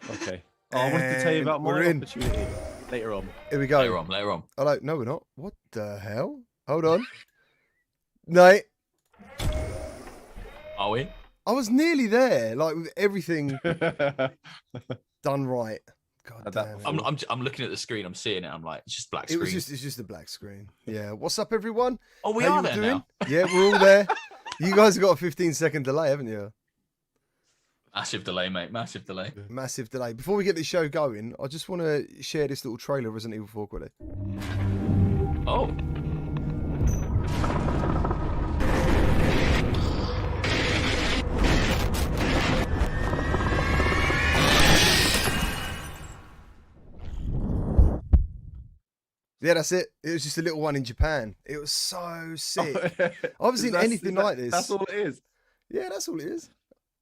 Okay. Oh, I wanted to tell you about my we're in. opportunity later on. Here we go. Later on. Hello. No, we're not. What the hell? Hold on. No. Are we? I was nearly there, like with everything done right. God damn it. I'm looking at the screen. I'm seeing it. I'm like, it's just black screen. It's just a black screen. Yeah. What's up, everyone? Oh, we How are you there doing? now. Yeah, we're all there. You guys have got a 15-second delay, haven't you? Massive delay, mate. Massive delay. Massive delay. Before we get the show going, I just want to share this little trailer of Resident Evil 4 quickly. Oh. Yeah, that's it. It was just a little one in Japan. It was so sick. I haven't seen anything like this. That's all it is. Yeah, that's all it is.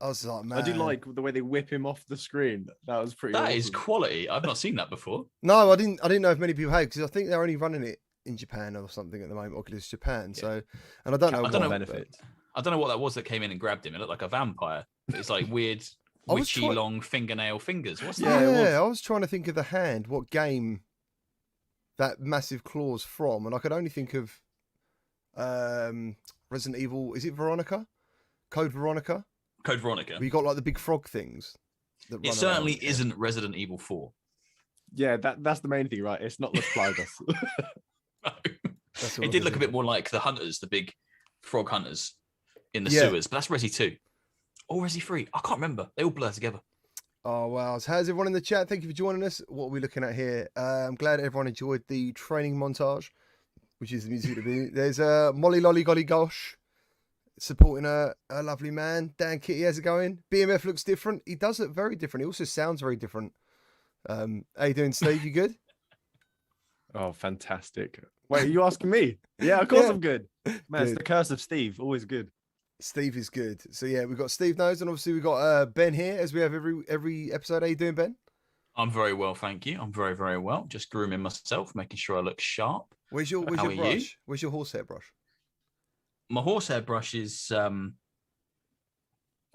I was like, man. I do like the way they whip him off the screen. That was pretty That awesome. is quality. I've not seen that before. No, I didn't know if many people had, because I think they're only running it in Japan or something at the moment, Oculus Japan. Yeah. So, and I don't know. I don't know benefit. I don't know what that was that came in and grabbed him. It looked like a vampire. It's like weird, witchy long fingernail fingers. What's that? Yeah, I was trying to think of the hand. What game that massive claw's from, and I could only think of Resident Evil. Is it Veronica? Code Veronica. Code Veronica. We got like the big frog things. That It run certainly around. isn't Resident Evil 4. Yeah, that's the main thing, right? It's not Los Plagas. That's all It I did could look a think bit of. more like the hunters, the big frog hunters in the Yeah. sewers, but that's Resi 2. Or Resi 3. I can't remember. They all blur together. Oh wow! So how's everyone in the chat? Thank you for joining us. What are we looking at here? I'm glad everyone enjoyed the training montage, which is the music to be. There's Molly Lolly Golly Gosh supporting a lovely man. Dan Kitty, how's it going? BMF looks different. He does look very different. He also sounds very different. How you doing, Steve? You good? Oh, fantastic. Wait, are you asking me? Yeah, of course Yeah. I'm good. Man, it's the curse of Steve. Always good. Steve is good. So yeah, we've got Steve Knows, and obviously we've got Ben here, as we have every episode. How you doing, Ben? I'm very well, thank you. I'm very, very well. Just grooming myself, making sure I look sharp. Where's your How are you? brush? Where's your horsehair brush? My horsehair brush is Wait,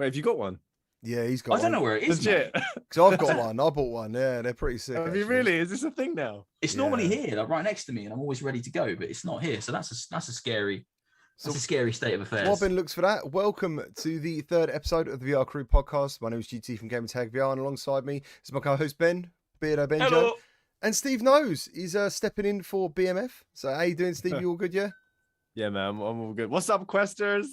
have you got one? Yeah, he's got I don't know where it is. Legit. Because I've got one. I bought one. Yeah, they're pretty sick. Have you actually. really? Is this a thing now? It's normally here, like right next to me, and I'm always ready to go, but it's not here. So that's a scary state of affairs. While Ben looks for that, welcome to the third episode of the VR Crew podcast. My name is GT from Gamer Tag VR, and alongside me is my co-host Ben, Beardo Benjo, Hello. and Steve Knows. He's stepping in for BMF. So how you doing, Steve? You all good, yeah? Yeah, man, I'm all good. What's up, Questers?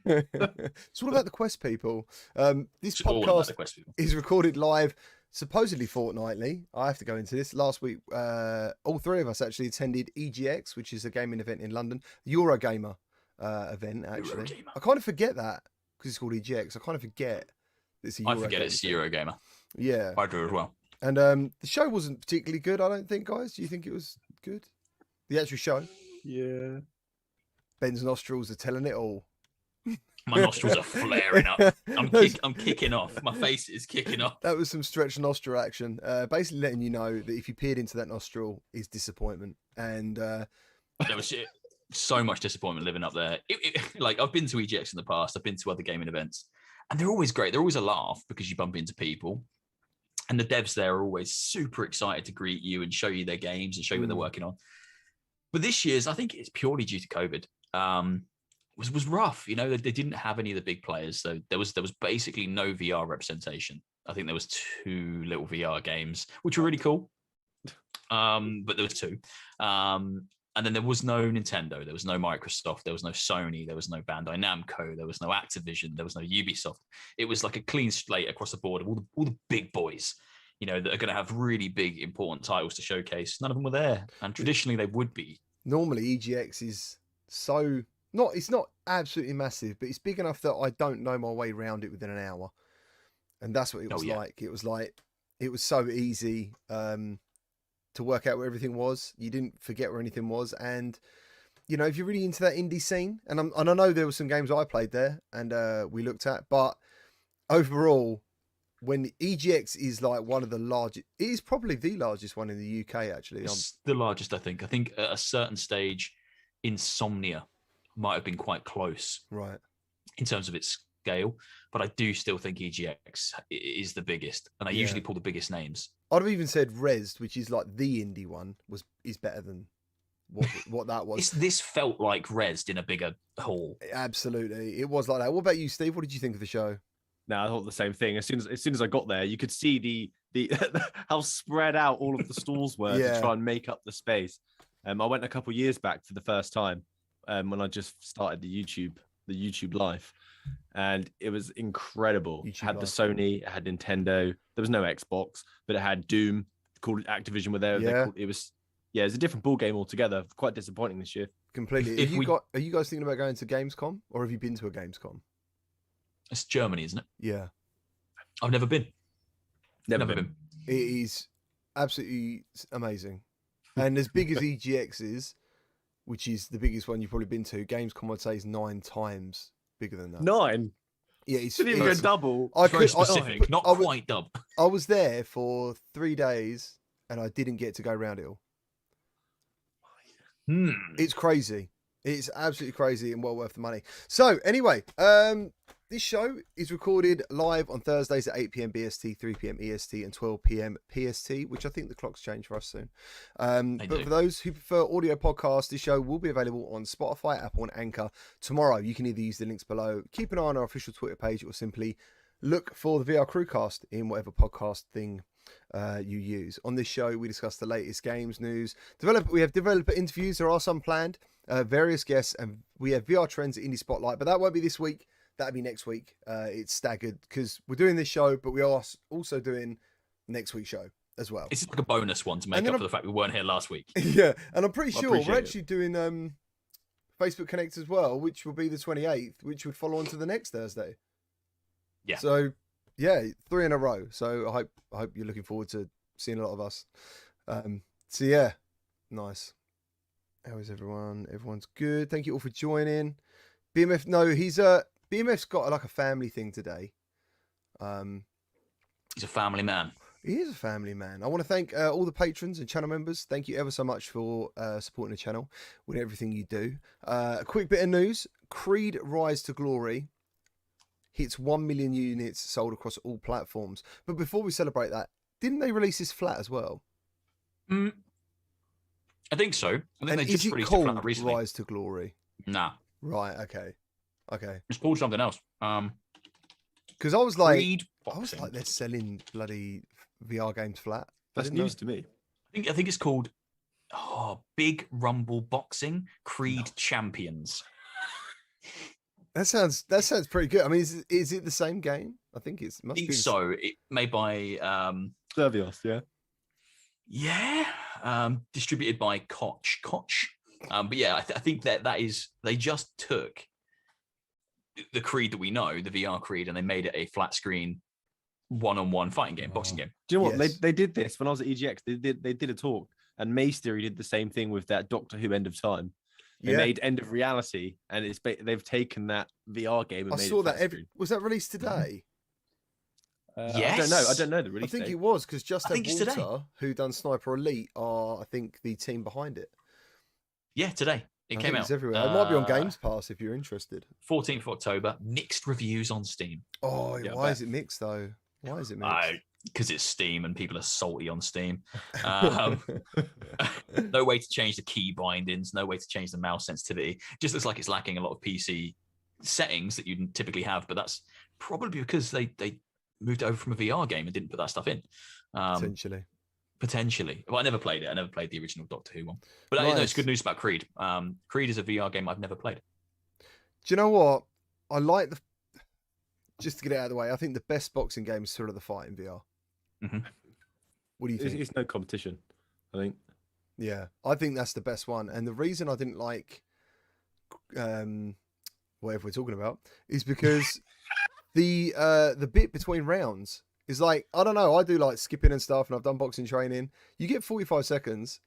It's all about the Quest people. This It's all about the podcast Quest people. is recorded live, supposedly fortnightly. I have to go into this. Last week, all three of us actually attended EGX, which is a gaming event in London, the Eurogamer event, actually. Eurogamer. I kind of forget that because it's called EGX. I kind of forget that it's a I forget it's Eurogamer thing. Eurogamer. Yeah. I do as well. And the show wasn't particularly good, I don't think, guys. Do you think it was good? The actual show? Yeah. Ben's nostrils are telling it all. My nostrils are flaring up. I'm kicking off. My face is kicking off. That was some stretch nostril action. Basically letting you know that if you peered into that nostril is disappointment. And There was so much disappointment living up there. Like I've been to EGX in the past. I've been to other gaming events, and they're always great. They're always a laugh because you bump into people, and the devs there are always super excited to greet you and show you their games and show you what they're working on. But this year's, I think it's purely due to COVID. Was rough. You know, they didn't have any of the big players, so there was basically no VR representation. I think there was 2 little VR games, which were really cool. But there was 2. And then there was no Nintendo, there was no Microsoft, there was no Sony, there was no Bandai Namco, there was no Activision, there was no Ubisoft. It was like a clean slate across the board of all the big boys, you know, that are going to have really big, important titles to showcase. None of them were there, and traditionally they would be. normally EGX is so it's not absolutely massive, but it's big enough that I don't know my way around it within an hour. And that's what it was like. It was so easy to work out where everything was. You didn't forget where anything was. And, you know, if you're really into that indie scene, and I know there were some games I played there and we looked at, but overall, when EGX is like one of the largest, it is probably the largest one in the UK, actually. It's the largest, I think. I think at a certain stage, Insomnia might have been quite close. Right. In terms of its scale, but I do still think EGX is the biggest, and I usually pull the biggest names. I'd have even said Rezzed, which is like the indie one, is better than what that was. This felt like Rezzed in a bigger hall. Absolutely, it was like that. What about you, Steve? What did you think of the show? No, I thought the same thing. As soon as I got there, you could see the how spread out all of the stalls were to try and make up the space. I went a couple of years back for the first time when I just started the YouTube life, and it was incredible. It had the Sony, it had Nintendo. There was no Xbox, but it had Doom. Called Activision were there. Yeah. It was a different ball game altogether. Quite disappointing this year. Completely. Are you guys thinking about going to Gamescom, or have you been to a Gamescom? It's Germany, isn't it? Yeah. I've never been. Never been. It is absolutely amazing. And as big as EGX is, which is the biggest one you've probably been to, Gamescom I'd say is 9 times bigger than that. 9? Yeah, it's didn't even go double. Very specific, not quite double. I was there for 3 days and I didn't get to go around it all. It's crazy. It's absolutely crazy and well worth the money. So anyway, this show is recorded live on Thursdays at 8 p.m. BST, 3 p.m. EST, and 12 p.m. PST, which I think the clocks change for us soon. But for those who prefer audio podcasts, this show will be available on Spotify, Apple, and Anchor tomorrow. You can either use the links below, keep an eye on our official Twitter page, or simply look for the VR CruCast in whatever podcast thing you use. On this show, we discuss the latest games news. We have developer interviews. There are some planned, various guests, and we have VR trends at Indie Spotlight. But that won't be this week. That'll be next week. It's staggered because we're doing this show, but we are also doing next week's show as well. It's like a bonus one to make up for the fact we weren't here last week. Yeah, and I'm pretty sure we're actually doing Facebook Connect as well, which will be the 28th, which would follow on to the next Thursday. Yeah. So, yeah, 3 in a row. So I hope you're looking forward to seeing a lot of us. So yeah, nice. How is everyone? Everyone's good. Thank you all for joining. BMF, no, BMF's got like a family thing today. He's a family man. He is a family man. I want to thank all the patrons and channel members. Thank you ever so much for supporting the channel with everything you do. A quick bit of news. Creed Rise to Glory hits 1 million units sold across all platforms. But before we celebrate that, didn't they release this flat as well? I think so. I think they just released called it flat recently. Rise to Glory? Nah. Right, okay. It's called something else. Because I was like, Creed they're selling bloody VR games flat. That's news to me. I think it's called Big Rumble Boxing Creed Champions. That sounds pretty good. I mean, is it the same game? I think it must be. So. It made by Servios, yeah. Yeah. Distributed by Koch. But yeah, I think that is, they just took the Creed that we know, the VR Creed, and they made it a flat screen one-on-one fighting game, boxing game. Do you know what? Yes. They did this when I was at EGX. They did a talk, and Maze Theory did the same thing with that Doctor Who End of Time. They made End of Reality, and they've taken that VR game and made saw it that. Was that released today? Yes. I don't know the release. I think date. it was because Just Have it's today. Water, who done Sniper Elite, are I think the team behind it. Yeah, today. It came out. It's everywhere. It might be on Games Pass if you're interested. 14th of October. Mixed reviews on Steam. Oh, yeah, why is it mixed though? Why is it mixed? Because it's Steam and people are salty on Steam. No way to change the key bindings. No way to change the mouse sensitivity. Just looks like it's lacking a lot of PC settings that you typically have. But that's probably because they moved over from a VR game and didn't put that stuff in. Potentially. Well, I never played it. I never played the original Doctor Who one. But nice. It's good news about Creed. Creed is a VR game I've never played. Do you know what? I like just to get it out of the way, I think the best boxing game is Thrill of the Fight in VR. Mm-hmm. What do you think? It's no competition, I think. Yeah, I think that's the best one. And the reason I didn't like whatever we're talking about is because the bit between rounds is like, I don't know, I do like skipping and stuff, and I've done boxing training. You get 45 seconds.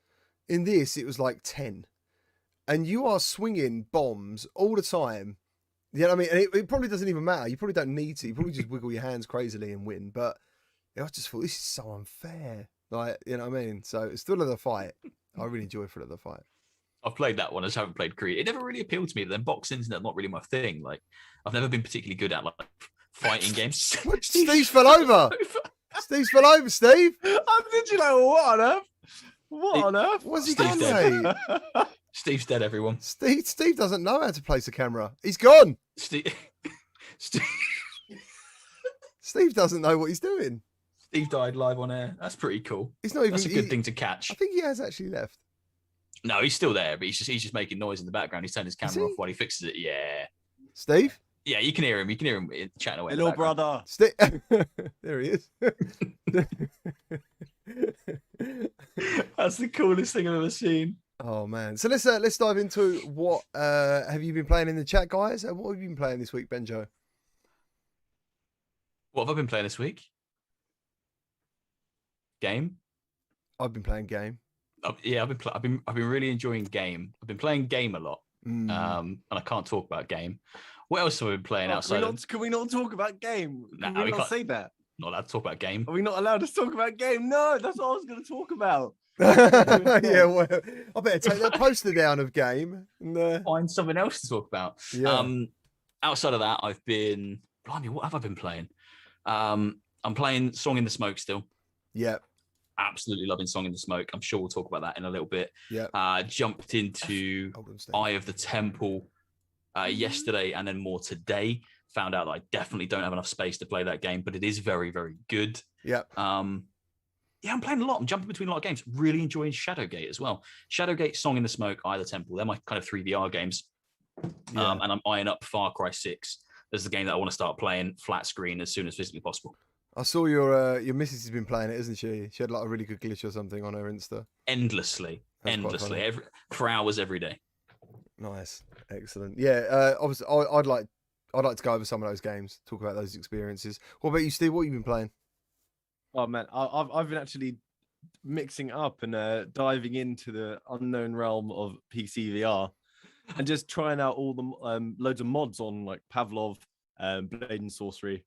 In this, it was like 10. And you are swinging bombs all the time. You know what I mean? And it probably doesn't even matter. You probably don't need to. You probably just wiggle your hands crazily and win. But I just thought, this is so unfair. Like, you know what I mean? So it's Thrill of the Fight. I really enjoy Thrill of the Fight. I've played that one. I just haven't played Creed. It never really appealed to me. But then boxing's not really my thing. Like, I've never been particularly good at like fighting games. Steve fell over. Steve's fell over, Steve. Did you know what on earth? What on earth? What's he Steve's done, mate? Steve's dead, everyone. Steve doesn't know how to place a camera. He's gone. Steve Steve doesn't know what he's doing. Steve died live on air. That's pretty cool. He's not even. That's a good thing to catch. I think he has actually left. No, he's still there, but he's just making noise in the background. He's turned his camera off while he fixes it. Yeah. Steve? Yeah, you can hear him. You can hear him chatting away. Hello, brother. There he is. That's the coolest thing I've ever seen. Oh man! So let's dive into what have you been playing in the chat, guys? What have you been playing this week, Benjo? What have I been playing this week? Game. I've been playing Game. Yeah, I've been really enjoying Game. I've been playing Game a lot, and I can't talk about Game. What else have we been playing outside? Can we not talk about Game? No, Can we not can't say that? Not allowed to talk about Game. Are we not allowed to talk about Game? No, that's what I was going to talk about. Yeah, well, I better take that poster down of Game and find something else to talk about. Yeah. Outside of that, I've been. Blimey, what have I been playing? I'm playing Song in the Smoke still. Yeah. Absolutely loving Song in the Smoke. I'm sure we'll talk about that in a little bit. Yeah. Jumped into Eye of the Temple yesterday and then more today. Found out that I definitely don't have enough space to play that game, but it is very, very good. Yeah. Yeah, I'm playing a lot. I'm jumping between a lot of games. Really enjoying Shadowgate as well. Shadowgate, Song in the Smoke, Eye of the Temple. They're my kind of 3 VR games. Yeah. And I'm eyeing up Far Cry 6 as the game that I want to start playing flat screen as soon as physically possible. I saw your missus has been playing it, isn't she? She had like a really good glitch or something on her Insta. Endlessly, for hours every day. Nice, excellent. Yeah, obviously, I'd like to go over some of those games, talk about those experiences. What about you, Steve? What have you been playing? Oh man, I've been actually mixing up and diving into the unknown realm of PC VR, and just trying out all the loads of mods on like Pavlov, Blade and Sorcery,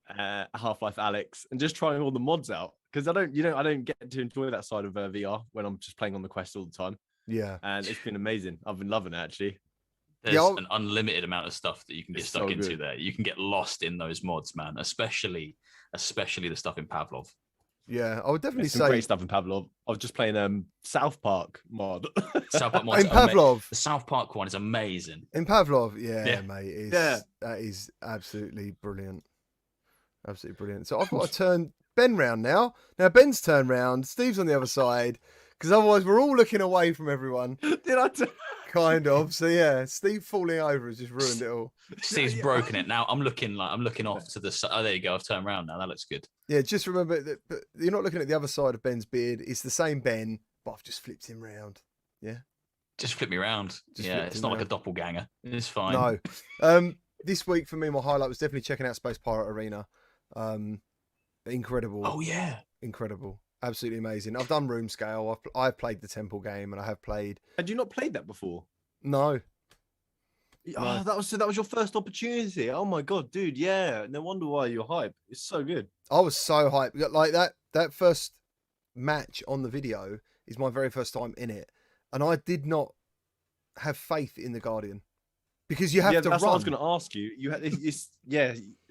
Half-Life Alex, and just trying all the mods out because I don't get to enjoy that side of VR when I'm just playing on the Quest all the time. Yeah, and it's been amazing. I've been loving it actually. There's an unlimited amount of stuff that you can get stuck into there. You can get lost in those mods, man. Especially the stuff in Pavlov. Yeah, I would definitely say great stuff in Pavlov. I was just playing South Park mod. South Park mod in Pavlov. The South Park one is amazing. In Pavlov, yeah. Mate. That is absolutely brilliant. Absolutely brilliant. So I've got to turn Ben round now. Now Ben's turned round. Steve's on the other side because otherwise we're all looking away from everyone. Did I? Kind of. So yeah, Steve falling over has just ruined it all. Steve's broken it. Now I'm looking off to the. Oh, there you go. I've turned around now. That looks good. Yeah, just remember that you're not looking at the other side of Ben's beard. It's the same Ben, but I've just flipped him round. Yeah. Just flip me around. Yeah, it's not like a doppelganger. It's fine. No. This week for me, my highlight was definitely checking out Space Pirate Arena. Incredible. Oh yeah. Incredible. Absolutely amazing. I've done room scale. I've played the Temple game, and I have played. Had you not played that before? No. Oh, that was your first opportunity. Oh my god, dude! Yeah, no wonder why you're hyped. It's so good. I was so hyped. Like that first match on the video is my very first time in it, and I did not have faith in the Guardian because you have to that's run. What I was going to ask you. You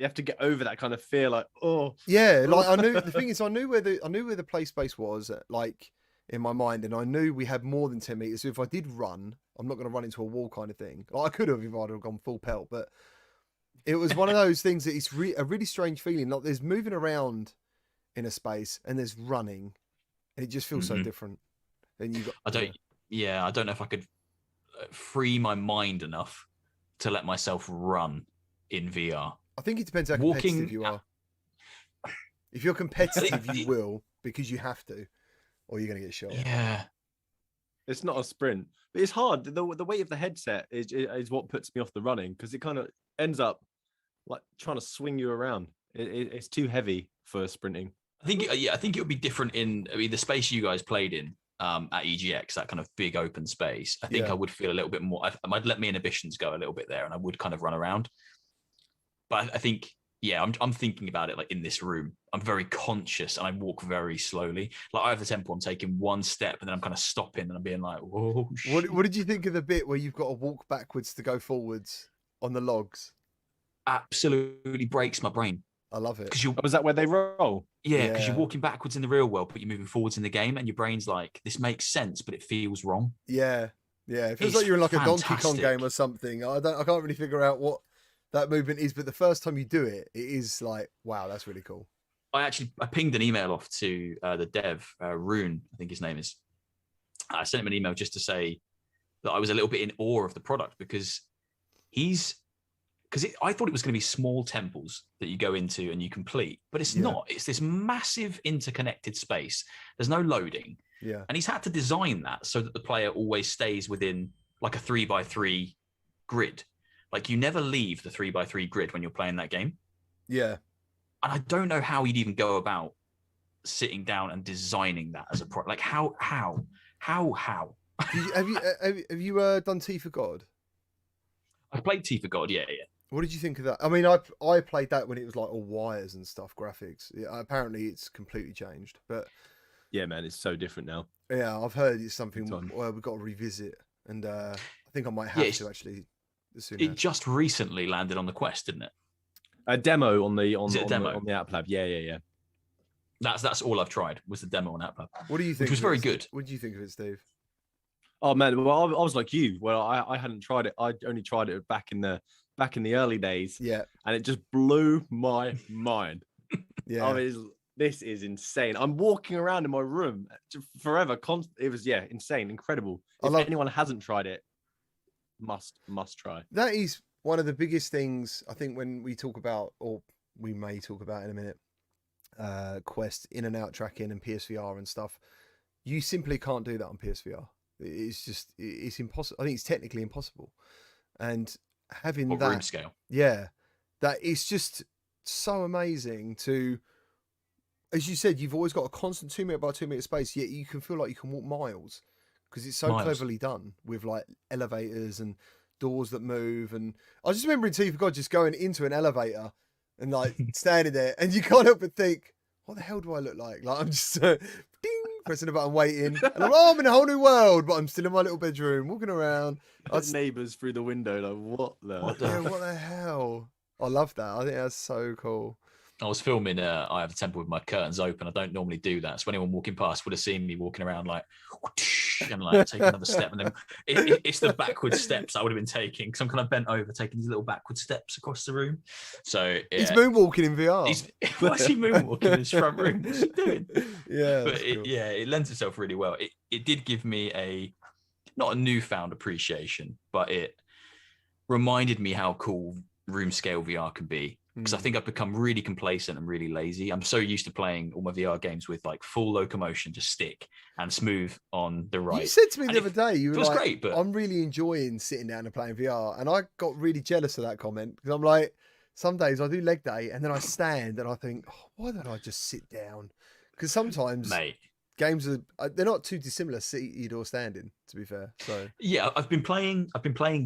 have to get over that kind of fear, like like I knew the thing is I knew where the play space was like in my mind, and I knew we had more than 10 meters. So if I did run, I'm not going to run into a wall kind of thing. Like, I could have if I'd have gone full pelt, but it was one of those things that it's a really strange feeling. Like there's moving around in a space and there's running, and it just feels so different. And I don't know if I could free my mind enough to let myself run in VR. I think it depends how competitive you are. If you're competitive, you will, because you have to, or you're going to get shot. Yeah. It's not a sprint, but it's hard. The weight of the headset is what puts me off the running, because it kind of ends up like trying to swing you around. It's too heavy for sprinting. I think it would be different in the space you guys played in at EGX, that kind of big open space. I think I would feel a little bit more. I'd let my inhibitions go a little bit there, and I would kind of run around. But I think yeah, I'm thinking about it like in this room. I'm very conscious and I walk very slowly. Like I have the tempo, I'm taking one step and then I'm kind of stopping and I'm being like, whoa, shit. What did you think of the bit where you've got to walk backwards to go forwards on the logs? Absolutely breaks my brain. I love it. Because you Was that where they roll? Yeah, because you're walking backwards in the real world, but you're moving forwards in the game, and your brain's like, this makes sense, but it feels wrong. Yeah. It feels It's like you're in like a Donkey Kong fantastic. game or something. I can't really figure out what that movement is, but the first time you do it, it is like, wow, that's really cool. I pinged an email off to the dev, Rune, I think his name is. I sent him an email just to say that I was a little bit in awe of the product because I thought it was going to be small temples that you go into and you complete, but it's not. It's this massive interconnected space. There's no loading. Yeah. And he's had to design that so that the player always stays within like a 3x3 grid. Like you never leave the 3x3 grid when you're playing that game. Yeah. And I don't know how he'd even go about sitting down and designing that as a product. Like how? Have you done Tea for God? I played Tea for God, yeah. What did you think of that? I mean, I played that when it was like all wires and stuff, graphics. Yeah, apparently it's completely changed, but yeah, man, it's so different now. Yeah, I've heard it's something we've got to revisit, and I think I might have to actually. It just recently landed on the Quest, didn't it? A demo on the App Lab. Yeah. That's all I've tried was the demo on App Lab. What do you think? Which was very good. What do you think of it, Steve? Oh man, well I was like you. Well, I hadn't tried it. I only tried it back in the early days. Yeah, and it just blew my mind. Yeah, I mean, this is insane. I'm walking around in my room forever. It was insane, incredible. If anyone hasn't tried it, must try. That is one of the biggest things I think when we talk about, or we may talk about in a minute, Quest in and out tracking and PSVR and stuff. You simply can't do that on PSVR. It's impossible. I think it's technically impossible. And having that room scale, that is just so amazing to, as you said, you've always got a constant 2 meter by 2 meter space, yet you can feel like you can walk miles because it's so cleverly done with like elevators and doors that move. And I just remember in Tea for God just going into an elevator and like standing there, and you can't help but think, what the hell do I look like? Like I'm just ding, pressing a button, waiting, and I'm in a whole new world, but I'm still in my little bedroom, walking around. Neighbours through the window, like what the hell? I love that. I think that's so cool. I was filming I Have a Temple with my curtains open. I don't normally do that. So anyone walking past would have seen me walking around like, and like taking another step. And then it's the backward steps I would have been taking because I'm kind of bent over, taking these little backward steps across the room. So he's moonwalking in VR. Why is he moonwalking in his front room? What's he doing? Yeah, but it lends itself really well. It did give me not a newfound appreciation, but it reminded me how cool room scale VR can be. Because I think I've become really complacent and really lazy. I'm so used to playing all my VR games with like full locomotion, just stick and smooth on the right. You said to me the other day, you were like, great, but I'm really enjoying sitting down and playing VR. And I got really jealous of that comment because I'm like, some days I do leg day and then I stand and I think, why don't I just sit down? Because sometimes games they're not too dissimilar seated or standing, to be fair. So yeah, I've been playing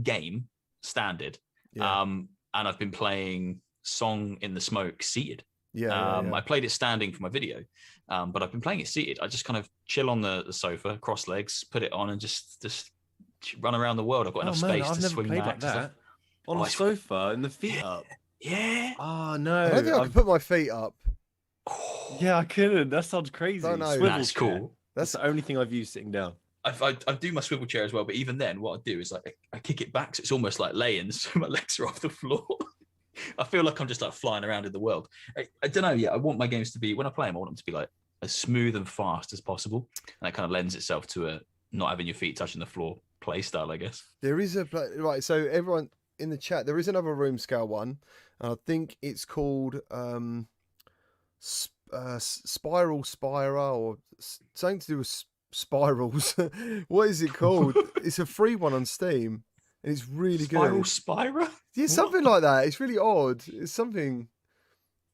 game standard. And I've been playing Song in the Smoke seated. I played it standing for my video, but I've been playing it seated. I just kind of chill on the sofa, cross legs, put it on, and just run around the world. I've got enough space to swing back like that. On a sofa and the feet up. Yeah. Oh no! I don't think I can put my feet up. Yeah, I couldn't. That sounds crazy. Don't know. That's cool. That's the only thing I've used sitting down. I do my swivel chair as well, but even then, what I do is like I kick it back, so it's almost like laying, so my legs are off the floor. I feel like I'm just like flying around in the world. I don't know. Yeah, I want my games to be, when I play them, I want them to be like as smooth and fast as possible, and that kind of lends itself to a not having your feet touching the floor play style, I guess. There is right. So everyone in the chat, there is another room scale one, and I think it's called Spiral Spira or something to do with spirals. What is it called? It's a free one on Steam. And it's really good. Spira? Yeah, something like that. It's really odd. It's something.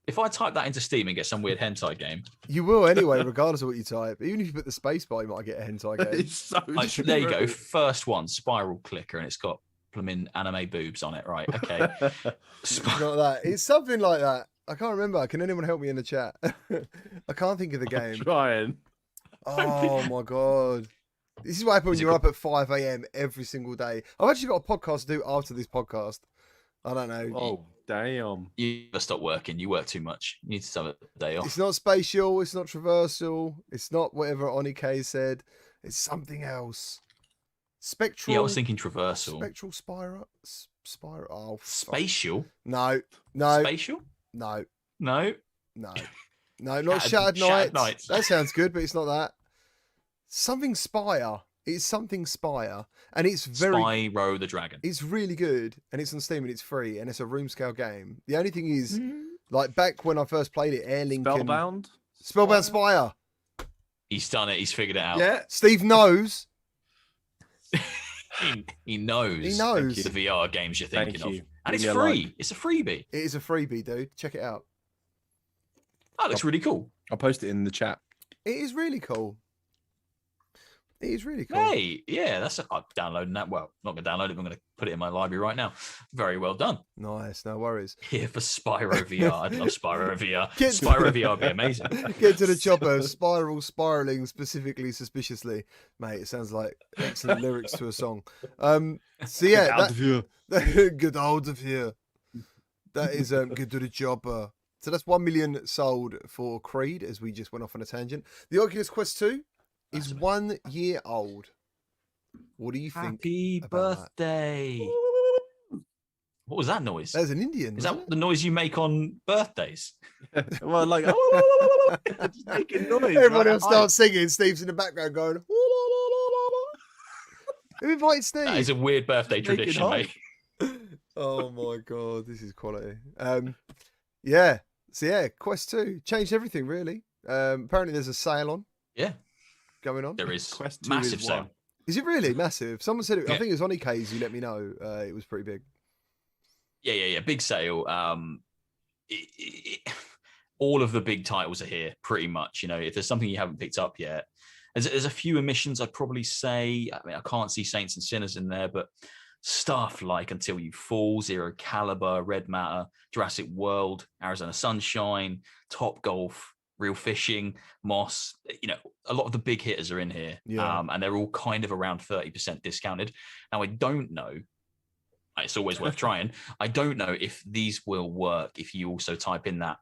If I type that into Steam and get some weird hentai game, you will anyway, regardless of what you type. Even if you put the space bar, you might get a hentai game. It's so there you go. First one, Spiral Clicker, and it's got blooming anime boobs on it, right? Okay. It's not that. It's something like that. I can't remember. Can anyone help me in the chat? I can't think of the game. I'm trying. Oh my god. This is what happens when you're up at 5 a.m. every single day. I've actually got a podcast to do after this podcast. I don't know. Oh, damn. You gotta stop working. You work too much. You need to have a day off. It's not spatial. It's not traversal. It's not whatever Onike said. It's something else. Spectral. Yeah, I was thinking traversal. Spectral spiral. Spiral. Oh, Spatial? No. Spatial? No. No. Not Shattered Nights. That sounds good, but it's not that. Something Spire. It's something Spire, and it's very Spyro the Dragon. It's really good, and it's on Steam and it's free, and it's a room scale game. The only thing is, like back when I first played it, Airlink Spellbound Spire. He's done it. He's figured it out. Yeah, Steve knows. he knows. He knows the VR games you're thinking of, and it's free. It's a freebie. It is a freebie, dude. Check it out. That looks really cool. I'll post it in the chat. It is really cool. It is really cool. Hey, yeah, I'm downloading that. Well, not gonna download it. I'm gonna put it in my library right now. Very well done. Nice, no worries. Here for Spyro VR. I'd love Spyro VR. Spyro VR would be amazing. Get to the chopper. Spiraling specifically, suspiciously, mate. It sounds like excellent lyrics to a song. So yeah, get out of here. Get out of here. That is get to the chopper. So that's 1 million sold for Creed, as we just went off on a tangent. The Oculus Quest 2 is 1 year old. What do you think? Happy birthday. What was that noise? That was an Indian. Is that the noise you make on birthdays? Well, like, just making noise. Everyone else starts singing. Steve's in the background going. Who invited Steve? That is a weird birthday tradition, mate. Oh my god, this is quality. Yeah. So yeah, Quest 2 changed everything really. Apparently there's a sale on. Yeah. Going on. There is. Quest 2 massive is sale. Is it really massive? Someone said it. Yeah. I think it was on EK's. You let me know. It was pretty big. Yeah. Big sale. All of the big titles are here, pretty much. You know, if there's something you haven't picked up yet, there's a few omissions. I'd probably say. I mean, I can't see Saints and Sinners in there, but stuff like Until You Fall, Zero Caliber, Red Matter, Jurassic World, Arizona Sunshine, Top Golf, Real Fishing, Moss. You know, a lot of the big hitters are in here, and they're all kind of around 30% discounted. Now, I don't know. It's always worth trying. I don't know if these will work if you also type in that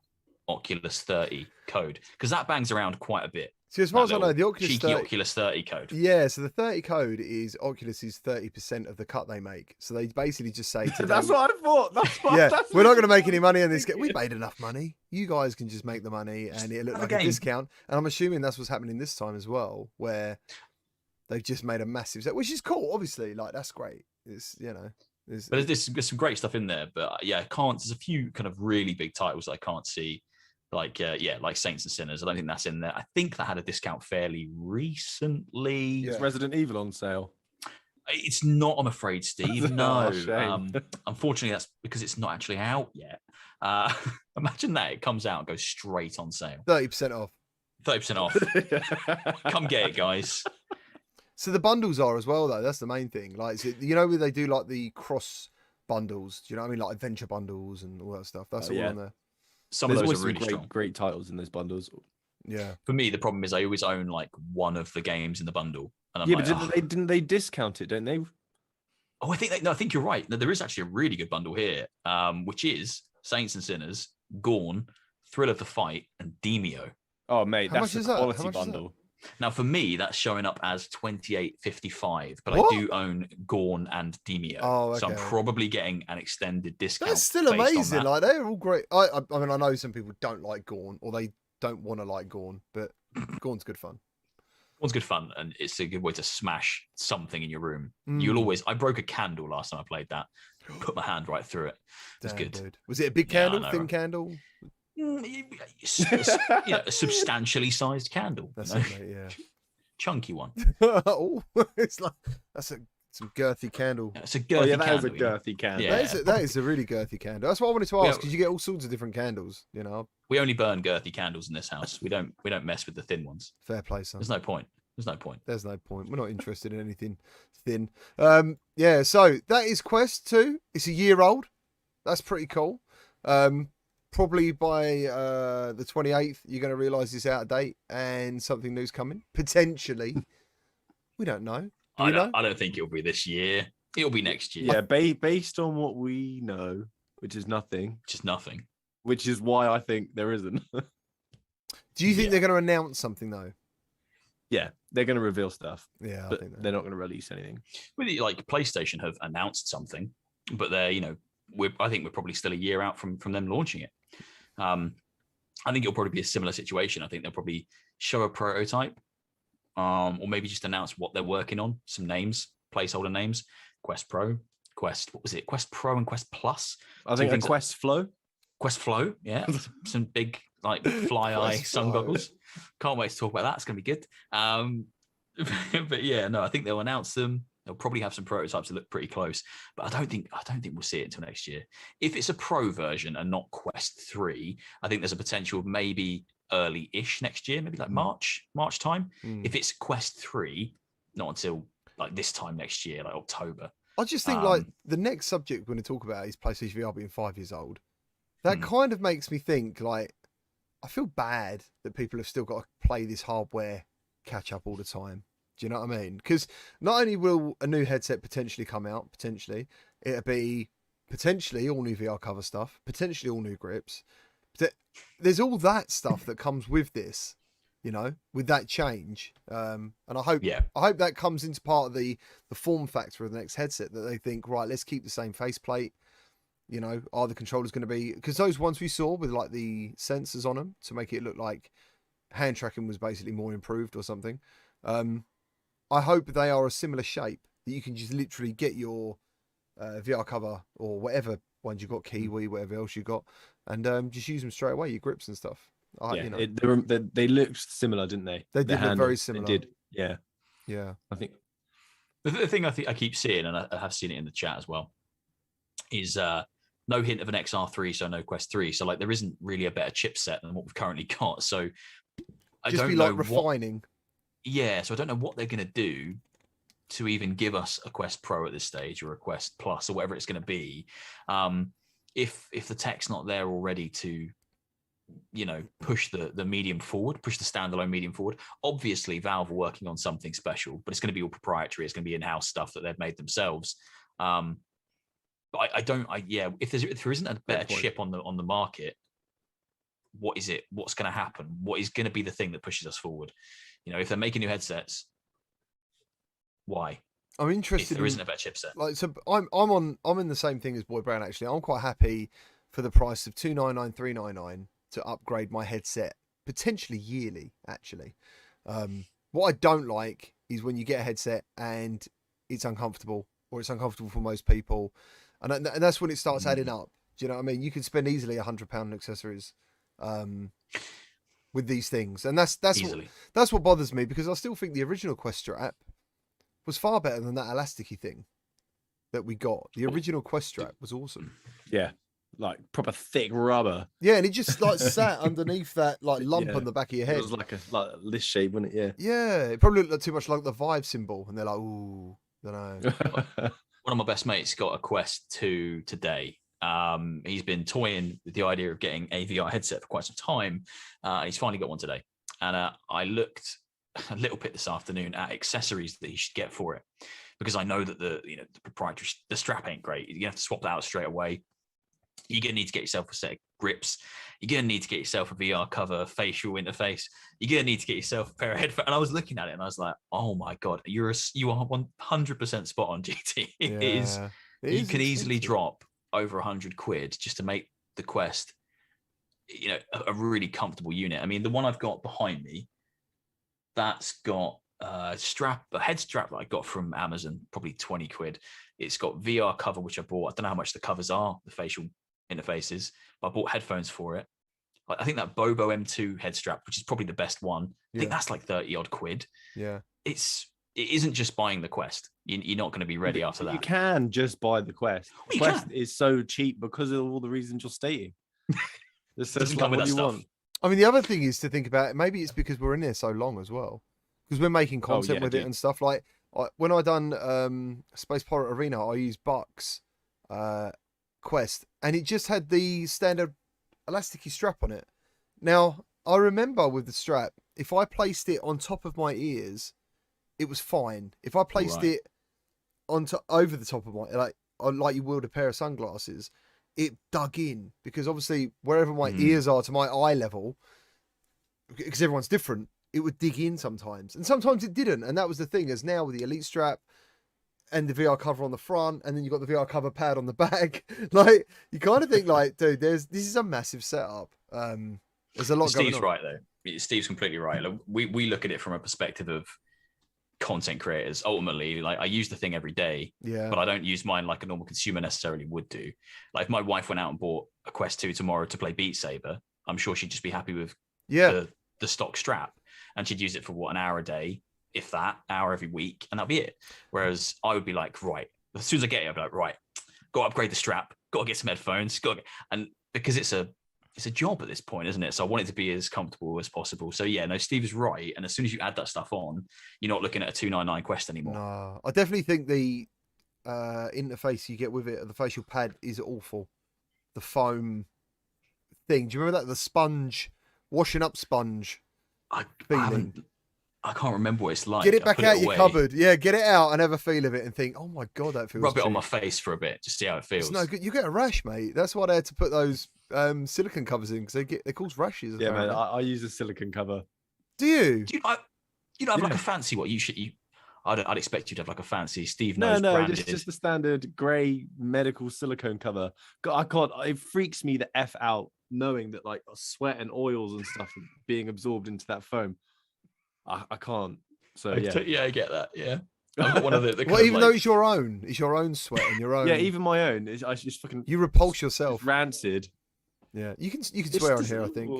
Oculus 30 code, because that bangs around quite a bit. So as far as I know, the Oculus cheeky 30, Oculus 30 code. Yeah, so the 30 code is Oculus's 30% of the cut they make. So they basically just say to That's them, what I thought. We're not going to make any money on this. We made enough money. You guys can just make the money, and it looked like a discount. And I'm assuming that's what's happening this time as well, where they've just made a massive set, which is cool. Obviously, like that's great. It's But there's some great stuff in there. But yeah, I can't. There's a few kind of really big titles I can't see. Like like Saints and Sinners. I don't think that's in there. I think that had a discount fairly recently. Is Resident Evil on sale? It's not, I'm afraid, Steve. No. Shame. Unfortunately, that's because it's not actually out yet. Imagine that it comes out and goes straight on sale. 30% off. 30% off. Come get it, guys. So the bundles are as well, though. That's the main thing. Like, you know, where they do like the cross bundles. Do you know what I mean? Like adventure bundles and all that stuff. That's all on there. Some of those are really strong. Great titles in those bundles. Yeah. For me, the problem is I always own like one of the games in the bundle, and I'm but didn't they discount it? Don't they? Oh, I think you're right. No, there is actually a really good bundle here, which is Saints and Sinners, Gorn, Thrill of the Fight, and Demio. Oh, mate, that's a quality bundle. bundle. Now, for me, that's showing up as $28.55, but What? I do own Gorn and Demio, so I'm probably getting an extended discount. That's still amazing. Like they're all great. I mean, I know some people don't like Gorn, or they don't want to like Gorn, but Gorn's good fun. Gorn's good fun, and it's a good way to smash something in your room. Mm. I broke a candle last time I played that. Put my hand right through it. It was good. Dude. Was it a big candle, thin candle? A substantially sized candle. That's it, mate, yeah. Chunky one. Oh, it's like some girthy candle. Yeah, it's a girthy that candle. is a girthy candle. Yeah. That is a really girthy candle. That's what I wanted to ask, because you get all sorts of different candles, you know. We only burn girthy candles in this house. We don't mess with the thin ones. Fair play, son. There's no point. There's no point. There's no point. We're not interested in anything thin. Yeah, so that is Quest 2. It's a year old. That's pretty cool. Probably by the 28th, you're going to realise it's out of date and something new's coming. Potentially. We don't know. I don't think it'll be this year. It'll be next year. Yeah, based on what we know, which is nothing. Just nothing. Which is why I think there isn't. Do you think they're going to announce something, though? Yeah, they're going to reveal stuff. Yeah, but they're not going to release anything. Really, like PlayStation have announced something, but they're, I think we're probably still a year out from them launching it. I think it'll probably be a similar situation. I think they'll probably show a prototype, or maybe just announce what they're working on, some names, placeholder names. Quest Pro, Quest, what was it? Quest Pro and Quest Plus. I think Quest Flow. Quest Flow, yeah. Some big fly eye sun goggles. Can't wait to talk about that. It's gonna be good. But yeah, no, I think they'll announce them. They'll probably have some prototypes that look pretty close, but I don't think we'll see it until next year. If it's a Pro version and not Quest 3, I think there's a potential of maybe early-ish next year, maybe like March time. If it's Quest 3, not until like this time next year, like October. I just think like the next subject we're going to talk about is PlayStation VR being 5 years old. That kind of makes me think like I feel bad that people have still got to play this hardware catch up all the time. Do you know what I mean? Because not only will a new headset potentially come out, it'll be potentially all new VR cover stuff, potentially all new grips. There's all that stuff that comes with this, with that change. And I hope that comes into part of the form factor of the next headset, that they think, right, let's keep the same faceplate. Are the controllers going to be, because those ones we saw with like the sensors on them to make it look like hand tracking was basically more improved or something. I hope they are a similar shape that you can just literally get your VR cover or whatever ones you got, Kiwi, whatever else you got, and just use them straight away, your grips and stuff. They looked similar, didn't they? They did look very similar. They did, yeah. I think the thing I keep seeing, and I have seen it in the chat as well, is no hint of an XR3, so no Quest 3. So like there isn't really a better chipset than what we've currently got. So I just don't be know like refining. So I don't know what they're going to do to even give us a Quest Pro at this stage, or a Quest Plus, or whatever it's going to be. If the tech's not there already to, push the medium forward, push the standalone medium forward. Obviously, Valve are working on something special, but it's going to be all proprietary. It's going to be in-house stuff that they've made themselves. But if there isn't a better chip on the market, what is it? What's going to happen? What is going to be the thing that pushes us forward? If they're making new headsets, why? I'm interested. If there isn't a better chipset. Like, so I'm in the same thing as Boy Brown. Actually, I'm quite happy for the price of $299,399 to upgrade my headset, potentially yearly. Actually, what I don't like is when you get a headset and it's uncomfortable, or it's uncomfortable for most people, and that's when it starts adding up. Do you know what I mean? You can spend easily £100 on accessories with these things, and that's what bothers me, because I still think the original Quest strap was far better than that elasticy thing that we got. The original Quest strap was awesome. Yeah, like proper thick rubber. Yeah, and it just like sat underneath that like lump on the back of your head. It was like this shape, wasn't it? Yeah, it probably looked too much like the Vive symbol, and they're like, ooh, I don't know. One of my best mates got a Quest 2 today. He's been toying with the idea of getting a VR headset for quite some time. He's finally got one today. And I looked a little bit this afternoon at accessories that he should get for it, because I know that the proprietary, the strap ain't great. You're gonna have to swap that out straight away. You're gonna need to get yourself a set of grips. You're gonna need to get yourself a VR cover, facial interface. You're gonna need to get yourself a pair of headphones. And I was looking at it and I was like, oh my god, you are 100% spot on, GT. It is. You could easily drop over £100 just to make the Quest, a really comfortable unit. I mean, the one I've got behind me, that's got a head strap that I got from Amazon, probably £20. It's got VR cover, which I bought. I don't know how much the covers are, the facial interfaces, but I bought headphones for it. I think that Bobo M2 head strap, which is probably the best one, I think that's like 30 odd quid. Yeah. It isn't just buying the Quest. You're not going to be ready after that. You can just buy the Quest. The Quest is so cheap because of all the reasons you're stating. Doesn't come with that stuff. I mean, the other thing is to think about, maybe it's because we're in there so long as well. because we're making content with it dude. and stuff. Like when I done Space Pirate Arena, I used Buck's Quest, and it just had the standard elasticy strap on it. Now I remember with the strap, if I placed it on top of my ears, it was fine. If I placed it over the top of my like you would a pair of sunglasses, it dug in, because obviously wherever my ears are to my eye level, because everyone's different, it would dig in sometimes, and sometimes it didn't. And that was the thing, as now with the Elite strap and the VR cover on the front, and then you've got the VR cover pad on the back, like you kind of think like, dude, this is a massive setup. There's a lot going on. Steve's right though. Steve's completely right. Like, we look at it from a perspective of content creators. Ultimately, like, I use the thing every day, but I don't use mine like a normal consumer necessarily would do. Like if my wife went out and bought a Quest 2 tomorrow to play Beat Saber, I'm sure she'd just be happy with the stock strap, and she'd use it for an hour a day, if that, hour every week, and that'd be it. Whereas I would be like, right, as soon as I get it, I'd be like, right, got to upgrade the strap, got to get some headphones, and because it's a job at this point, isn't it? So I want it to be as comfortable as possible. So yeah, no, Steve is right. And as soon as you add that stuff on, you're not looking at a 299 Quest anymore. No, I definitely think the interface you get with it, the facial pad, is awful. The foam thing. Do you remember that? The sponge, washing up sponge feeling. I can't remember what it's like. Get it back out your cupboard. Yeah, get it out and have a feel of it and think, oh my God, that feels Rub it cheap. on my face for a bit, just see how it feels. It's no good. You get a rash, mate. That's why they had to put those silicone covers in, because they cause rashes. Yeah, man, I use a silicone cover. Do you? Do you not have like a fancy what? I'd expect you to have like a fancy Steve knows branded. just the standard grey medical silicone cover. God, I can't. It freaks me the F out knowing that like sweat and oils and stuff are being absorbed into that foam. I can't. So yeah, I get that. Yeah, I've got one of the well, even though it's your own sweat and your own. Yeah, even my own. I just fucking. You repulse yourself. Rancid. Yeah, you can swear on here. I think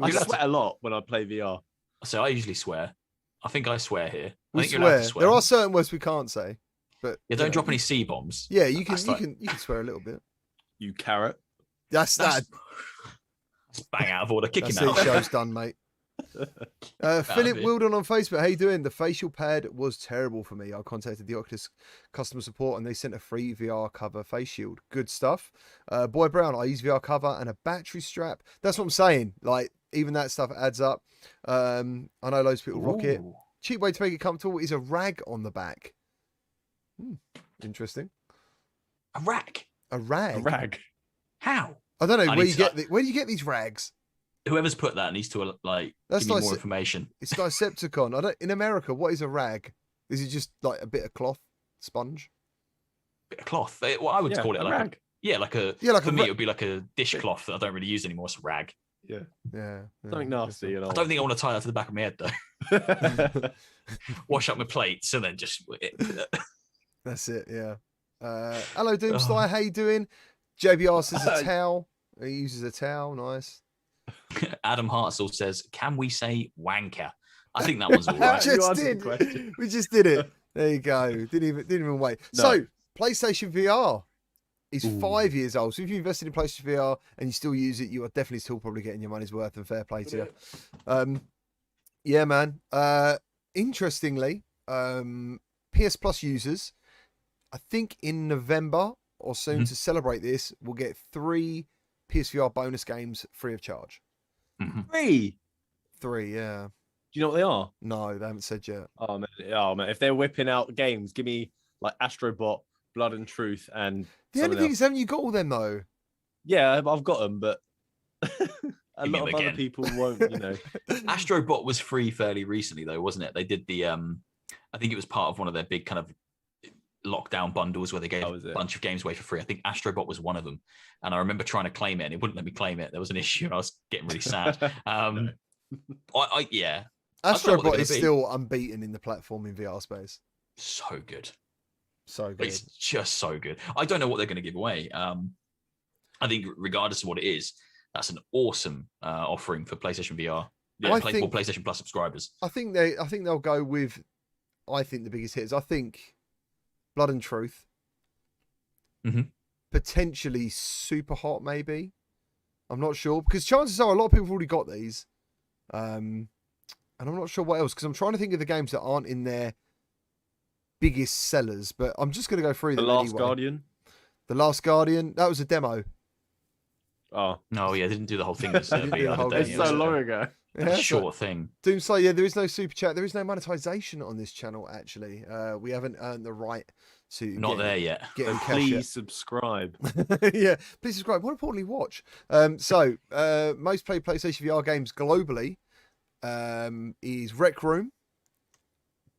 I sweat a lot when I play VR. So I usually swear. I think I swear here. We swear. There are certain words we can't say, but don't drop any C bombs. Yeah, you can swear a little bit. You carrot. That's bang out of order. Kicking that. out. Show's done, mate. Philip Wildon on Facebook. How you doing? The facial pad was terrible for me. I contacted the Oculus customer support and they sent a free VR cover face shield. Good stuff. Boy Brown, I use VR cover and a battery strap. That's what I'm saying. Like, even that stuff adds up. I know loads of people rock it. Cheap way to make it comfortable is a rag on the back. Interesting. A rag? A rag? A rag. How? I don't know. Where do you get these rags? Whoever's put that needs to like give me more information. It's Decepticon. In America, what is a rag? Is it just like a bit of cloth, sponge? Bit of cloth. Well, I would call it like rag. For me, it would be like a dishcloth that I don't really use anymore. It's a rag. Yeah. Something nasty. You know? I don't think I want to tie that to the back of my head though. Wash up my plates and then just. That's it. Yeah. Hello, Doomslayer. How you doing? JBR says a towel. He uses a towel. Nice. Adam Hartzell says, "Can we say wanker?" I think that one's all right. We just did it. There you go. Didn't even wait. No. So, PlayStation VR is 5 years old. So if you invested in PlayStation VR and you still use it, you are definitely still probably getting your money's worth, and fair play to you. Yeah, man. Interestingly, PS Plus users, I think in November or soon to celebrate this, will get 3 PSVR bonus games free of charge. 3? 3, yeah. Do you know what they are? No, they haven't said yet. Oh man, if they're whipping out games, give me like Astrobot, Blood and Truth, and the only thing is, haven't you got all them though? Yeah, I've got them, but a lot of other people won't. You know, Astrobot was free fairly recently though, wasn't it? They did the I think it was part of one of their big kind of lockdown bundles where they gave a bunch of games away for free. I think Astrobot was one of them, and I remember trying to claim it and it wouldn't let me claim it. There was an issue and I was getting really sad. Astrobot is still unbeaten in the platform in VR space. So good. It's just so good. I don't know what they're going to give away. I think regardless of what it is, that's an awesome offering for PlayStation VR. Yeah, for PlayStation Plus subscribers. I think they'll go with the biggest hits. I think Blood and Truth. Potentially Super Hot, maybe. I'm not sure, because chances are a lot of people have already got these. And and I'm not sure what else because I'm trying to think of the games that aren't in their biggest sellers. But I'm just going to go through them. The Last anyway. Guardian. The Last Guardian. That was a demo. Oh no, yeah, they didn't do the whole thing. This Didn't do the whole day. it's thing. so long ago. Yeah, A short thing. Doomsday, yeah, there is no super chat. There is no monetization on this channel, actually. We haven't earned the right to Not there yet. Get in cash Please yet. subscribe. Yeah, please subscribe. More importantly, watch. So, most played PlayStation VR games globally is Rec Room,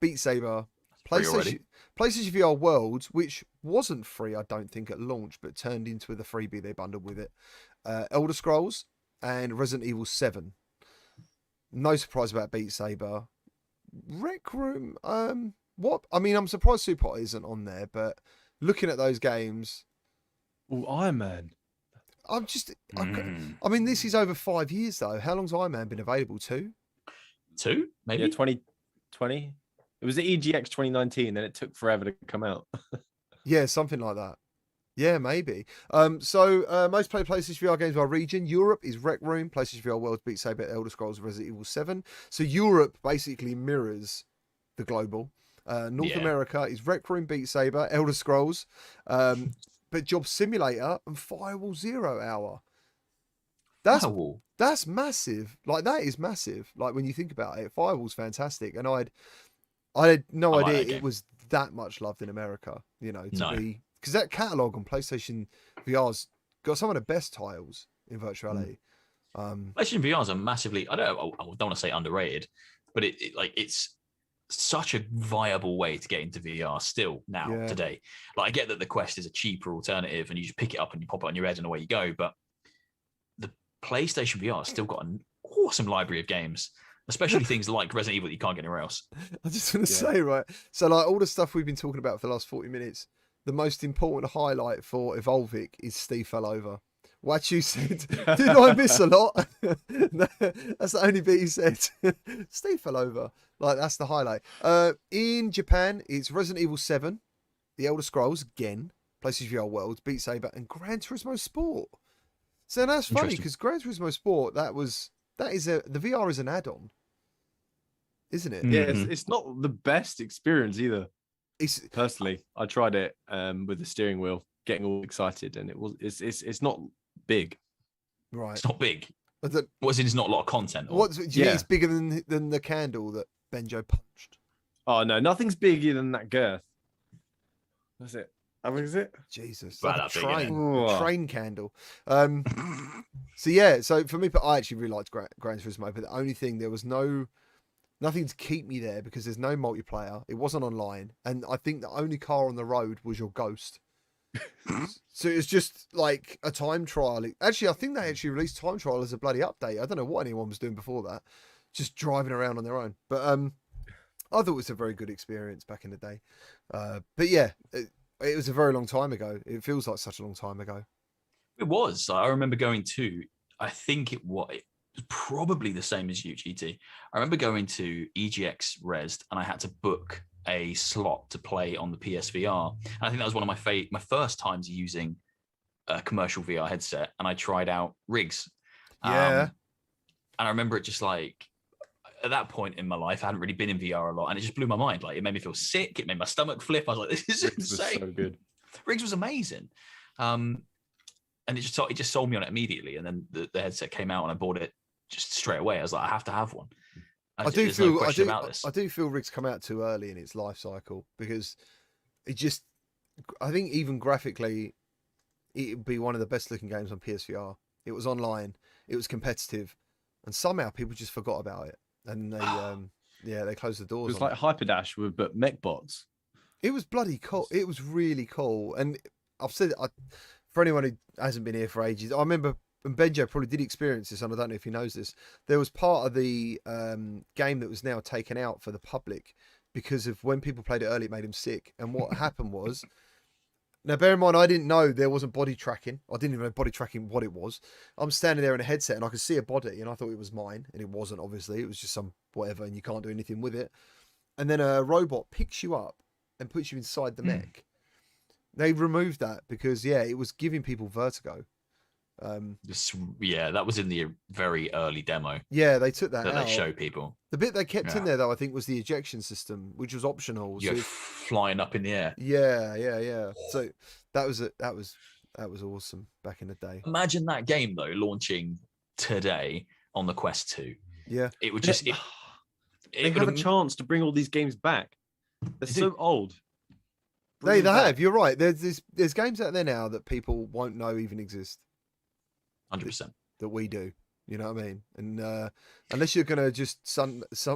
Beat Saber, PlayStation VR Worlds, which wasn't free, I don't think, at launch, but turned into the freebie they bundled with it. Elder Scrolls and Resident Evil 7. No surprise about Beat Saber. Rec Room, what? I mean, I'm surprised Super Hot isn't on there, but looking at those games, Oh, Iron Man. I'm just. I mean, this is over 5 years though. How long's Iron Man been available? 2? 2, maybe. Yeah, 2020. It was the EGX 2019, then it took forever to come out. Yeah, something like that. Yeah, maybe. So most played PlayStation VR games by region. Europe is Rec Room, PlayStation VR Worlds, Beat Saber, Elder Scrolls, Resident Evil 7. So Europe basically mirrors the global. North America is Rec Room, Beat Saber, Elder Scrolls, but Job Simulator and Firewall 0 Hour. That's massive. Like, that is massive. Like, when you think about it, Firewall's fantastic. And I had no idea it was that much loved in America, you know, to be, because that catalogue on PlayStation VR's got some of the best titles in virtuality. PlayStation VRs are massively, I don't want to say underrated, but it's such a viable way to get into VR still now today. Like, I get that the Quest is a cheaper alternative and you just pick it up and you pop it on your head and away you go, but the PlayStation VR has still got an awesome library of games, especially things like Resident Evil that you can't get anywhere else. I just want to say, right, so like all the stuff we've been talking about for the last 40 minutes, the most important highlight for Evolvic is Steve fell over. What you said, did I miss a lot? That's the only bit he said. Steve fell over. Like, that's the highlight. In Japan, it's Resident Evil 7, The Elder Scrolls, again, PlayStation VR Worlds, Beat Saber, and Gran Turismo Sport. So that's funny, because Gran Turismo Sport, the VR is an add-on, isn't it? Yeah, it's not the best experience either. Personally, I tried it with the steering wheel, getting all excited, and it's not big. Right. It's not big. What's in? It's not a lot of content. Do you think it's bigger than the candle that Benjo punched? Oh no, nothing's bigger than that girth. That's it. How big is it? Jesus, Well, like a train candle. So yeah, so for me, but I actually really liked Gran Turismo, but the only thing, there was nothing to keep me there because there's no multiplayer. It wasn't online, and I think the only car on the road was your Ghost. So it was just like a time trial. Actually, I think they actually released time trial as a bloody update. I don't know what anyone was doing before that, just driving around on their own. But I thought it was a very good experience back in the day. But yeah, it was a very long time ago. It feels like such a long time ago. It was. I remember going to, I think it was probably the same as you, GT. I remember going to EGX Res and I had to book a slot to play on the PSVR. And I think that was one of my first times using a commercial VR headset, and I tried out rigs. And I remember it just like, at that point in my life, I hadn't really been in VR a lot, and it just blew my mind. Like, it made me feel sick. It made my stomach flip. I was like, this is insane. So good. Rigs was amazing. And it just sold me on it immediately. And then the headset came out and I bought it just straight away. I was like, I have to have one. I do feel rigs come out too early in its life cycle, because I think even graphically, it would be one of the best looking games on PSVR. It was online, it was competitive, and somehow people just forgot about it. And they closed the doors. It was like Hyperdash but mech bots. It was bloody cool. It was really cool. And I've said it, for anyone who hasn't been here for ages, I remember, and Benjo probably did experience this, and I don't know if he knows this, there was part of the game that was now taken out for the public because of when people played it early, it made them sick. And what happened was, now bear in mind, I didn't know there wasn't body tracking. I didn't even know body tracking what it was. I'm standing there in a headset and I could see a body and I thought it was mine, and it wasn't, obviously. It was just some whatever, and you can't do anything with it. And then a robot picks you up and puts you inside the mech. They removed that because, it was giving people vertigo. That was in the very early demo. Yeah, they took that out. They show people. The bit they kept in there, though, I think, was the ejection system, which was optional. You're flying up in the air. Yeah. So that was awesome back in the day. Imagine that game though launching today on the Quest 2. Yeah, it would just. They have a chance to bring all these games back. They're so old. They have. You're right. There's games out there now that people won't know even exist. 100%. That we do. You know what I mean? And unless you're gonna just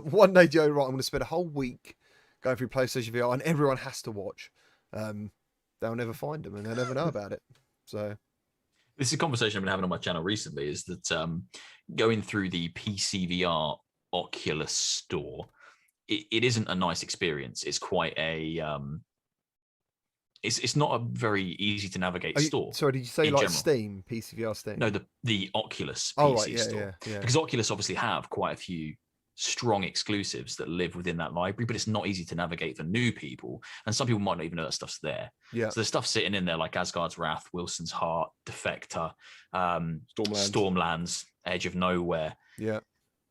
one day, Joe, right, I'm gonna spend a whole week going through PlayStation VR, and everyone has to watch. They'll never find them, and they'll never know about it. So. This is a conversation I've been having on my channel recently. Is that going through the PCVR Oculus store? It isn't a nice experience. It's quite a it's not a very easy to navigate store. Sorry, did you say like general. Steam, PCVR Steam? No, the Oculus PC store. Yeah. Because Oculus obviously have quite a few strong exclusives that live within that library, but it's not easy to navigate for new people. And some people might not even know that stuff's there. Yeah. So there's stuff sitting in there like Asgard's Wrath, Wilson's Heart, Defector, Stormlands, Edge of Nowhere. Yeah.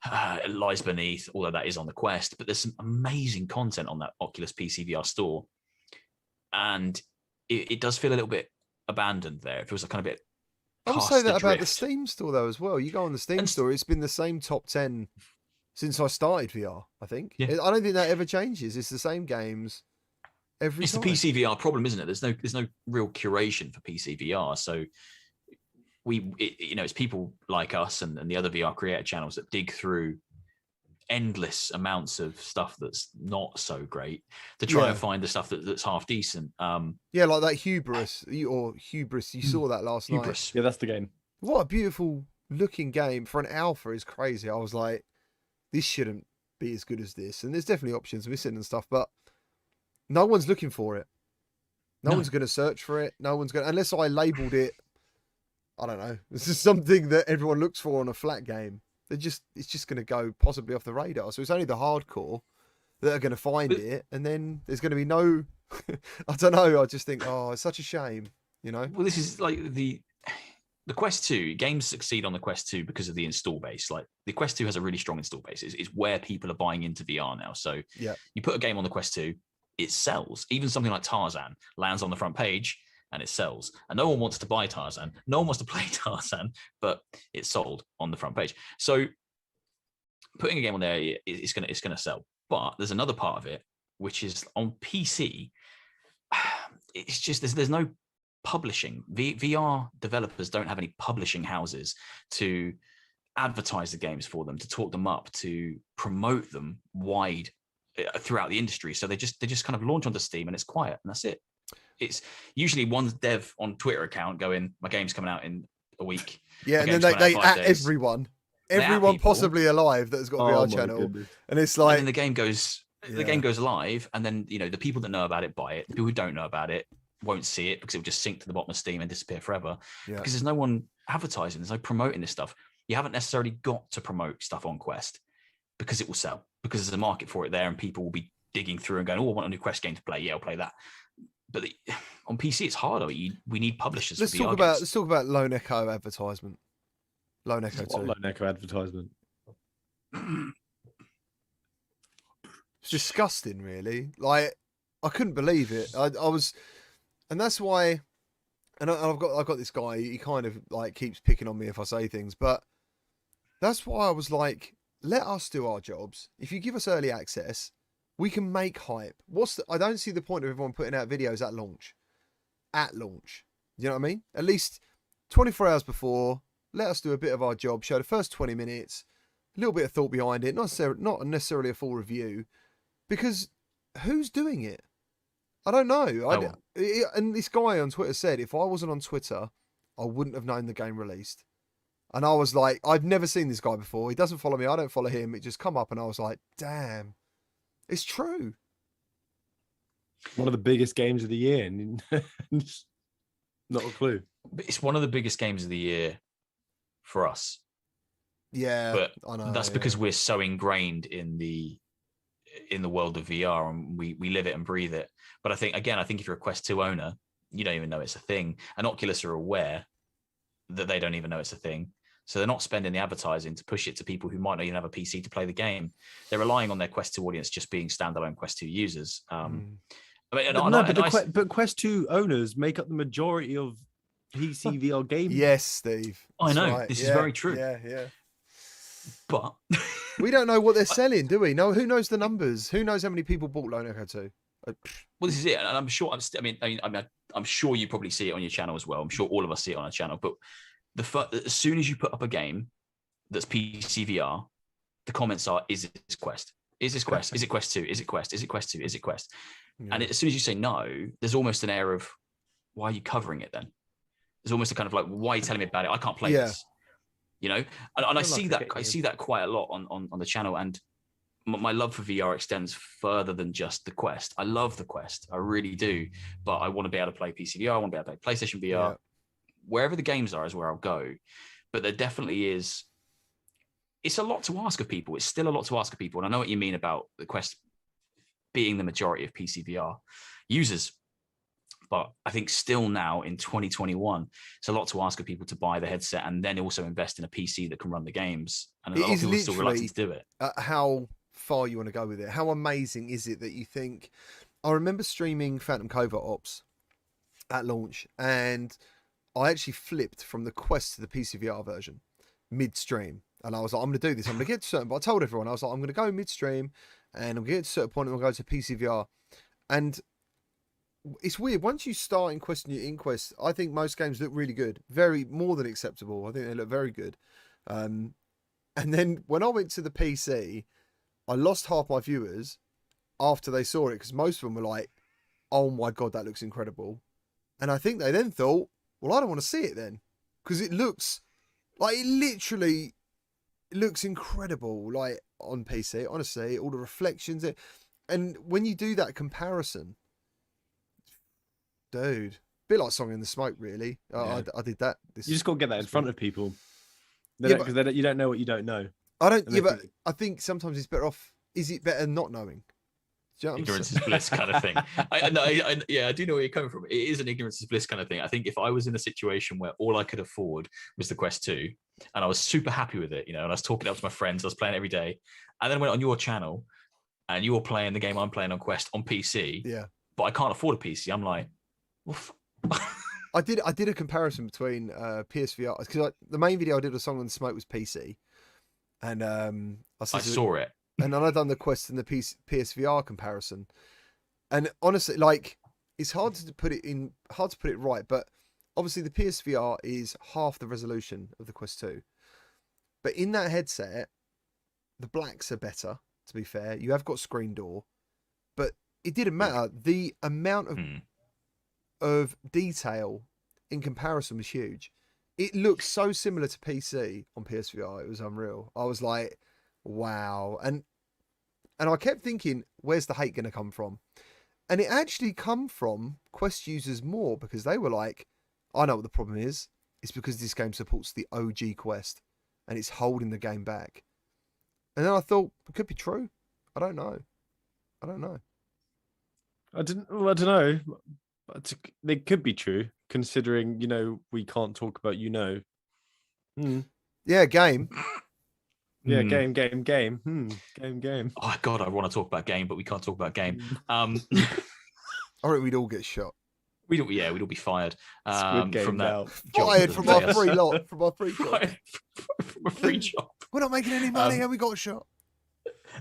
It Lies Beneath, although that is on the Quest, but there's some amazing content on that Oculus PCVR store. And it does feel a little bit abandoned there. It feels like kind of a bit. I would say that about the Steam store though as well. You go on the Steam store, it's been the same top 10 since I started VR, I think. Yeah. I don't think that ever changes. It's the same games every time. It's the PCVR problem, isn't it? There's no real curation for PCVR. So it's people like us and the other VR creator channels that dig through endless amounts of stuff that's not so great to try and find the stuff that's half decent. Like that Hubris. You saw that last night. Yeah, that's the game. What a beautiful looking game. For an alpha is crazy. I was like, this shouldn't be as good as this. And there's definitely options missing and stuff, but no one's looking for it. No one's going to search for it. No one's going to, unless I labeled it, I don't know. This is something that everyone looks for on a flat game. It's just going to go possibly off the radar. So it's only the hardcore that are going to find it. And then there's going to be no, I don't know. I just think, it's such a shame, you know? Well, this is like the Quest 2, games succeed on the Quest 2 because of the install base. Like the Quest 2 has a really strong install base. It's where people are buying into VR now. So you put a game on the Quest 2, it sells. Even something like Tarzan lands on the front page and it sells. And no one wants to buy Tarzan. No one wants to play Tarzan, but it's sold on the front page. So putting a game on there, it's gonna sell. But there's another part of it, which is on PC. It's just there's no publishing. VR developers don't have any publishing houses to advertise the games for them, to talk them up, to promote them wide throughout the industry. So they just kind of launch onto Steam and it's quiet and that's it. It's usually one dev on Twitter account going, my game's coming out in a week. Yeah, and then they at everyone possibly alive that's got a VR channel. Goodness. And it's like, and then the game goes live, and then the people that know about it buy it. The people who don't know about it won't see it because it will just sink to the bottom of Steam and disappear forever. Yeah. Because there's no one advertising, there's no promoting this stuff. You haven't necessarily got to promote stuff on Quest because it will sell, because there's a market for it there, and people will be digging through and going, "Oh, I want a new Quest game to play. Yeah, I'll play that." But on PC, it's harder. We need publishers. Let's talk about Lone Echo advertisement. Lone Echo 2. Lone Echo advertisement. It's disgusting, really. Like, I couldn't believe it. I was, and that's why. And I've got this guy. He kind of like keeps picking on me if I say things, but that's why I was like, let us do our jobs. If you give us early access, we can make hype. I don't see the point of everyone putting out videos at launch. At launch. You know what I mean? At least 24 hours before, let us do a bit of our job, show the first 20 minutes, a little bit of thought behind it, not necessarily a full review, because who's doing it? I don't know. And this guy on Twitter said, if I wasn't on Twitter, I wouldn't have known the game released. And I was like, I've never seen this guy before. He doesn't follow me. I don't follow him. It just come up and I was like, damn. It's true. One of the biggest games of the year, and not a clue. It's one of the biggest games of the year for us. Yeah, but I know, that's because we're so ingrained in the world of VR, and we live it and breathe it. But I think if you're a Quest 2 owner, you don't even know it's a thing. And Oculus are aware that they don't even know it's a thing. So they're not spending the advertising to push it to people who might not even have a PC to play the game. They're relying on their Quest 2 audience just being standalone Quest 2 users. I mean, but Quest 2 owners make up the majority of PC VR gaming. Yes, Steve. I know. Right. This is very true. Yeah. But we don't know what they're selling, do we? No, who knows the numbers? Who knows how many people bought Lone Echo 2? Well, this is it. And I'm sure, I'm sure you probably see it on your channel as well. I'm sure all of us see it on our channel. But as soon as you put up a game that's PC VR, the comments are, is this Quest? Is this Quest? Is it Quest 2? Is it Quest? Is it Quest 2? Is it Quest? Yeah. And as soon as you say no, there's almost an air of, why are you covering it then? There's almost a kind of like, why are you telling me about it? I can't play this. You know? And I see that quite a lot on the channel. And my love for VR extends further than just the Quest. I love the Quest. I really do. But I want to be able to play PC VR. I want to be able to play PlayStation VR. Yeah. Wherever the games are is where I'll go. But there definitely is, it's a lot to ask of people. It's still a lot to ask of people. And I know what you mean about the Quest being the majority of PC VR users. But I think still now in 2021, it's a lot to ask of people to buy the headset and then also invest in a PC that can run the games. And a lot of people are still reluctant to do it. How far you want to go with it. How amazing is it that you think... I remember streaming Phantom Covert Ops at launch, and I actually flipped from the Quest to the PCVR version mid-stream. And I was like, I'm going to do this. I'm going to get to certain... But I told everyone, I was like, I'm going to go mid-stream and I'm going to get to a certain point and I'll go to PCVR. And it's weird. Once you start in Quest and you're in Quest, I think most games look really good. More than acceptable. I think they look very good. And then when I went to the PC, I lost half my viewers after they saw it, because most of them were like, oh my God, that looks incredible. And I think they then thought, well, I don't want to see it then, because it looks like, it literally looks incredible, like on PC, honestly, all the reflections. And when you do that comparison, dude, a bit like Song in the Smoke, really. Yeah. I did that. You just got to get that in front of people. Because you don't know what you don't know. But I think sometimes it's better off. Is it better not knowing? Do you know ignorance is bliss kind of thing. I do know where you're coming from. It is an ignorance is bliss kind of thing. I think if I was in a situation where all I could afford was the Quest 2 and I was super happy with it, and I was talking up to my friends, I was playing every day, and then went on your channel and you were playing the game I'm playing on Quest on PC, but I can't afford a PC, I'm like, well, I did a comparison between PSVR, because the main video I did of Song in the Smoke was PC, and I saw it. And then I've done the Quest and the PSVR comparison. And honestly, like, it's hard to put it right, but obviously the PSVR is half the resolution of the Quest 2. But in that headset, the blacks are better, to be fair. You have got screen door, but it didn't matter. The amount of detail in comparison was huge. It looks so similar to PC on PSVR. It was unreal. I was like, wow. And I kept thinking, where's the hate going to come from? And it actually come from Quest users more, because they were like, I know what the problem is. It's because this game supports the OG Quest and it's holding the game back. And then I thought, it could be true. I don't know. I don't know. I don't know. But they could be true, considering, we can't talk about, Yeah, game. Yeah, game. Game. Oh God, I want to talk about game, but we can't talk about game. I think we'd all get shot. We'd all be fired from that. Fired from our free lot, from our free job. From a free job. We're not making any money, and we got shot.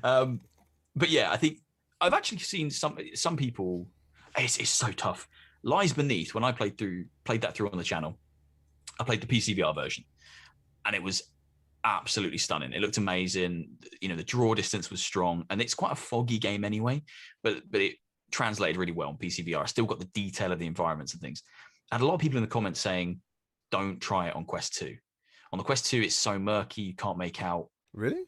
But yeah, I think I've actually seen some people. It's so tough. Lies Beneath, when I played that through on the channel, I played the PCVR version, and it was absolutely stunning. It looked amazing. The draw distance was strong, and it's quite a foggy game anyway, but it translated really well on PCVR. I still got the detail of the environments and things. I had a lot of people in the comments saying, don't try it on Quest 2. On the Quest 2, it's so murky, you can't make out. Really?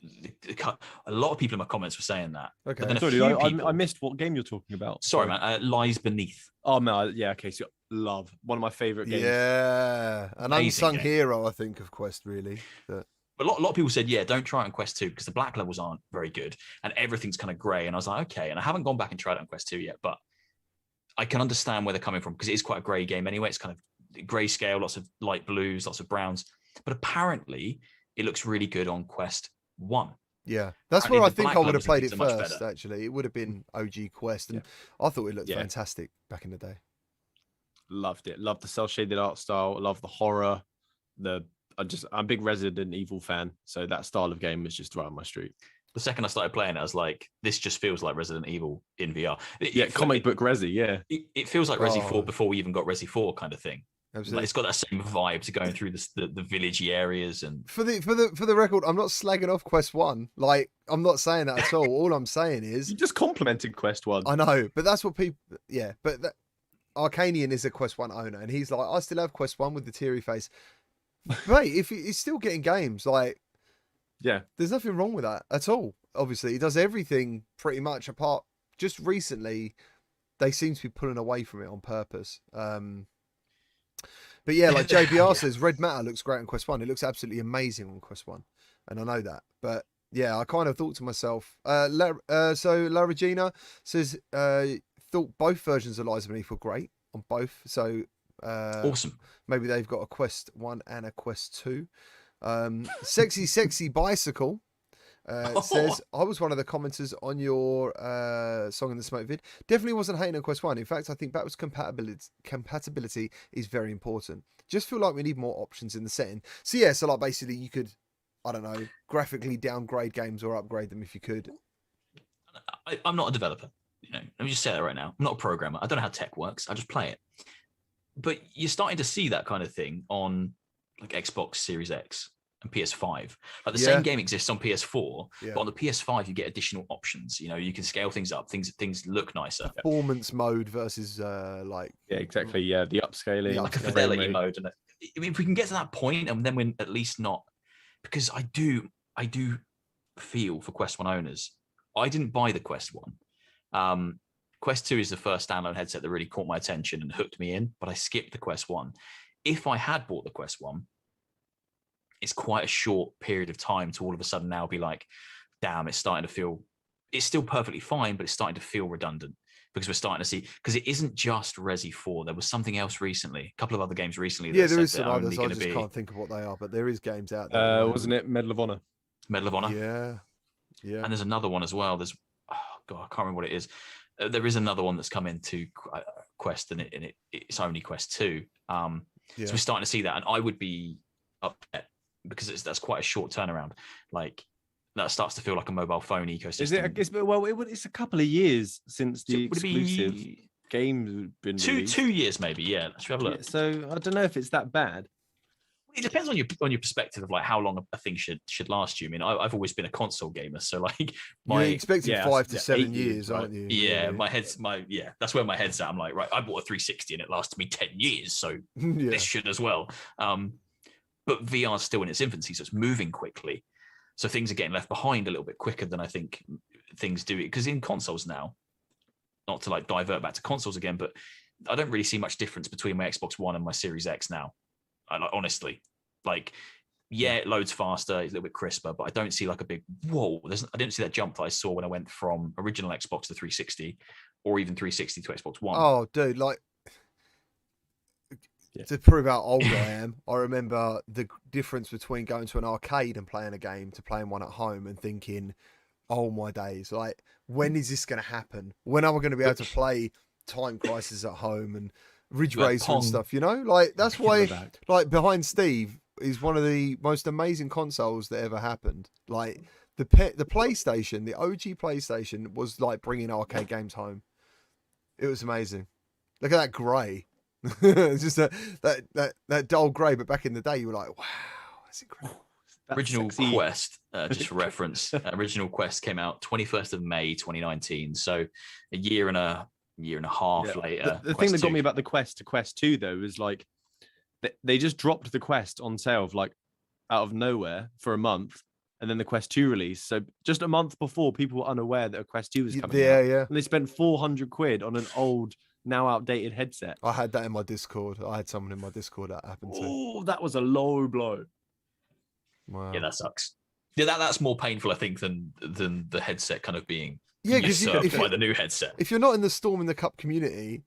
A lot of people in my comments were saying that. Okay. But then I missed what game you're talking about. Sorry, man. Lies Beneath. Oh, man. Yeah, okay. So love. One of my favorite games. Yeah. An unsung hero, I think, of Quest, really. But a lot of people said, yeah, don't try it on Quest 2 because the black levels aren't very good and everything's kind of grey. And I was like, okay. And I haven't gone back and tried it on Quest 2 yet, but I can understand where they're coming from because it is quite a grey game anyway. It's kind of grayscale, lots of light blues, lots of browns. But apparently, it looks really good on Quest 1. Yeah, that's Apparently where I the think black I would have levels and played things it are much first. better. Actually, it would have been OG Quest, and I thought it looked fantastic back in the day. Loved it. Loved the cell shaded art style. Loved the horror. I'm a big Resident Evil fan, so that style of game was just right on my street. The second I started playing it, I was like, this just feels like Resident Evil in VR. Comic book Resi, yeah. It feels like Resi 4 before we even got Resi 4 kind of thing. Absolutely. Like, it's got that same vibe to going through the villagey areas. And for the record, I'm not slagging off Quest 1. Like, I'm not saying that at all. All I'm saying is you just complimented Quest 1. I know, but that's what people. Yeah, but Arcanian is a Quest 1 owner, and he's like, I still have Quest 1 with the teary face. Mate, if he's still getting games, like, yeah, there's nothing wrong with that at all. Obviously, he does everything pretty much apart. Just recently, they seem to be pulling away from it on purpose. But yeah, like JBR says, Red Matter looks great on Quest 1. It looks absolutely amazing on Quest 1. And I know that. But yeah, I kind of thought to myself, so La Regina says, thought both versions of Lies of Beneath were great on both. So awesome. Maybe they've got a Quest 1 and a Quest 2. Sexy Bicycle says, I was one of the commenters on your Song in the Smoke vid. Definitely wasn't hating on Quest 1. In fact, I think backwards compatibility is very important. Just feel like we need more options in the setting. So yeah, so like basically you could, I don't know, graphically downgrade games or upgrade them if you could. I'm not a developer. You know, let me just say that right now. I'm not a programmer. I don't know how tech works. I just play it. But you're starting to see that kind of thing on like Xbox Series X and PS5. Like the same game exists on PS4, but on the PS5 you get additional options. You know, you can scale things up. Things look nicer. Performance mode versus like exactly. Yeah, the upscaling, like a fidelity mode. And I mean, if we can get to that point, and then we're at least not, because I do feel for Quest 1 owners. I didn't buy the Quest 1. Quest 2 is the first standalone headset that really caught my attention and hooked me in, but I skipped the Quest 1. If I had bought the Quest 1, it's quite a short period of time to all of a sudden now be like, damn, it's starting to feel, it's still perfectly fine, but it's starting to feel redundant because we're starting to see, because it isn't just Resi 4. There was something else recently, a couple of other games recently. Yeah, there is some others. I just can't think of what they are, but there is games out there. Wasn't it Medal of Honor? Medal of Honor? Yeah. And there's another one as well. There's, oh God, I can't remember what it is. There is another one that's come into Quest, and it's only Quest 2. So we're starting to see that, and I would be upset because that's quite a short turnaround. Like that starts to feel like a mobile phone ecosystem. It's a couple of years since the exclusive game's been released. 2 years maybe. Yeah, let's have a look. So I don't know if it's that bad. It depends on your perspective of like how long a thing should last you. I mean, I've always been a console gamer, so like you're expecting 5 to 7 years, right? Aren't you? Yeah, that's where my head's at. I'm like, right, I bought a 360 and it lasted me 10 years, so this should as well. But VR is still in its infancy, so it's moving quickly. So things are getting left behind a little bit quicker than I think things do. Because in consoles now, not to like divert back to consoles again, but I don't really see much difference between my Xbox One and my Series X now. Honestly, like, yeah, it loads faster, it's a little bit crisper, but I don't see like a big whoa. I didn't see that jump that I saw when I went from original Xbox to 360, or even 360 to Xbox One. Oh, dude, like to prove how old I am, I remember the difference between going to an arcade and playing a game to playing one at home and thinking, oh my days, like when is this going to happen? When am I going to be able to play Time Crisis at home and Ridge Racer and stuff, you know? Like that's why like Behind Steve is one of the most amazing consoles that ever happened. Like the PlayStation, the OG PlayStation was like bringing arcade games home. It was amazing. Look at that grey. It's just that dull grey, but back in the day you were like, wow, that's incredible. Original Quest, just for reference, original Quest came out 21st of May 2019, so a year and a half later. The thing that got me about the Quest to Quest 2 though is like they just dropped the Quest on sale like out of nowhere for a month, and then the Quest 2 released. So just a month before, people were unaware that a Quest 2 was coming out. Yeah. And they spent 400 quid on an old, now outdated headset. I had that in my Discord. I had someone in my Discord that happened to. Oh, that was a low blow. Wow. Yeah, that sucks. Yeah, that's more painful, I think, than the headset kind of being because by the new headset. If you're not in the Storm in the Cup community,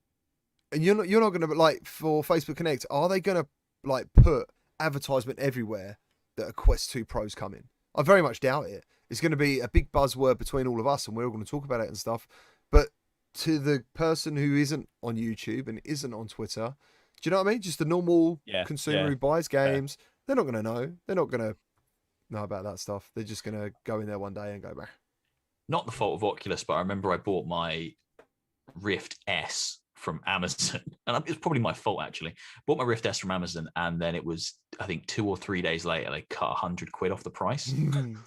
And you're not going to, like, for Facebook Connect, are they going to like put advertisement everywhere that a Quest 2 Pro's coming? I very much doubt it. It's going to be a big buzzword between all of us, and we're all going to talk about it and stuff. But to the person who isn't on YouTube and isn't on Twitter, do you know what I mean? Just the normal consumer who buys games, they're not going to know. They're not going to know about that stuff. They're just going to go in there one day and go back. Not the fault of Oculus, but I remember I bought my Rift S from Amazon, and it was probably my fault actually. Bought my Rift S from Amazon, and then it was, I think, 2 or 3 days later they cut £100 off the price, and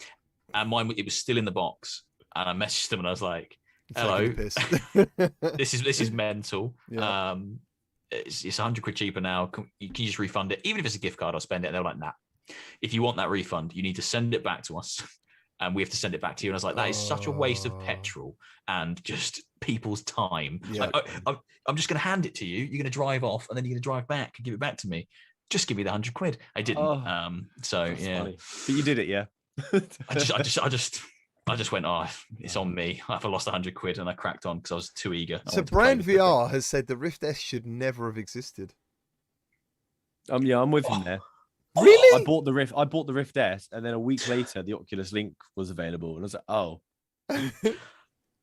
it was still in the box. And I messaged them and I was like, "Hello, this is mental. Yeah. It's £100 cheaper now. Can you just refund it? Even if it's a gift card, I'll spend it." And they were like, "Nah. If you want that refund, you need to send it back to us." And we have to send it back to you. And I was like, that is such a waste of petrol and just people's time. Yeah. Like, I'm just going to hand it to you. You're going to drive off, and then you're going to drive back and give it back to me. Just give me the £100. I didn't. So yeah, funny. But you did it, yeah. I just went, oh, it's on me. I've lost £100, and I cracked on because I was too eager. So Brand VR has said the Rift S should never have existed. Yeah, I'm with him there. Really? I bought the Rift S, and then a week later the Oculus Link was available, and I was like, oh.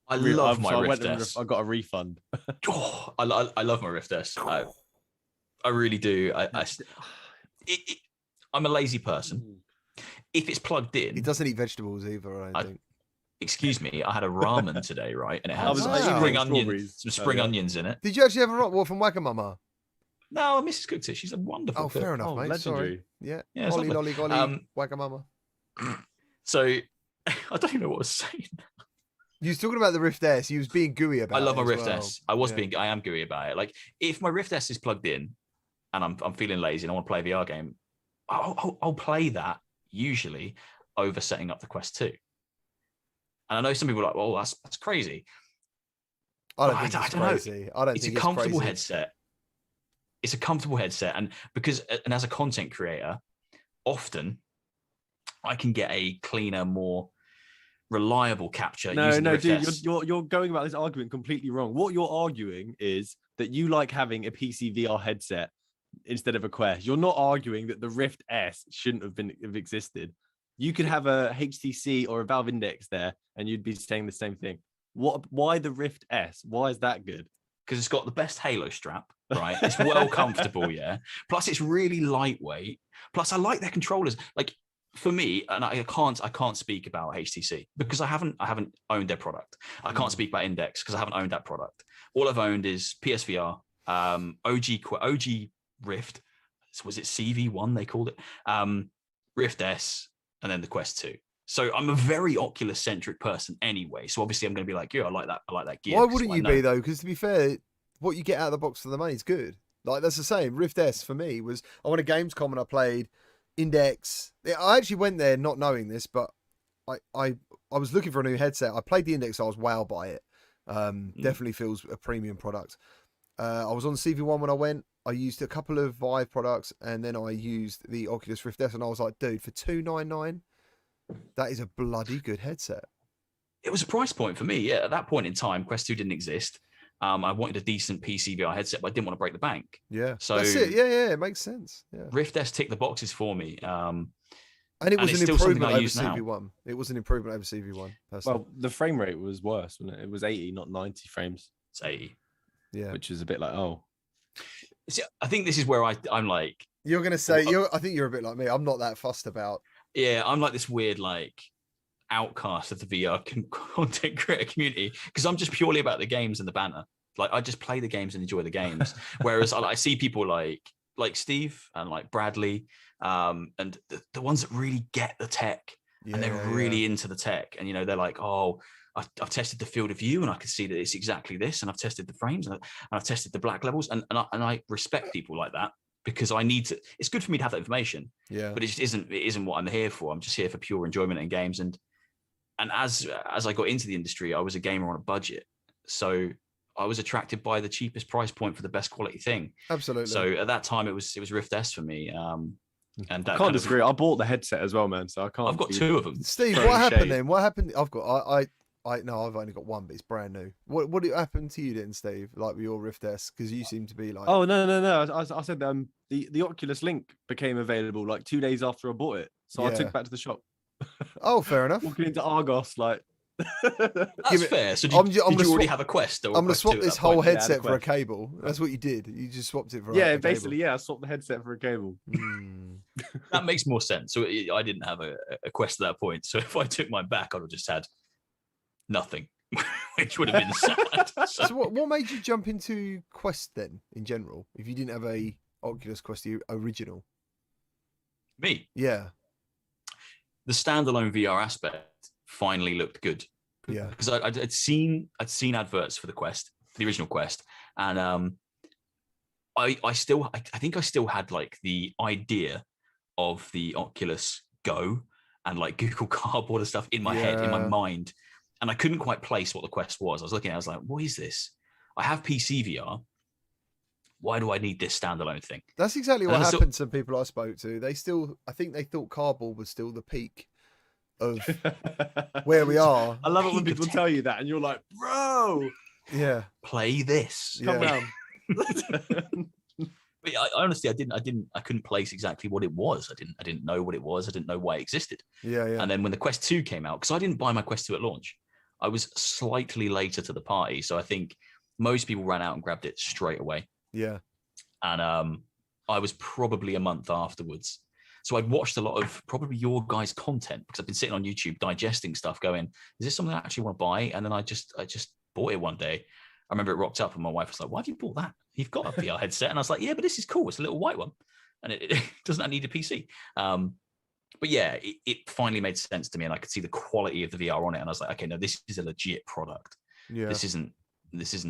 I love my Rift S. S. I got a refund. I love my Rift S. I really do. I'm a lazy person. If it's plugged in, he doesn't eat vegetables either. I don't think. Excuse me, I had a ramen today, right? And it had some spring onions in it. Did you actually have a ramen? What, from Wagamama? No, Mrs. cooked it. She's a wonderful cook. Fair enough, mate. Legendary. Sorry. Yeah. Ollie, lolly, golly, Wagamama. So, I don't even know what I was saying. You was talking about the Rift S. You was being gooey about it. I love my Rift S. I am gooey about it. Like, if my Rift S is plugged in and I'm feeling lazy and I want to play a VR game, I'll play that usually over setting up the Quest 2. And I know some people are like, well, that's crazy. I don't think it's crazy. I don't think it's a comfortable crazy. headset. It's a comfortable headset, and as a content creator, often I can get a cleaner, more reliable capture. No, dude, you're going about this argument completely wrong. What you're arguing is that you like having a PC VR headset instead of a Quest. You're not arguing that the Rift S shouldn't have existed. You could have a HTC or a Valve Index there, and you'd be saying the same thing. Why the Rift S? Why is that good? Because it's got the best Halo strap, right? It's well comfortable, yeah. Plus, it's really lightweight. Plus, I like their controllers. Like, for me, and I can't speak about HTC because I haven't owned their product. I can't speak about Index because I haven't owned that product. All I've owned is PSVR, OG Rift. Was it CV1 they called it? Rift S, and then the Quest 2. So I'm a very Oculus centric person anyway. So obviously I'm going to be like, yeah, I like that gear. Why wouldn't you be though? Because to be fair, what you get out of the box for the money is good. Like, that's the same. Rift S for me was, I went to Gamescom and I played Index. I actually went there not knowing this, but I was looking for a new headset. I played the Index. I was wowed by it. Definitely feels a premium product. I was on CV1 when I went. I used a couple of Vive products, and then I used the Oculus Rift S, and I was like, dude, for $299, that is a bloody good headset. It was a price point for me. Yeah, at that point in time, Quest 2 didn't exist. I wanted a decent PC VR headset, but I didn't want to break the bank. Yeah, so that's it. Yeah, it makes sense. Yeah, Rift S ticked the boxes for me. And it was an improvement over CV1. It was an improvement over CV1. Personally. Well, the frame rate was worse, wasn't it? It was 80, not 90 frames. It's 80. Yeah, which is a bit like, oh. See, I think this is where I'm like. You're gonna say I think you're a bit like me. I'm not that fussed about. Yeah, I'm like this weird outcast of the VR content creator community because I'm just purely about the games and the banner. Like, I just play the games and enjoy the games. Whereas I see people like Steve and like Bradley, and the ones that really get the tech and they're really into the tech, and they're like, oh, I've tested the field of view and I can see that it's exactly this, and I've tested the frames and I've tested the black levels, and I respect people like that because I need to. It's good for me to have that information. Yeah, but it isn't what I'm here for. I'm just here for pure enjoyment in games, and as I got into the industry, I was a gamer on a budget, so I was attracted by the cheapest price point for the best quality thing. Absolutely. So at that time, it was Rift S for me. And that I can't disagree. I bought the headset as well, man. So I can't. I've got two of them. Steve, what happened then? What happened? I've only got one, but it's brand new. What did happen to you then, Steve? Like with your Rift S, because you seem to be like. Oh no! I said the Oculus Link became available like 2 days after I bought it, so I took it back to the shop. Oh, fair enough. Walking into Argos, like. That's fair. So did you already have a Quest? I'm gonna swap this whole headset for a cable. That's what you did. You just swapped it for basically, yeah. I swapped the headset for a cable. That makes more sense. So I didn't have a Quest at that point. So if I took mine back, I'd have just had nothing, which would have been sad. So what made you jump into Quest then, in general, if you didn't have a Oculus Quest original? Me? Yeah. The standalone VR aspect finally looked good. Yeah. Because I'd seen adverts for the Quest, the original Quest, and I think I still had like the idea of the Oculus Go and like Google Cardboard and stuff in my head, in my mind. And I couldn't quite place what the Quest was. I was looking at it, I was like, what is this? I have PC VR. Why do I need this standalone thing? That's exactly what happened to people I spoke to. I think they thought cardboard was still the peak of where we are. I love it when people tell you that and you're like, bro. Yeah. Play this. Come round. But honestly, I couldn't place exactly what it was. I didn't know what it was. I didn't know why it existed. Yeah. And then when the Quest 2 came out, because I didn't buy my Quest 2 at launch, I was slightly later to the party. So I think most people ran out and grabbed it straight away. Yeah. And I was probably a month afterwards. So I'd watched a lot of probably your guys' content because I've been sitting on YouTube digesting stuff going, is this something I actually want to buy? And then I just bought it one day. I remember it rocked up and my wife was like, why have you bought that? You've got a VR headset. And I was like, yeah, but this is cool. It's a little white one. And it doesn't need a PC. But yeah, it finally made sense to me and I could see the quality of the VR on it. And I was like, okay, no, this is a legit product. Yeah. This isn't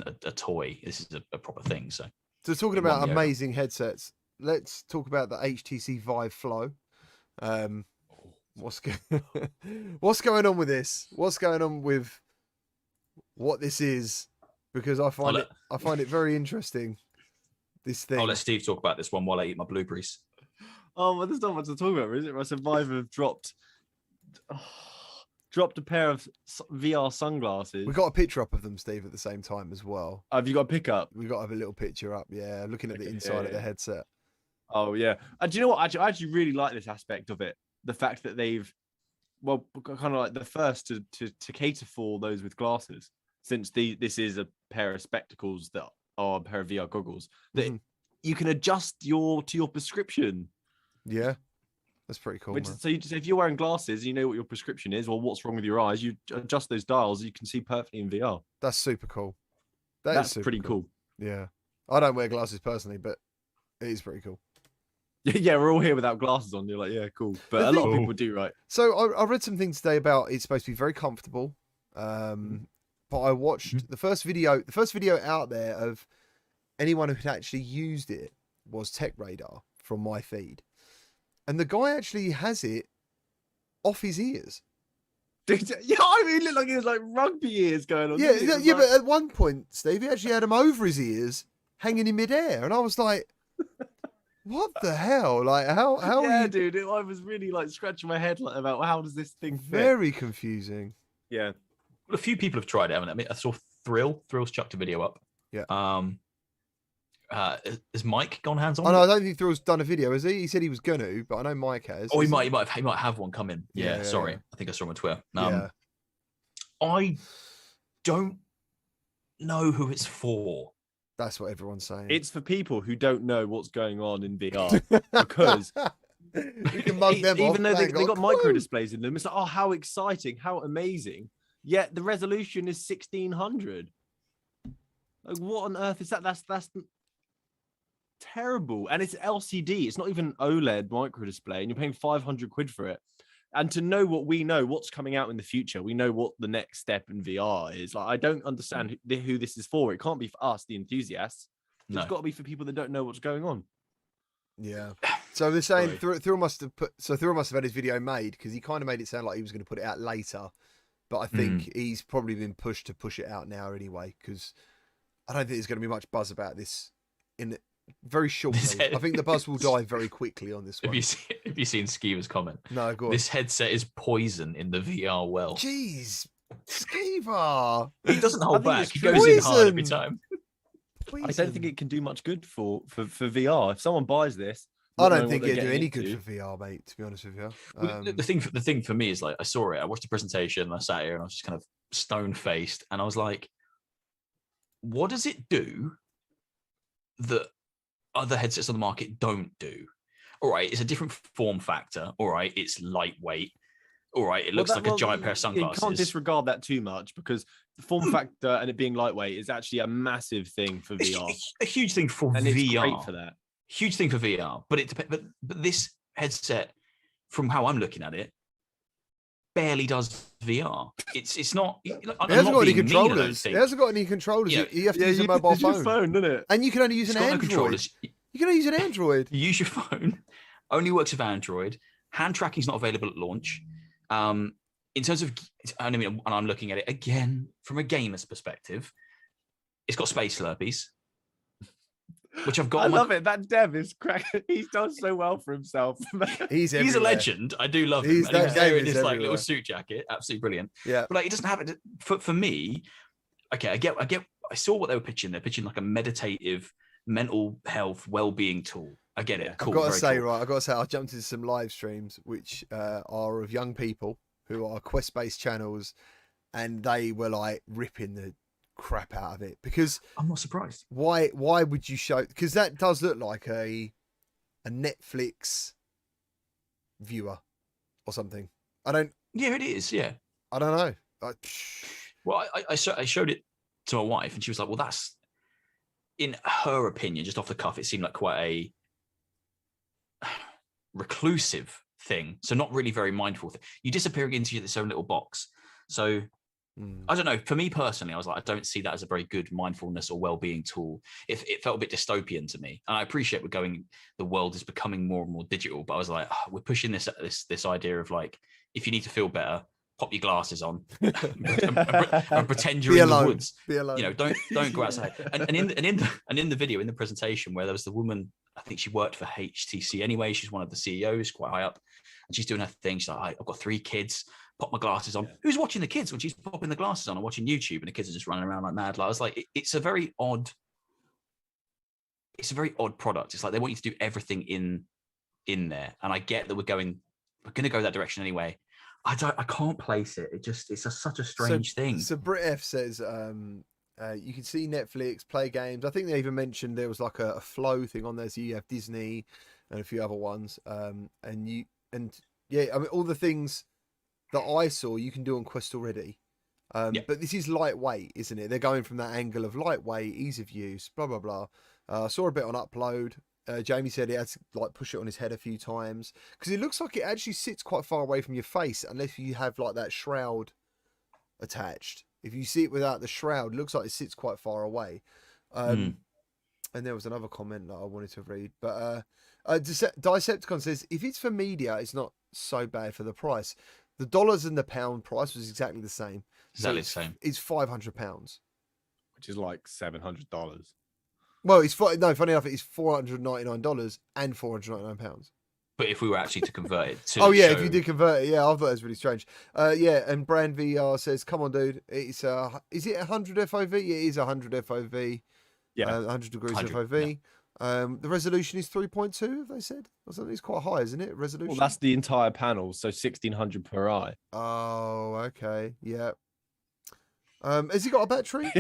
a toy. This is a proper thing. So talking about amazing headsets, let's talk about the HTC Vive Flow. What's going on with this? What's going on with what this is? Because I find it very interesting. This thing. I'll let Steve talk about this one while I eat my blueberries. Oh, well, there's not much to talk about, is it? I said Vive have dropped a pair of VR sunglasses. We got a picture up of them, Steve, at the same time as well. Have you got a pickup? We got to have a little picture up. Yeah, looking at the inside of the headset. Oh yeah, and do you know what? I actually really like this aspect of it. The fact that they've, well, kind of like the first to cater for those with glasses, since this is a pair of spectacles that are a pair of VR goggles that you can adjust to your prescription. Yeah, that's pretty cool. So if you're wearing glasses, you know what your prescription is or what's wrong with your eyes. You adjust those dials, you can see perfectly in VR. That's super cool. That's pretty cool. Yeah, I don't wear glasses personally, but it is pretty cool. Yeah, we're all here without glasses on. You're like, yeah, cool. But a lot of people do, right? So I read some things today about it's supposed to be very comfortable. But I watched the first video out there of anyone who had actually used it was Tech Radar from my feed. And the guy actually has it off his ears. Yeah, I mean, it looked like he was like rugby ears going on. Yeah, but at one point, Steve, he actually had them over his ears, hanging in midair. And I was like, what the hell? Like, how yeah, dude, I was really like scratching my head about how does this thing fit? Very confusing. Yeah. Well, a few people have tried it, haven't they? I mean, I saw Thrill's chucked a video up. Yeah. Has Mike gone hands on? Oh, no, I don't think Thrill's done a video, has he? He said he was gonna, but I know Mike has. Oh, he might have one coming. Yeah, sorry. I think I saw him on Twitter. I don't know who it's for. That's what everyone's saying. It's for people who don't know what's going on in VR because you can mug them even off, though they got micro displays in them, it's like, oh, how exciting, how amazing. Yet the resolution is 1600. Like, what on earth is that? That's terrible. And it's LCD. It's not even OLED micro display, and you're paying 500 quid for it. And to know what we know, what's coming out in the future, we know what the next step in VR is. Like, I don't understand who this is for. It can't be for us, the enthusiasts. It's got to be for people that don't know what's going on. Yeah. So they're saying Thrill must have had his video made because he kind of made it sound like he was going to put it out later. But I think he's probably been pushed to push it out now anyway, because I don't think there's going to be much buzz about this in very shortly. I think the buzz will die very quickly on this one. Have you seen Skeever's comment? No, go on. This headset is poison in the VR well. Jeez. Skeever. He doesn't hold think back. it's He goes in hard every poison. time. I don't think it can do much good for VR. If someone buys this, I not don't knowing think what they're it'd do getting any good into- for VR, mate. To be honest with you. Well, the thing for me is like I saw it. I watched the presentation. And I sat here and I was just kind of stone faced, and I was like, "What does it do that other headsets on the market don't do?" All right, it's a different form factor. All right, it's lightweight. All right, it looks like a giant pair of sunglasses. You can't disregard that too much because the form factor and it being lightweight is actually a massive thing for VR. It's a huge thing for and VR. it's great for that. Huge thing for VR, but it depends. But this headset, from how I'm looking at it, barely does VR. It's not. It hasn't got any controllers. It hasn't got any controllers. Yeah. You have to use a mobile phone. Your phone, doesn't it? And you can only use It's an got no Android. controllers. You can only use an Android. You use your phone. Only works with Android. Hand tracking is not available at launch. In terms of, and I'm looking at it again from a gamer's perspective. It's got space slurpees, which I've got. I love it. That dev is cracking. He's done so well for himself. He's a legend. I do love him. He's And he was that there game in is this like everywhere. little suit jacket. Absolutely brilliant. Yeah. But like, it doesn't have it for me. Okay, I get. I saw what they were pitching. They're pitching like a meditative, mental health, well-being tool. I get it. Cool. I've got to very say, cool. right, I've got to say, I jumped into some live streams which are of young people who are Quest-based channels, and they were like ripping the crap out of it because I'm not surprised. why would you show? Because that does look like a Netflix viewer or something. Yeah, it is. Yeah. I don't know. Well, I showed it to my wife, and she was like, "Well, that's." In her opinion, just off the cuff, it seemed like quite a reclusive thing. So not really very mindful. You disappear into this own little box. So I don't know. For me personally, I was like, I don't see that as a very good mindfulness or well-being tool. It felt a bit dystopian to me. And I appreciate the world is becoming more and more digital, but I was like, we're pushing this idea of like, if you need to feel better, pop your glasses on and pretend you're in the woods. Be alone. You know, don't go outside. And in the video, in the presentation, where there was the woman, I think she worked for HTC anyway. She's one of the CEOs, quite high up, and she's doing her thing. She's like, I've got 3 kids. Pop my glasses on. Yeah. Who's watching the kids when she's popping the glasses on and watching YouTube, and the kids are just running around like mad? Like, I was like, it's a very odd product. It's like they want you to do everything in there, and I get that we're going to go that direction anyway. I can't place it. It's such a strange thing. So Brit F says you can see Netflix, play games. I think they even mentioned there was like a Flow thing on there. So you have Disney and a few other ones. And yeah, I mean, all the things that I saw you can do on Quest already. But this is lightweight, isn't it? They're going from that angle of lightweight, ease of use, blah blah blah. I saw a bit on Upload. Jamie said he had to like push it on his head a few times because it looks like it actually sits quite far away from your face unless you have like that shroud attached. If you see it without the shroud, it looks like it sits quite far away. And there was another comment that I wanted to read, but Decepticon says if it's for media, it's not so bad for the price. The dollars and the pound price was exactly the same. Exactly the same. It's £500, which is like $700. Well, funny enough, it's $499 and £499. But if we were actually to convert it to if you did convert it, yeah, I thought it was really strange. And Brand VR says, "Come on, dude, it's is it 100 FOV? It is 100 FOV. Yeah, 100 degrees 100, FOV. Yeah. The resolution is 3.2. Have they said? Or something? It's quite high, isn't it? Resolution. Well, that's the entire panel, so 1600 per eye. Oh, okay, yeah. Has he got a battery?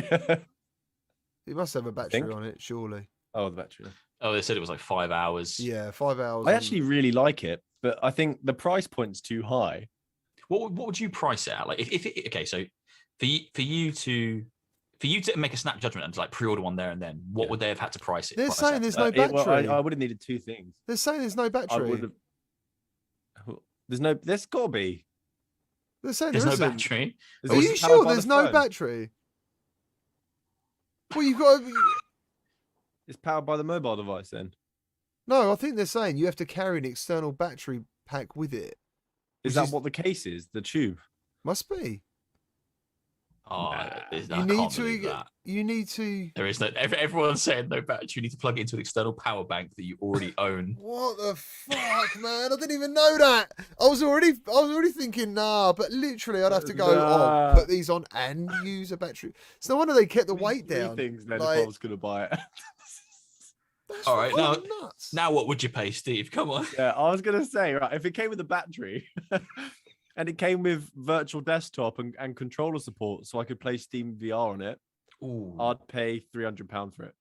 He must have a battery on it, surely. Oh, the battery. Oh, they said it was like 5 hours. Yeah, 5 hours. I actually really like it, but I think the price point's too high. What would you price it at? Like, okay, so for you to make a snap judgment and to like pre-order one there and then, what would they have had to price it? They're saying there's no battery. I would have needed 2 things. They're saying there's no battery. There's got to be. They're saying there's no battery. Are you sure there's no battery? Well, you've got. It's powered by the mobile device then. No, I think they're saying you have to carry an external battery pack with it. Is that what the case is? The tube? Must be. Oh, you need to. There is no. Everyone's saying no battery. You need to plug it into an external power bank that you already own. What the fuck, man? I didn't even know that. I was already thinking, nah, but literally, I'd have to go, put these on and use a battery. It's no wonder they kept the weight down. Things then, if I was gonna buy it. All right, now what would you pay, Steve? Come on. Yeah, I was gonna say, right, if it came with a battery and it came with virtual desktop and controller support, so I could play Steam VR on it, I'd pay £300 for it.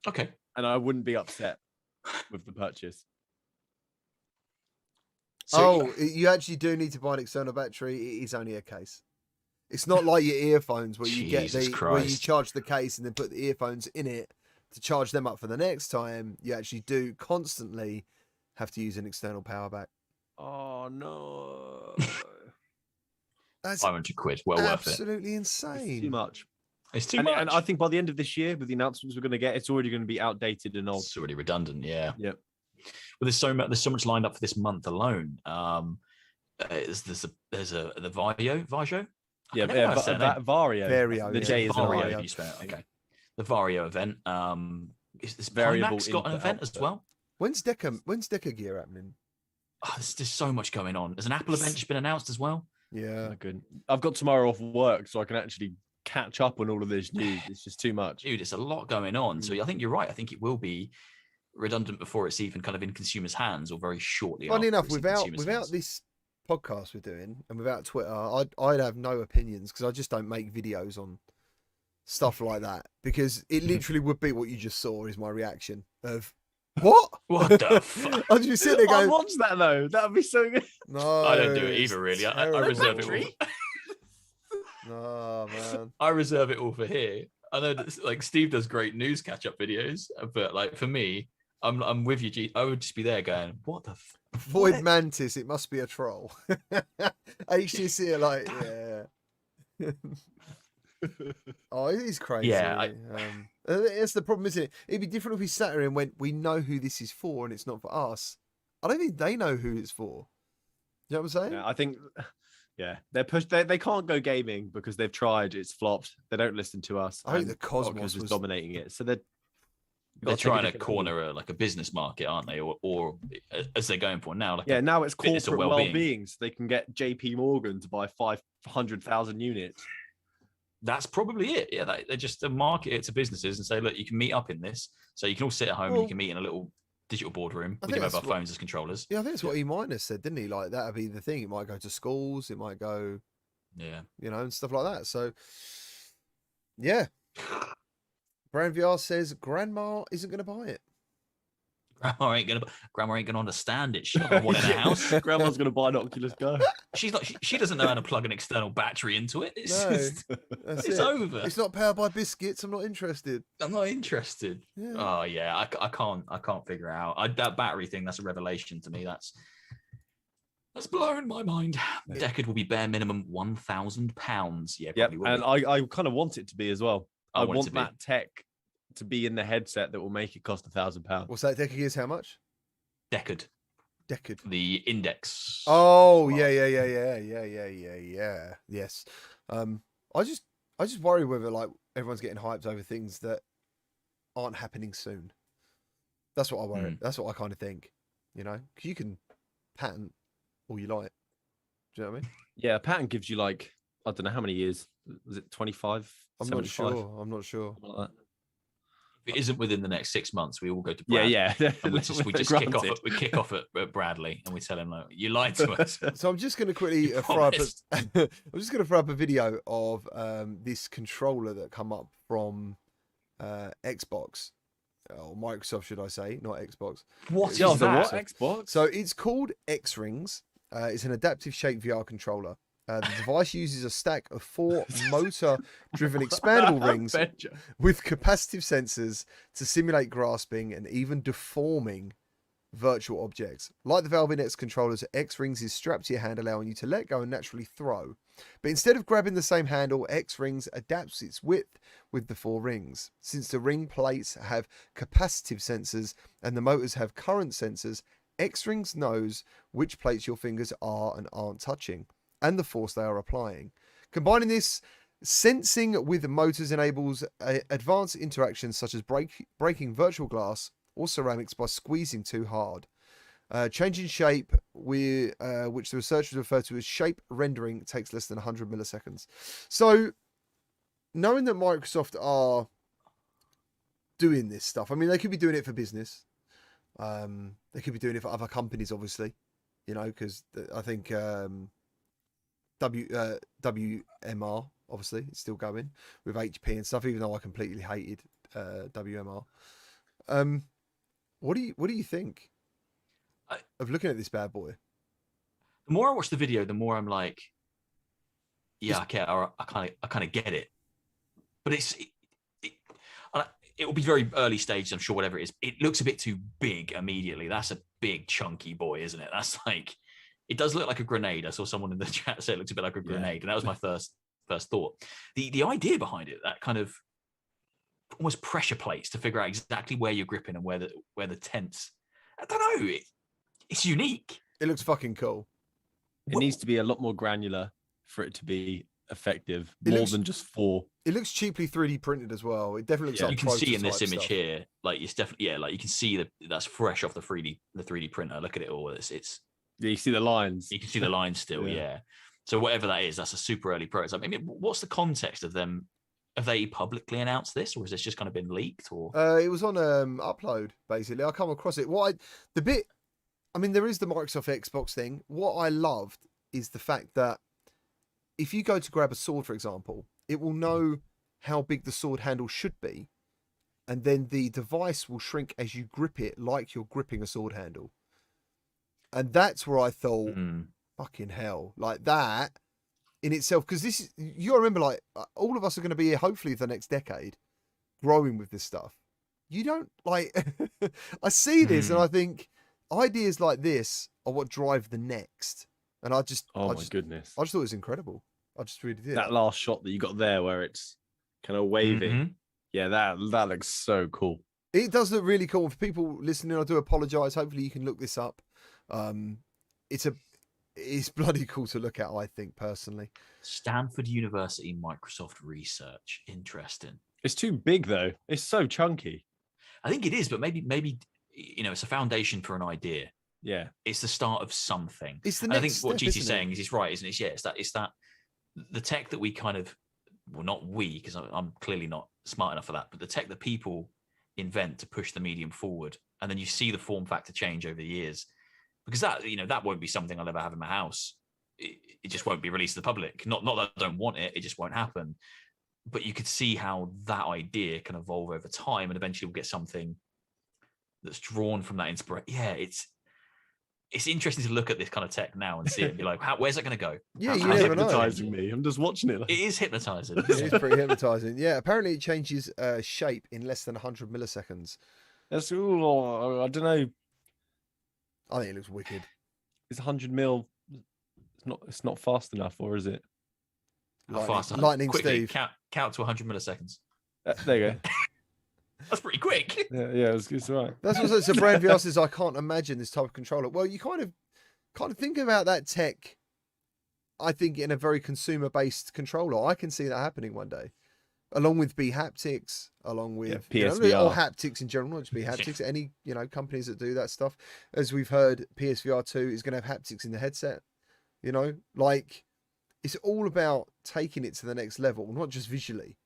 Okay. And I wouldn't be upset with the purchase. So, you actually do need to buy an external battery. It is only a case. It's not like your earphones where you where you charge the case and then put the earphones in it to charge them up for the next time. You actually do constantly have to use an external power bank. Oh no. That's 500 quid. Well worth it. Absolutely insane. It's too much. It's too much. And I think by the end of this year, with the announcements we're going to get, it's already going to be outdated and old. It's already redundant. Yeah. Yep. Well, there's so much lined up for this month alone. There's the Vario. Yeah, Vario. The J is Vario. You spell it. Okay. The Vario event. Is this variable got an event as well? When's Deca Gear happening? Oh, there's just so much going on. There's an Apple event just been announced as well. Yeah. Oh, good. I've got tomorrow off work, so I can actually catch up on all of this news. It's just too much. Dude, it's a lot going on. So I think you're right. I think it will be redundant before it's even kind of in consumers' hands or very shortly. Funny enough, without this podcast we're doing and without Twitter, I'd have no opinions because I just don't make videos on stuff like that, because it literally would be what you just saw is my reaction of what the fuck. I'd just sit there going, I watch that though. That would be so good. No, I don't do it either, really. I reserve it all. No, man. I reserve it all for here. I know that like Steve does great news catch-up videos, but like for me, I'm with you, G. I would just be there going, what the Void Mantis, it must be a troll. HTC are like, yeah. Oh, it is crazy. Yeah, that's the problem, isn't it? It'd be different if we sat here and went, we know who this is for and it's not for us. I don't think they know who it's for. You know what I'm saying? Yeah, I think, yeah, they're pushed. They can't go gaming because they've tried. It's flopped. They don't listen to us. I think the Cosmos was dominating it. So they're trying to corner a business market, aren't they? Or as they're going for now. Like now it's corporate well-being. So they can get JP Morgan to buy 500,000 units. That's probably it. Yeah, they just market it to businesses and say, look, you can meet up in this. So you can all sit at home and you can meet in a little digital boardroom with your mobile phones as controllers. Yeah, I think that's what E- said, didn't he? Like, that'd be the thing. It might go to schools. It might go, and stuff like that. So, yeah. Brand VR says Grandma isn't going to buy it. Grandma ain't gonna understand it. She doesn't want it in the house. Grandma's gonna buy an Oculus Go. She's not. She doesn't know how to plug an external battery into it. It's over. It's not powered by biscuits. I'm not interested. Yeah. Oh yeah, I can't figure it out. That battery thing. That's a revelation to me. That's blown my mind. Decade will be bare minimum £1,000. Yeah, yep. And I kind of want it to be as well. I want that tech to be in the headset that will make it cost £1,000. What's that? Decade is how much? Decade. The Index. Oh, yeah. Yes. I just worry whether like everyone's getting hyped over things that aren't happening soon. That's what I worry. That's what I kind of think. You know, because you can patent all you like. Do you know what I mean? Yeah, a patent gives you like, I don't know how many years. Was it 25? I'm 75? not sure. Something like that. If it isn't within the next 6 months, we all go to Brad. Yeah. And we just kick off at Bradley and we tell him, like, you lied to us. So I'm just going to quickly throw up a video of this controller that come up from Xbox. Or Microsoft, should I say, not Xbox. What is that? Xbox? So it's called X-Rings. It's an adaptive shape VR controller. The device uses a stack of 4 motor-driven expandable rings with capacitive sensors to simulate grasping and even deforming virtual objects. Like the Valve Index controllers, X-Rings is strapped to your hand, allowing you to let go and naturally throw. But instead of grabbing the same handle, X-Rings adapts its width with the 4 rings. Since the ring plates have capacitive sensors and the motors have current sensors, X-Rings knows which plates your fingers are and aren't touching, and the force they are applying. Combining this sensing with motors enables advanced interactions such as breaking virtual glass or ceramics by squeezing too hard. Changing shape, which the researchers refer to as shape rendering, takes less than 100 milliseconds. So, knowing that Microsoft are doing this stuff, I mean, they could be doing it for business. They could be doing it for other companies, obviously, you know, because I think WMR, obviously, is still going with HP and stuff, even though I completely hated WMR. What do you think of looking at this bad boy? The more I watch the video, the more I'm like, yeah, okay, I kind of get it. But it will be very early stage, I'm sure, whatever it is. It looks a bit too big immediately. That's a big, chunky boy, isn't it? That's like, it does look like a grenade. I saw someone in the chat say it looks a bit like a grenade, and that was my first thought. The idea behind it, that kind of almost pressure plates to figure out exactly where you're gripping and where the tense. I don't know. It's unique. It looks fucking cool. It needs to be a lot more granular for it to be effective, than just 4. It looks cheaply 3D printed as well. It definitely looks like you can see in this image stuff here, like it's definitely like you can see that's fresh off the 3D printer. Look at it all. It's you see the lines. You can see the lines still. Yeah. So whatever that is, that's a super early prototype. I mean, what's the context of them? Have they publicly announced this, or has this just kind of been leaked? Or it was on Upload, basically. I come across it. I mean, there is the Microsoft Xbox thing. What I loved is the fact that if you go to grab a sword, for example, it will know how big the sword handle should be, and then the device will shrink as you grip it, like you're gripping a sword handle. And that's where I thought, fucking hell, like that in itself, because this is, you remember, like, all of us are going to be here hopefully for the next decade growing with this stuff. You don't, like, I see this and I think ideas like this are what drive the next. And my goodness, I just thought it was incredible. I just really did. That last shot that you got there where it's kind of waving. Yeah, that looks so cool. It does look really cool. For people listening, I do apologize. Hopefully you can look this up. It's bloody cool to look at, I think, personally. Stanford University Microsoft Research. Interesting. It's too big though. It's so chunky. I think it is, but maybe you know, it's a foundation for an idea. Yeah. It's the start of something. It's the and next I think what step, GT's saying is he's right, isn't it? Yeah, it's that the tech that we kind of, well, not we, because I'm clearly not smart enough for that, but the tech that people invent to push the medium forward, and then you see the form factor change over the years, because that won't be something I'll ever have in my house. It just won't be released to the public. Not that I don't want it, it just won't happen. But you could see how that idea can evolve over time, and eventually we'll get something that's drawn from that inspiration. Yeah, it's interesting to look at this kind of tech now and see it and be like, where's it going to go? Yeah, you never know. Hypnotizing me. I'm just watching it. It is hypnotizing. It is pretty hypnotizing. Yeah, apparently it changes shape in less than 100 milliseconds. That's all. I don't know. I think it looks wicked. Is 100 mil? It's not fast enough, or is it? Lightning quickly, Steve. Count to 100 milliseconds. There you go. That's pretty quick. Yeah, it's all right. That's what so Brand VR says. I can't imagine this type of controller. Well, you kind of think about that tech. I think in a very consumer-based controller, I can see that happening one day, along with BeHaptics, along with PSVR or haptics in general, not just BeHaptics. Any companies that do that stuff, as we've heard, PSVR 2 is going to have haptics in the headset. Like it's all about taking it to the next level, not just visually.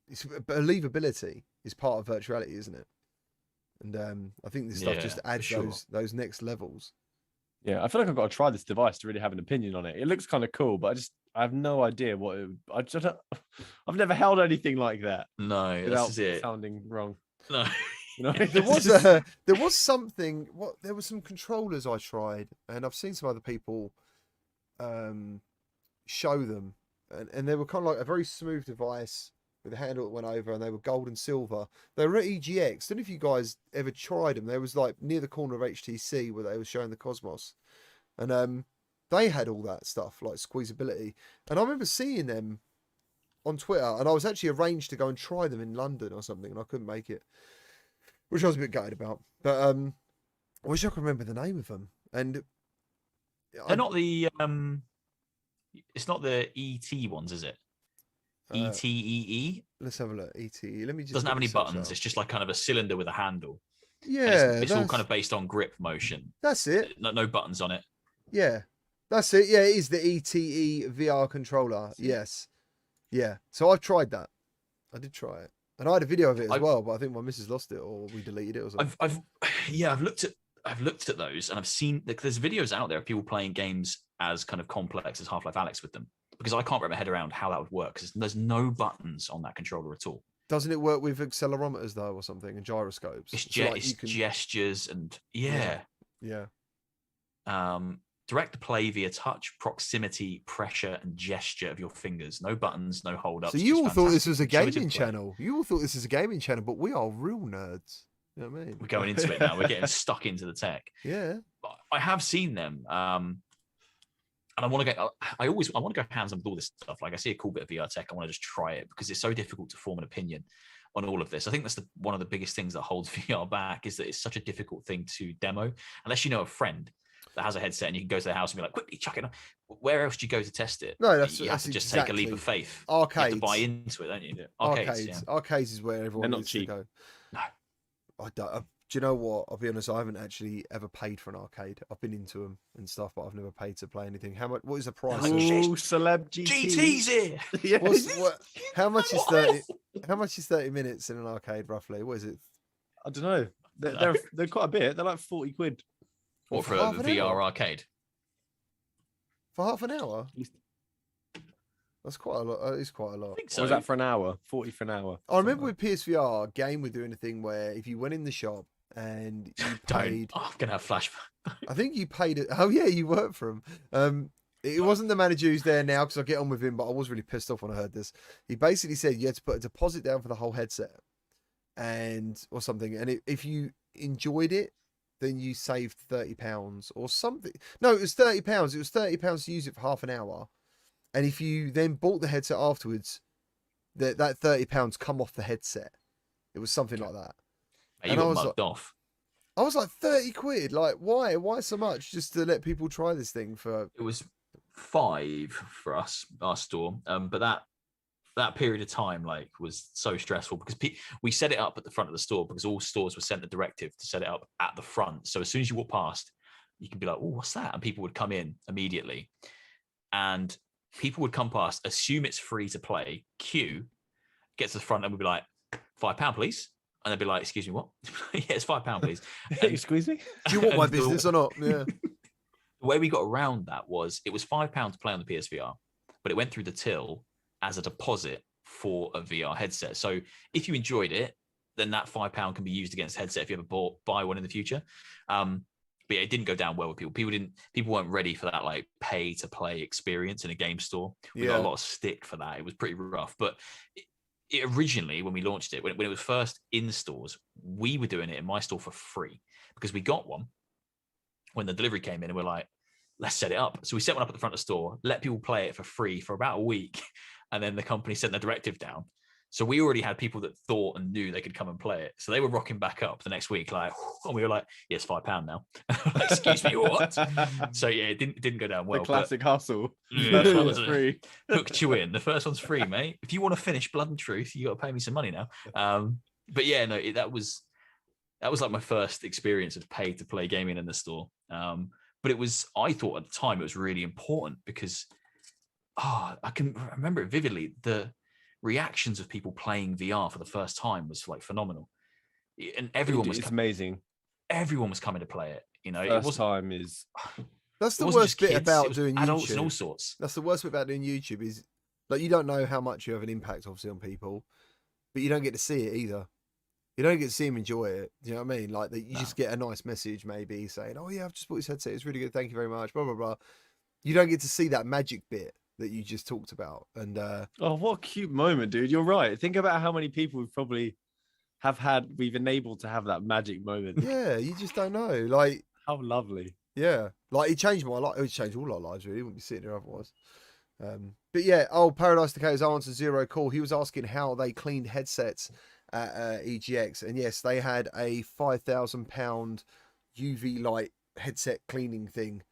It's believability is part of virtuality, isn't it? And I think this stuff just adds those next levels. Yeah, I feel like I've got to try this device to really have an opinion on it. It looks kind of cool, but I have no idea what I've never held anything like that. No, without this is it. Sounding wrong. No. There was something. There were some controllers I tried, and I've seen some other people show them, and they were kind of like a very smooth device with a handle that went over, and they were gold and silver. They were at EGX. I don't know if you guys ever tried them. They was like near the corner of HTC where they were showing the Cosmos, and they had all that stuff like squeezability. And I remember seeing them on Twitter, and I was actually arranged to go and try them in London or something, and I couldn't make it, which I was a bit gutted about. But I wish I could remember the name of them. And they're not the It's not the ET ones, is it? ETEE. Let's have a look. ETE. Let me just. Doesn't have any buttons. It's just like kind of a cylinder with a handle. Yeah, it's all kind of based on grip motion. That's it. No buttons on it. Yeah, that's it. Yeah, it is the ETE VR controller. Yes. Yeah. So I've tried that. I did try it, and I had a video of it as well, but I think my missus lost it or we deleted it or something. I've looked at those, and I've seen there's videos out there of people playing games as kind of complex as Half-Life Alyx with them, because I can't wrap my head around how that would work, because there's no buttons on that controller at all. Doesn't it work with accelerometers though, or something, and gyroscopes? It's gestures and yeah. Direct play via touch, proximity, pressure, and gesture of your fingers. No buttons, no hold ups. So you all thought this was a gaming channel. You all thought this is a gaming channel, but we are real nerds. You know what I mean? We're going into it now. We're getting stuck into the tech. Yeah. I have seen them. And I want to go. I want to go hands on with all this stuff. Like I see a cool bit of VR tech, I want to just try it, because it's so difficult to form an opinion on all of this. I think that's one of the biggest things that holds VR back, is that it's such a difficult thing to demo, unless you know a friend that has a headset and you can go to their house and be like, quickly chuck it on. Where else do you go to test it? No, you have to just take a leap of faith. Arcades. You have to buy into it, don't you? Arcades is where everyone needs to go. No. I don't. Do you know what? I'll be honest. I haven't actually ever paid for an arcade. I've been into them and stuff, but I've never paid to play anything. How much? What is the price? Oh, celeb GT's here. Yes. How much is 30? How much is 30 minutes in an arcade roughly? What is it? I don't know. They're quite a bit. They're like 40 quid. Or for a VR arcade? For half an hour? That's quite a lot. It's quite a lot. I think so. Or was that for an hour? 40 for an hour. I remember with PSVR, Game were doing a thing where if you went in the shop and you paid... I'm going to have flashback. I think you paid it. Oh, yeah, you worked for him. It wasn't the manager who's there now, because I get on with him, but I was really pissed off when I heard this. He basically said you had to put a deposit down for the whole headset or something. And if you enjoyed it, then you saved £30 or something. No, it was £30. It was £30 to use it for half an hour. And if you then bought the headset afterwards, that £30 come off the headset. It was something like that. You got mugged off. I was like, 30 quid. Like, why? Why so much? Just to let people try this thing for... It was 5 for us, our store. But that period of time was so stressful, because we set it up at the front of the store, because all stores were sent a directive to set it up at the front. So as soon as you walk past, you can be like, oh, what's that? And people would come in immediately. And people would come past, assume it's free to play, queue, get to the front, and we'd be like, £5, please. And they'd be like, excuse me, what? Yeah, it's £5, please. You squeeze me? Do you want my business or not? Yeah. The way we got around that was, it was £5 to play on the PSVR, but it went through the till as a deposit for a VR headset. So if you enjoyed it, then that £5 can be used against headset if you ever buy one in the future. But yeah, it didn't go down well with people. People weren't ready for that pay to play experience in a game store. We got a lot of stick for that. It was pretty rough. But it originally, when we launched it, when it was first in stores, we were doing it in my store for free, because we got one when the delivery came in, and we're like, let's set it up. So we set one up at the front of the store, let people play it for free for about a week. And then the company sent the directive down. So we already had people that thought and knew they could come and play it. So they were rocking back up the next week, and we were like, yeah, it's £5 now. Excuse me, what? So yeah, it didn't go down well. The classic hustle. First one was free. Hooked you in. The first one's free, mate. If you want to finish Blood and Truth, you got to pay me some money now. But yeah, no, that was like my first experience of pay to play gaming in the store. But I thought at the time it was really important, because I can remember it vividly. The reactions of people playing VR for the first time was phenomenal, and everyone was amazing. Everyone was coming to play it. First time is. That's the worst bit about doing adults YouTube. And all sorts. That's the worst bit about doing YouTube is you don't know how much you have an impact obviously on people, but you don't get to see it either. You don't get to see them enjoy it. Do you know what I mean? You just get a nice message maybe saying, "Oh yeah, I've just bought this headset. It's really good. Thank you very much." Blah blah blah. You don't get to see that magic bit that you just talked about. And oh, what a cute moment, dude. You're right. Think about how many people we've enabled to have that magic moment. Yeah, you just don't know. How lovely. Yeah. It changed my life. It changed all our lives, really. We wouldn't be sitting here otherwise. But yeah, Paradise Decay's answer 0 call. He was asking how they cleaned headsets at EGX. And yes, they had a £5,000 UV light headset cleaning thing.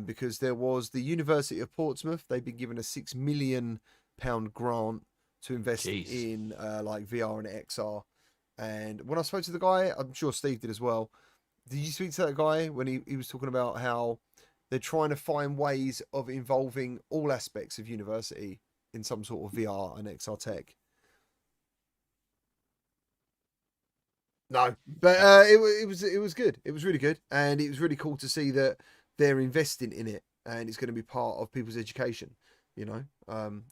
because there was the University of Portsmouth. They've been given a £6 million grant to invest in like VR and XR. And when I spoke to the guy, I'm sure Steve did as well. Did you speak to that guy when he was talking about how they're trying to find ways of involving all aspects of university in some sort of VR and XR tech? No, but it was good. It was really good, and it was really cool to see that they're investing in it, and it's going to be part of people's education. You know,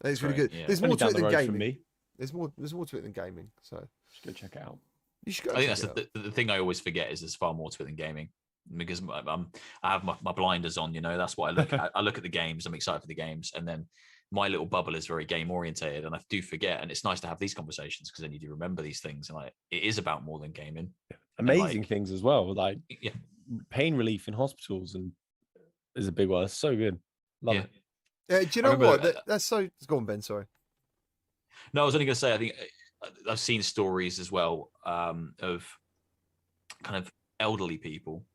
it's really good. Yeah. There's Only more to down it the than road from gaming. me. There's more to it than gaming. So Just go check it out. you should go. I think that's the thing I always forget is there's far more to it than gaming, because I have my blinders on. You know, that's what I look at. I look at the games. I'm excited for the games, and then my little bubble is very game orientated, and I do forget. And it's nice to have these conversations because then you do remember these things, and like it is about more than gaming. Amazing things as well, like yeah, pain relief in hospitals and is a big one. It's so good. Love it. Do you know what? That's so. Go on, Ben. Sorry. No, I was only going to say, I think I've seen stories as well of kind of elderly people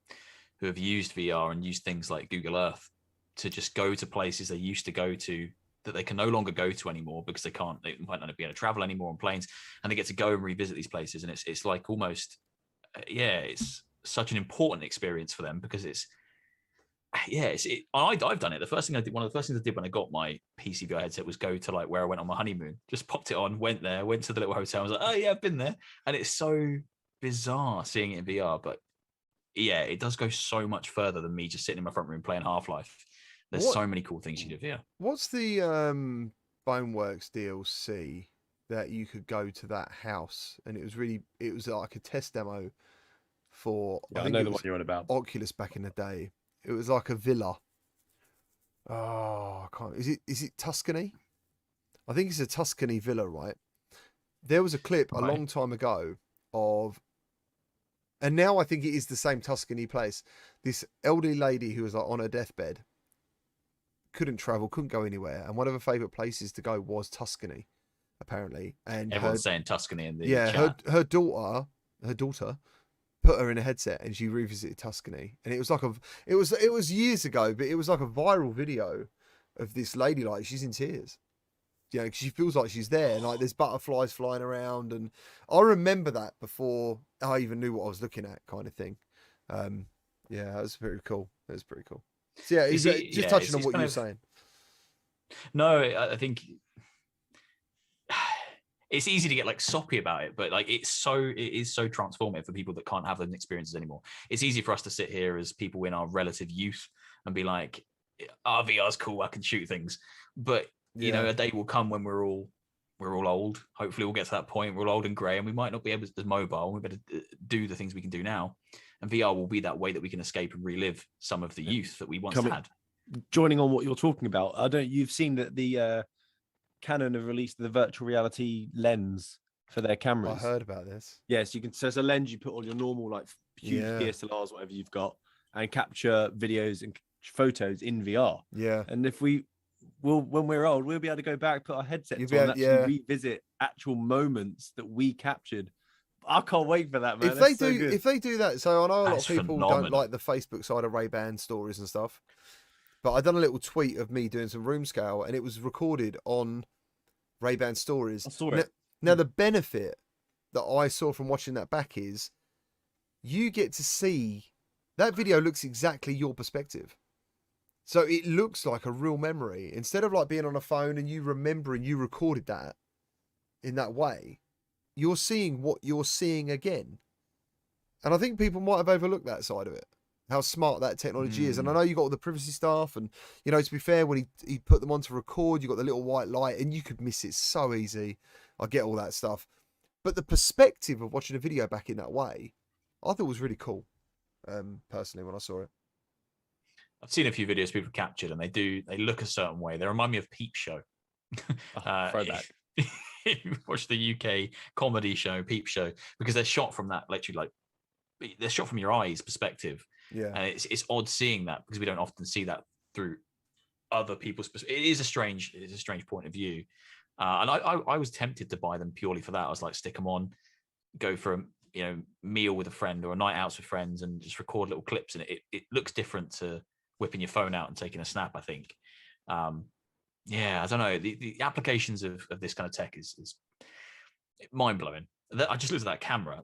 who have used VR and used things like Google Earth to just go to places they used to go to that they can no longer go to anymore because they might not be able to travel anymore on planes, and they get to go and revisit these places. And it's like almost, it's such an important experience for them because I've done it. The first thing I did, one of the first things I did when I got my PCVR headset was go to like where I went on my honeymoon. Just popped it on, went to the little hotel. I was like, oh yeah, I've been there. And it's so bizarre seeing it in VR, but yeah, it does go so much further than me just sitting in my front room playing Half-Life. There's so many cool things you do here. What's the Boneworks DLC that you could go to that house, and it was like a test demo for I know the one you're on about. Oculus back in the day. It was like a villa. Oh, I can't. Is it Tuscany? I think it's a Tuscany villa, right? There was a clip a long time ago of, and now I think it is the same Tuscany place. This elderly lady who was like on her deathbed, couldn't travel, couldn't go anywhere, and one of her favorite places to go was Tuscany, apparently. And everyone's saying Tuscany in the chat. her daughter put her in a headset and she revisited Tuscany, and it was like it was years ago, but it was like a viral video of this lady, like she's in tears, you know, 'cause she feels like she's there, and like there's butterflies flying around, and I remember that before I even knew what I was looking at, kind of thing. Yeah, that was very cool. It was pretty cool. So yeah, just touching on what you were saying. No, I think it's easy to get like soppy about it, but like it is so transformative for people that can't have those experiences anymore. It's easy for us to sit here as people in our relative youth and be like, VR's cool, I can shoot things. But you know, a day will come when we're all old. Hopefully we'll get to that point. We're old and grey, and we might not be able to mobile. We better do the things we can do now. And VR will be that way that we can escape and relive some of the youth that we once had. Joining on what you're talking about, you've seen that the Canon have released the virtual reality lens for their cameras. I heard about this. Yes, you can. So it's a lens you put on your normal, like huge DSLRs, whatever you've got, and capture videos and photos in VR. Yeah. And if when we're old, we'll be able to go back, put our headsets on, and actually revisit actual moments that we captured. I can't wait for that, man. If they do that, so I know a lot of people don't like the Facebook side of Ray-Ban stories and stuff, but I done a little tweet of me doing some room scale, and it was recorded on Ray-Ban stories. I saw it. Now the benefit that I saw from watching that back is you get to see that video looks exactly your perspective. So it looks like a real memory. Instead of like being on a phone and you remembering you recorded that in that way, you're seeing what you're seeing again. And I think people might have overlooked that side of it, how smart that technology is. And I know you got all the privacy stuff, and, you know, to be fair, when he put them on to record, you got the little white light and you could miss it so easy. I get all that stuff. But the perspective of watching a video back in that way, I thought was really cool, personally, when I saw it. I've seen a few videos people captured, and they look a certain way. They remind me of Peep Show. Throwback. Watch the UK comedy show Peep Show, because they're shot from that literally, like they're shot from your eyes perspective. Yeah, and it's odd seeing that because we don't often see that through other people's perspective. It is a strange point of view, and I was tempted to buy them purely for that. I was like, stick them on, go for a meal with a friend or a night out with friends, and just record little clips, and it looks different to whipping your phone out and taking a snap. I think, yeah, I don't know. The applications of this kind of tech is mind blowing. I just looked at that camera.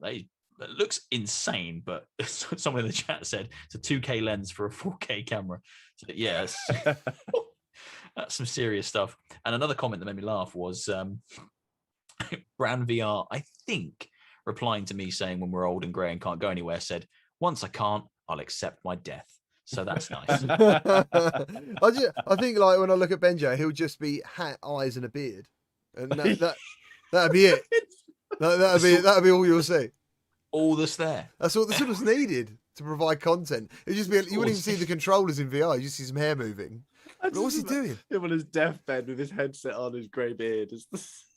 That looks insane, but someone in the chat said it's a 2K lens for a 4K camera. So yeah, that's some serious stuff. And another comment that made me laugh was Brand VR, I think, replying to me saying when we're old and grey and can't go anywhere, said, once I can't, I'll accept my death. So that's nice. I think like when I look at Benjo, he'll just be hat, eyes, and a beard, and that'd be it. That'd be all you'll see. All that's there. That's all what's needed to provide content. It'd just be you wouldn't even see the controllers in VR. You just see some hair moving. What's he doing? Him on his deathbed with his headset on, his grey beard.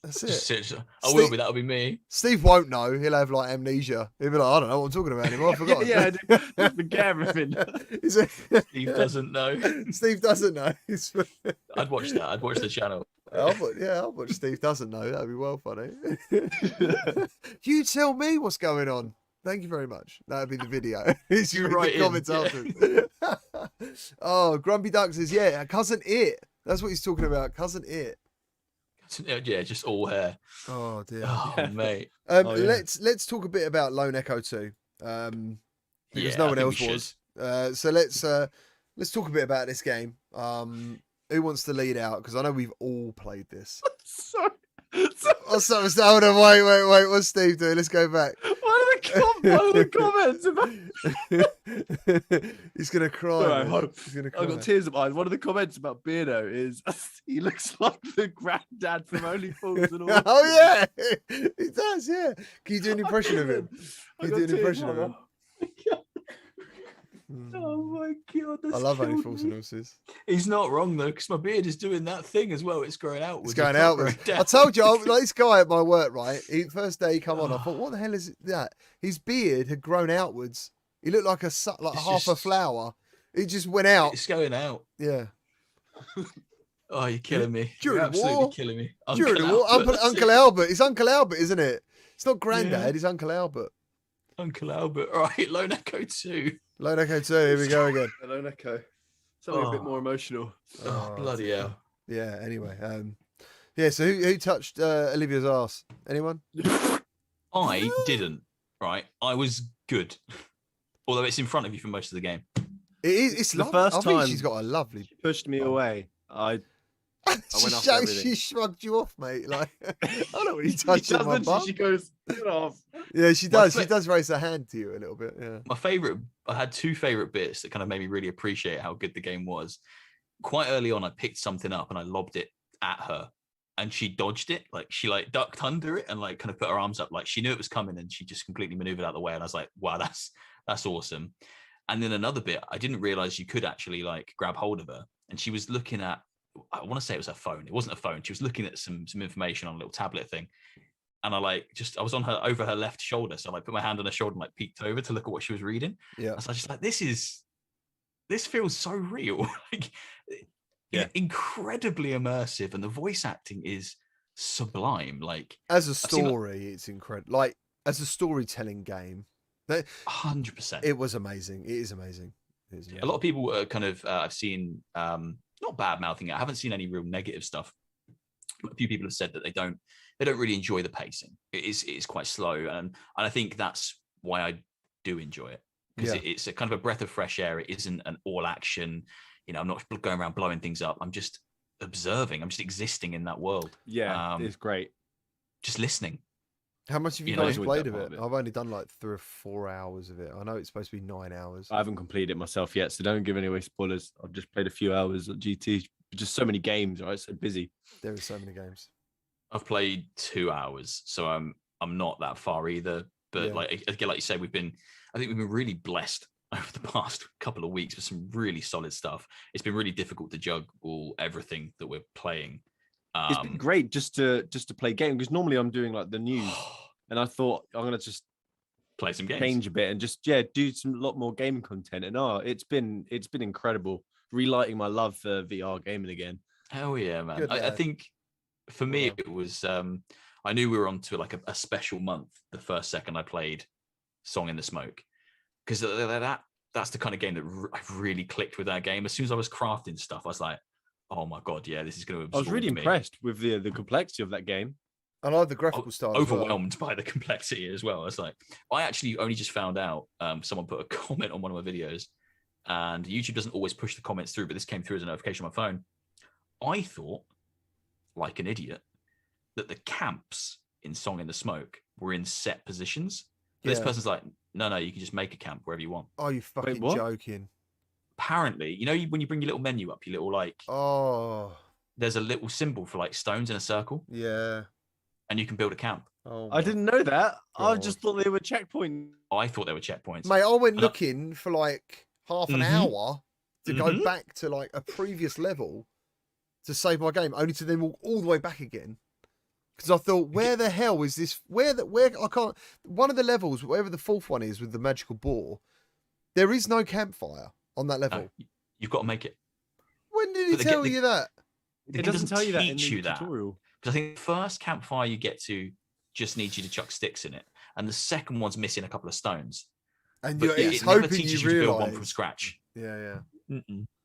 That's it. That'll be me. Steve won't know. He'll have like amnesia. He'll be like, I don't know what I'm talking about anymore. I forgot. yeah, I forget everything. Steve doesn't know. Steve doesn't know. I'd watch that. I'd watch the channel. I'll watch Steve doesn't know. That'd be well funny. You tell me what's going on. Thank you very much. That'd be the video. You're right. The comments afterwards. Oh, Grumpy Duck says, yeah, Cousin It. That's what he's talking about. Cousin It. Yeah, just all hair. Oh dear. Oh mate. Let's talk a bit about Lone Echo 2. Because no one else was. So let's talk a bit about this game. Who wants to lead out? Because I know we've all played this. Sorry. Hold on, wait. What's Steve doing? Let's go back. What are the comments about? He's gonna cry. Right, he's gonna cry. I've got tears in my eyes. One of the comments about Beardo is he looks like the granddad from Only Fools and All. Oh yeah, he does. Yeah. Can you do an impression of him? Can you do an impression of him? Oh my god! I love Only Fools and Horses. He's not wrong though, because my beard is doing that thing as well. It's growing outwards. It's going outwards. I told you, like this guy at my work, right? First day he come on, I thought, what the hell is that? His beard had grown outwards. He looked like half a flower. It just went out. It's going out. Yeah. Oh, you're killing me. You're absolutely killing me. Uncle Albert. It's Uncle Albert, isn't it? It's not Granddad. It's Uncle Albert. Uncle Albert. All right, Lone Echo 2. Lone Echo 2, here we go again. Lone Echo. Something a bit more emotional. Oh, bloody hell. Yeah, anyway. Yeah, so who touched Olivia's arse? Anyone? I didn't, right? I was good. Although it's in front of you for most of the game. It's the first time. I think she's got a lovely... She pushed me away. I went off she shrugged you off, mate. Like, I don't want you touching my bum. She goes, get off. Yeah, she does. She does raise her hand to you a little bit. Yeah. I had two favorite bits that kind of made me really appreciate how good the game was. Quite early on, I picked something up and I lobbed it at her, and she dodged it. Like she ducked under it and kind of put her arms up, like she knew it was coming, and she just completely maneuvered out of the way. And I was like, wow, that's awesome. And then another bit, I didn't realize you could actually grab hold of her, and she was looking at, I want to say it was her phone. It wasn't a phone. She was looking at some information on a little tablet thing. And I was on her, over her left shoulder. So I put my hand on her shoulder and peeked over to look at what she was reading. Yeah. I was just like, this feels so real. Incredibly immersive. And the voice acting is sublime. As a story, it's incredible. As a storytelling game, 100%. It was amazing. It is amazing. A lot of people are kind of, I've seen, not bad mouthing it. I haven't seen any real negative stuff. A few people have said that they don't really enjoy the pacing. It is quite slow, and I think that's why I do enjoy it, because it's a kind of a breath of fresh air. It isn't an all action. I'm not going around blowing things up. I'm just observing. I'm just existing in that world. Yeah, it's great. Just listening. How much have you guys played of it? I've only done 3 or 4 hours of it. I know it's supposed to be 9 hours. I haven't completed it myself yet, so don't give any away spoilers. I've just played a few hours at GT. Just so many games, right? So busy. There are so many games. I've played 2 hours, so I'm not that far either. But like you said, I think we've been really blessed over the past couple of weeks with some really solid stuff. It's been really difficult to juggle everything that we're playing. It's been great just to play games, because normally I'm doing the news, and I thought I'm gonna just play some games, change a bit, and just do a lot more gaming content. And it's been incredible, relighting my love for VR gaming again. Hell yeah, man! I think for me it was I knew we were on to a special month the first second I played Song in the Smoke, because that that's the kind of game that I really clicked with that game. As soon as I was crafting stuff, I was like, oh my God, yeah, this is going to absorb I was really me. impressed with the complexity of that game. I like the graphical style. Overwhelmed by the complexity as well. It's like, I actually only just found out, someone put a comment on one of my videos, and YouTube doesn't always push the comments through, but this came through as a notification on my phone. I thought, like an idiot, that the camps in Song in the Smoke were in set positions. But this person's like, no, you can just make a camp wherever you want. Oh, you fucking joking. Apparently, you know, when you bring your little menu up, your little like, there's a little symbol for like stones in a circle. Yeah. And you can build a camp. Oh, I didn't know that. God. I just thought they were checkpoints. I thought they were checkpoints. Mate, I went looking for like half an hour to go back to like a previous level to save my game, only to then walk all the way back again. Because I thought, where the hell is this? Where I can't. One of the levels, whatever the fourth one is with the magical boar, there is no campfire on that level. No, you've got to make it. When did he tell you that? It doesn't tell you that in the tutorial. tutorial. Because I think the first campfire you get to just needs you to chuck sticks in it, and the second one's missing a couple of stones. And it's hoping you to build one from scratch. Yeah.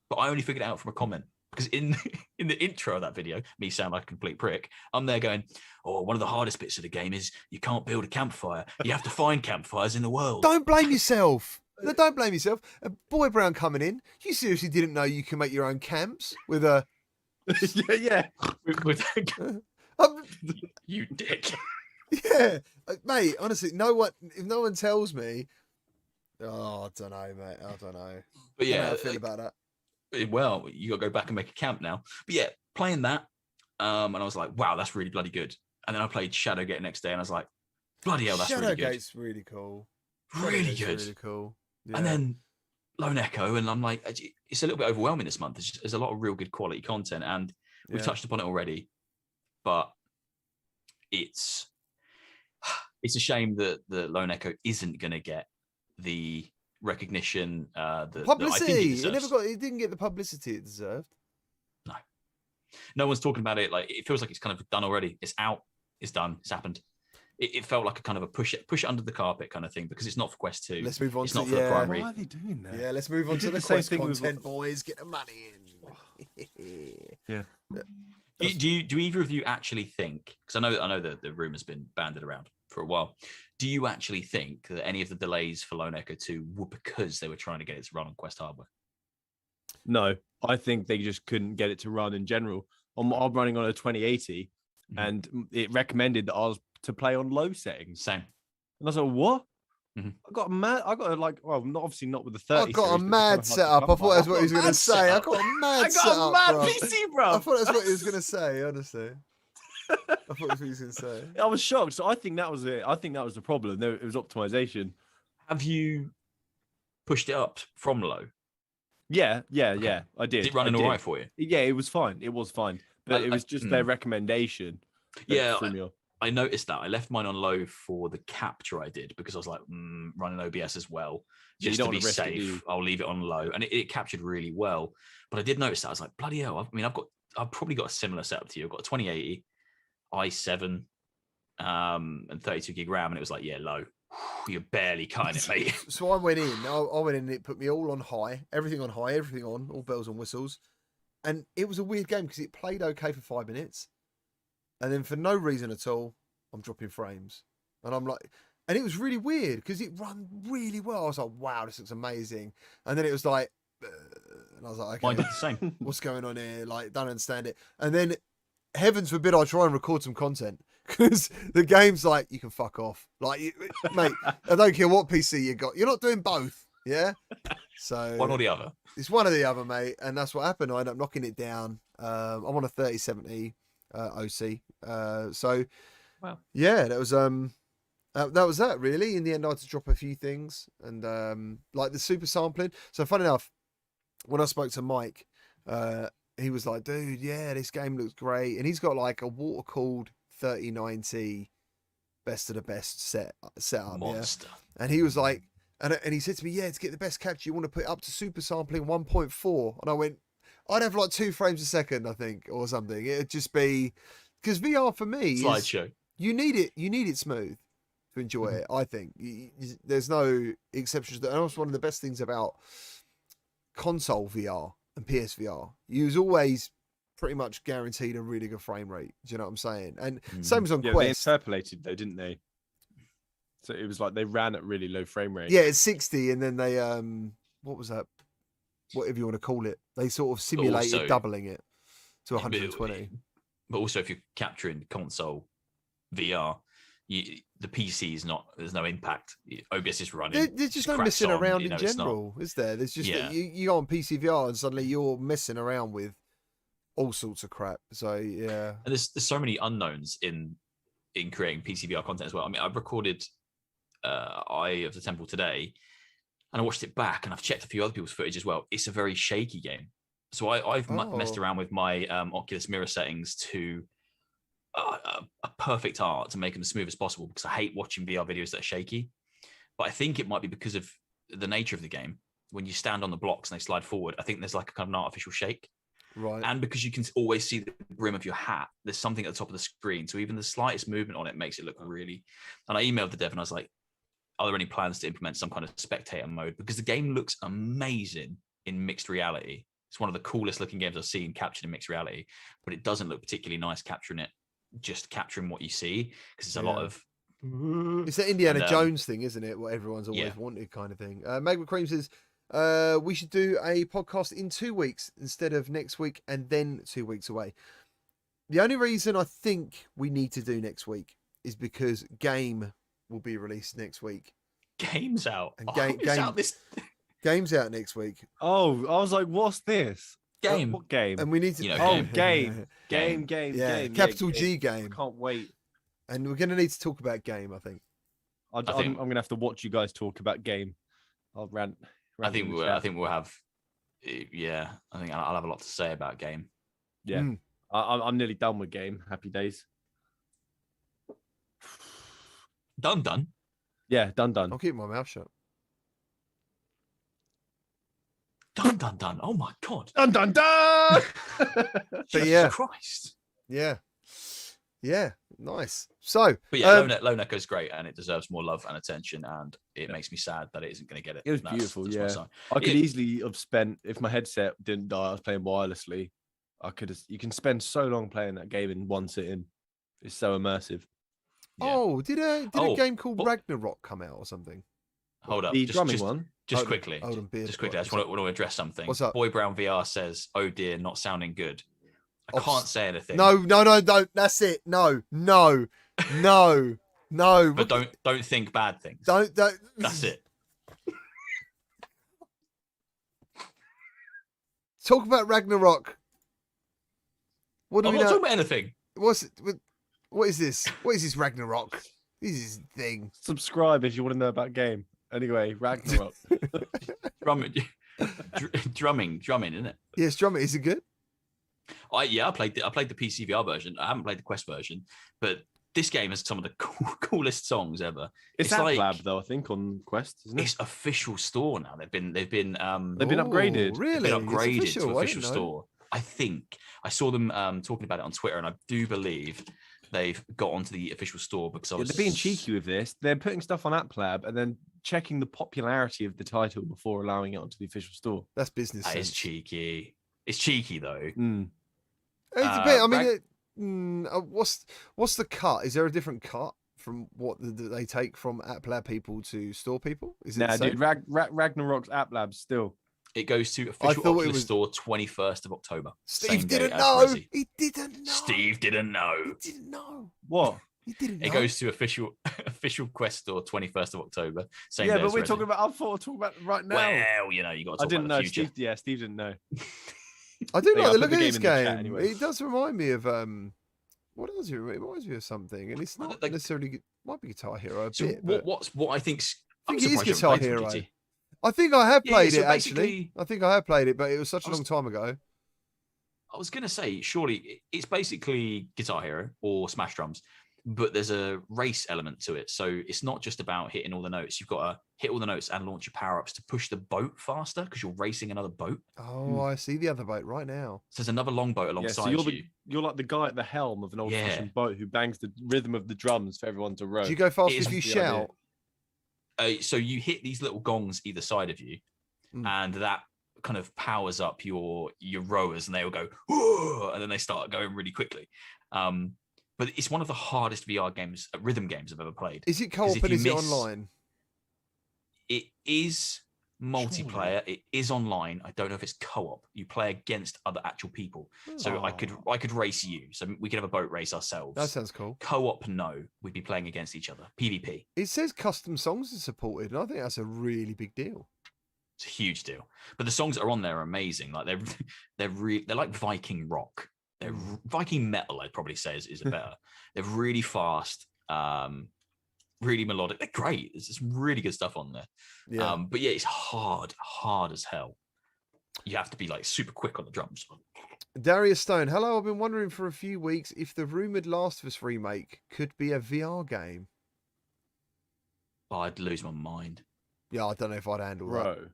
But I only figured it out from a comment. Because in the intro of that video, me sound like a complete prick, I'm there going, oh, one of the hardest bits of the game is you can't build a campfire. You have to find campfires in the world. Don't blame yourself. No, don't blame yourself. Boy Brown coming in. You seriously didn't know you can make your own camps with a... yeah. With you dick. Yeah. Mate, honestly, if no one tells me... Oh, I don't know, mate. I don't know. But yeah. How do I feel about that? Well, you got to go back and make a camp now. But yeah, playing that, and I was like, wow, that's really bloody good. And then I played Shadowgate next day, and I was like, bloody hell, that's really good. Shadowgate's really cool. Really good. Really cool. Yeah. And then Lone Echo, and I'm like, it's a little bit overwhelming this month. There's a lot of real good quality content, and we've touched upon it already. But it's a shame that the Lone Echo isn't going to get the recognition, the publicity. It didn't get the publicity it deserved. No one's talking about it. Like, it feels like it's kind of done already. It's out. It's done. It's happened. It felt like a kind of a push it under the carpet kind of thing, because it's not for Quest 2. Let's move on it's to not for the primary. Why are they doing that? Yeah, let's move on to the Quest content, boys. Get the money in. Yeah. Do either of you actually think? Because I know that the rumor's been banded around for a while. Do you actually think that any of the delays for Lone Echo 2 were because they were trying to get it to run on Quest hardware? No, I think they just couldn't get it to run in general. I'm running on a 2080, and it recommended that I was to play on low settings. Same. And I was like, what? Mm-hmm. I got obviously not with the 30. I got a mad setup. I thought that's what he was going to say. I got a mad setup. I got a mad PC, bro. I thought that's what he was going to say, honestly. I thought that's what he was going to say. I was shocked. So I think that was it. I think that was the problem. It was optimization. Have you pushed it up from low? Yeah. Okay. I did. Is it running all right for you? Yeah, it was fine. It was fine. But it was just their recommendation. Yeah, I noticed that. I left mine on low for the capture I did, because I was like, running OBS as well. Just to be safe, I'll leave it on low. And it captured really well. But I did notice that. I was like, bloody hell. I've probably got a similar setup to you. I've got a 2080, i7, and 32 gig RAM. And it was like, yeah, low. You're barely cutting it, mate. So I went in and it put me all on high, everything on, all bells and whistles. And it was a weird game because it played okay for 5 minutes. And then for no reason at all, I'm dropping frames. And I'm like, and it was really weird because it ran really well. I was like, wow, this looks amazing. And then it was like, and I was like, okay, Mine did the same. What's going on here? Like, don't understand it. And then, heavens forbid, I try and record some content because the game's like, you can fuck off. Like, mate, I don't care what PC you got. You're not doing both. Yeah. So one or the other. It's one or the other, mate. And that's what happened. I ended up knocking it down. I'm on a 3070 OC. So wow. Yeah, that was that really. In the end, I had to drop a few things, and like the super sampling. So funny enough, when I spoke to Mike, he was like, dude, yeah, this game looks great. And he's got like a water cooled 3090 best of the best setup. Monster. Yeah? And he was like, and he said to me, yeah, to get the best capture, you want to put it up to super sampling 1.4. And I went, I'd have like 2 frames a second, I think, or something. It'd just be, because VR for me slideshow. You need it smooth. to enjoy it. I think there's no exceptions. And that's one of the best things about console VR and PSVR. You was always pretty much guaranteed a really good frame rate. Do you know what I'm saying? And same as on Quest. They interpolated though, didn't they? So it was like they ran at really low frame rate. Yeah, it's 60, and then they what was that? Whatever you want to call it, they sort of simulated also, doubling it to 120. But also, if you're capturing console VR, the PC is not. There's no impact. OBS is running. There's just no messing around in general, is there? There's just you go on PC VR and suddenly you're messing around with all sorts of crap. So yeah, and there's so many unknowns in creating PC VR content as well. I mean, I've recorded Eye of the Temple today, and I watched it back, and I've checked a few other people's footage as well. It's a very shaky game, so I've messed around with my Oculus mirror settings to a perfect art to make them as smooth as possible, because I hate watching VR videos that are shaky. But I think it might be because of the nature of the game. When you stand on the blocks and they slide forward, I think there's like a kind of an artificial shake. Right. And because you can always see the brim of your hat, there's something at the top of the screen. So even the slightest movement on it makes it look really. And I emailed the dev and I was like, are there any plans to implement some kind of spectator mode? Because the game looks amazing in mixed reality. It's one of the coolest looking games I've seen captured in mixed reality, but it doesn't look particularly nice capturing what you see, because it's a lot of. It's the Indiana Jones thing, isn't it? What everyone's always wanted, kind of thing. Meg McCream says we should do a podcast in 2 weeks instead of next week and then 2 weeks away. The only reason I think we need to do next week is because Game will be released next week. Game's out. And Game's out next week. Oh, I was like, what's this? Game. What game? And we need to. Game. Capital G Game. I can't wait. And we're going to need to talk about Game, I think. I'm going to have to watch you guys talk about Game. I'll rant. I think we'll have. Yeah, I think I'll have a lot to say about Game. Yeah, I'm nearly done with Game. Happy days. Done. Yeah, done. I'll keep my mouth shut. Done. Oh my god. Done. Jesus Christ. Yeah. Nice. So, but yeah, Lone Echo's great, and it deserves more love and attention, and it makes me sad that it isn't going to get it. It was beautiful. I could easily have spent, if my headset didn't die, I was playing wirelessly. You can spend so long playing that game in one sitting. It's so immersive. Yeah. Oh, did a game called Ragnarok come out or something? Hold up. The drumming one? Just quickly. I just want to address something. What's up? Boy Brown VR says, "Oh dear, not sounding good." I can't say anything. No, don't. That's it. No. But don't think bad things. Don't. That's it. Talk about Ragnarok. I'm not talking about anything. What is this? What is this Ragnarok? This is thing. Subscribe if you want to know about Game. Anyway, Ragnarok. drumming, isn't it? Yes, drumming. Is it good? I played the PC VR version. I haven't played the Quest version, but this game has some of the coolest songs ever. It's like Lab though, I think, on Quest, isn't it? It's official store now. They've been upgraded. Really? They've been upgraded to official store. I think I saw them talking about it on Twitter, and I do believe they've got onto the official store because they're being cheeky with this. They're putting stuff on App Lab and then checking the popularity of the title before allowing it onto the official store. That's business. That is cheeky. It's cheeky though. I mean, what's the cut? Is there a different cut from what they take from App Lab people to store people? Is it dude, Ragnarok's App Lab still. It goes to official Oculus store 21st of October. Steve didn't know. He didn't know. Steve didn't know. He didn't know. What? He didn't know. It goes to official Quest store 21st of October. Same day but we're talking about. I thought we're talking about right now. Well, you got to talk about the future. Steve didn't know. I do like the look of this game. Anyway. It does remind me of what does it reminds me of something, and it's not necessarily. Might be Guitar Hero a bit. What I think? I think it is Guitar Hero. I think I have played it actually. I think I have played it, but it was such a long time ago. I was going to say, surely it's basically Guitar Hero or Smash Drums, but there's a race element to it. So it's not just about hitting all the notes. You've got to hit all the notes and launch your power-ups to push the boat faster because you're racing another boat. Oh, I see the other boat right now. So there's another longboat alongside you. You're like the guy at the helm of an old-fashioned boat who bangs the rhythm of the drums for everyone to row. Do you go faster if you shout? So you hit these little gongs either side of you, and that kind of powers up your rowers, and they will go, whoa, and then they start going really quickly. But it's one of the hardest VR games, rhythm games I've ever played. Is it co-op and is it online? It is multiplayer. It is online. I don't know if it's co-op. You play against other actual people. So I could race you. So we could have a boat race ourselves. That sounds cool. Co-op, no. We'd be playing against each other. PvP. It says custom songs are supported, and I think that's a really big deal. It's a huge deal. But the songs that are on there are amazing. Like they're like Viking rock. They're Viking metal, I'd probably say is better. They're really fast, really melodic. They're great. There's some really good stuff on there. Yeah. But yeah, it's hard as hell. You have to be like super quick on the drums. Darius Stone, hello. I've been wondering for a few weeks if the rumored Last of Us remake could be a VR game. Oh, I'd lose my mind. Yeah, I don't know if I'd handle that.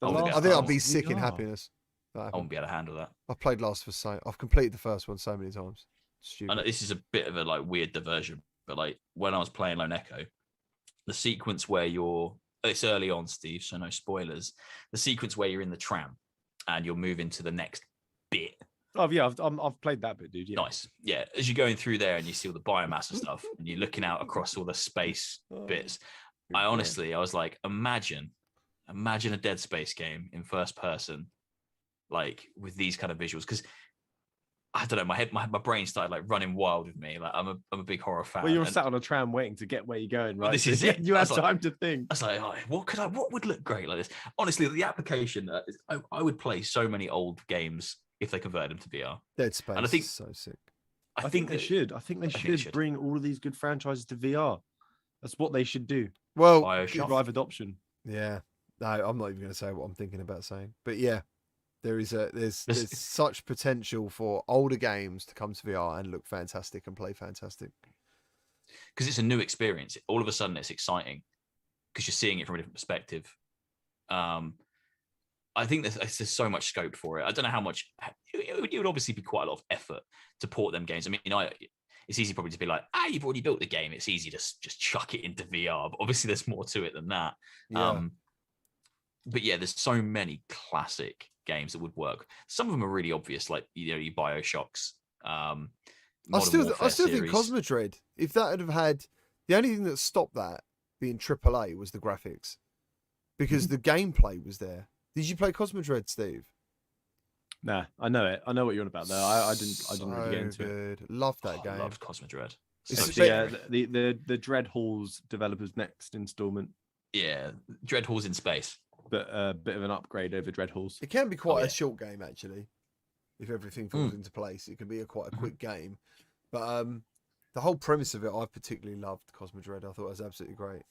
I think I'd be sick in happiness. I wouldn't be able to handle that. I've played Last of Us I've completed the first one so many times. Stupid. I know this is a bit of a like weird diversion, but like when I was playing Lone Echo, the sequence where it's early on, Steve, so no spoilers. The sequence where you're in the tram and you're moving to the next bit. Oh yeah, I've played that bit, dude. Yeah. Nice. Yeah, as you're going through there and you see all the biomass and stuff, and you're looking out across all the space bits. I was like, imagine a Dead Space game in first person, like with these kind of visuals, because I don't know, my brain started like running wild with me. Like I'm a big horror fan. Well, you're sat on a tram waiting to get where you're going, right? This is it. You have time to think. I was like, what would look great like this? Honestly, the application, I would play so many old games if they converted them to VR. Dead Space, and I think is so sick. I think they should. I think they should bring all of these good franchises to VR. That's what they should do. Well, drive adoption. Yeah. No, I'm not even going to say what I'm thinking about saying. But yeah, there's such potential for older games to come to VR and look fantastic and play fantastic. Because it's a new experience. All of a sudden, it's exciting because you're seeing it from a different perspective. I think there's so much scope for it. I don't know how much. It would obviously be quite a lot of effort to port them games. I mean, it's easy probably to be like, you've already built the game. It's easy to just chuck it into VR. But obviously, there's more to it than that. Yeah. But yeah, there's so many classic games that would work. Some of them are really obvious, like your BioShocks. I still think Cosmodread. If that had have had the only thing that stopped that being AAA was the graphics, because the gameplay was there. Did you play Cosmodread, Steve? Nah, I know it. I know what you're on about there. I didn't really get into it. Love that game. I loved Cosmodread. The Dread Halls developers' next installment. Yeah, Dread Halls in space. But a bit of an upgrade over Dread Halls. It can be quite a short game, actually, if everything falls into place. It can be quite a quick game. But the whole premise of it, I particularly loved Cosmodread. I thought it was absolutely great.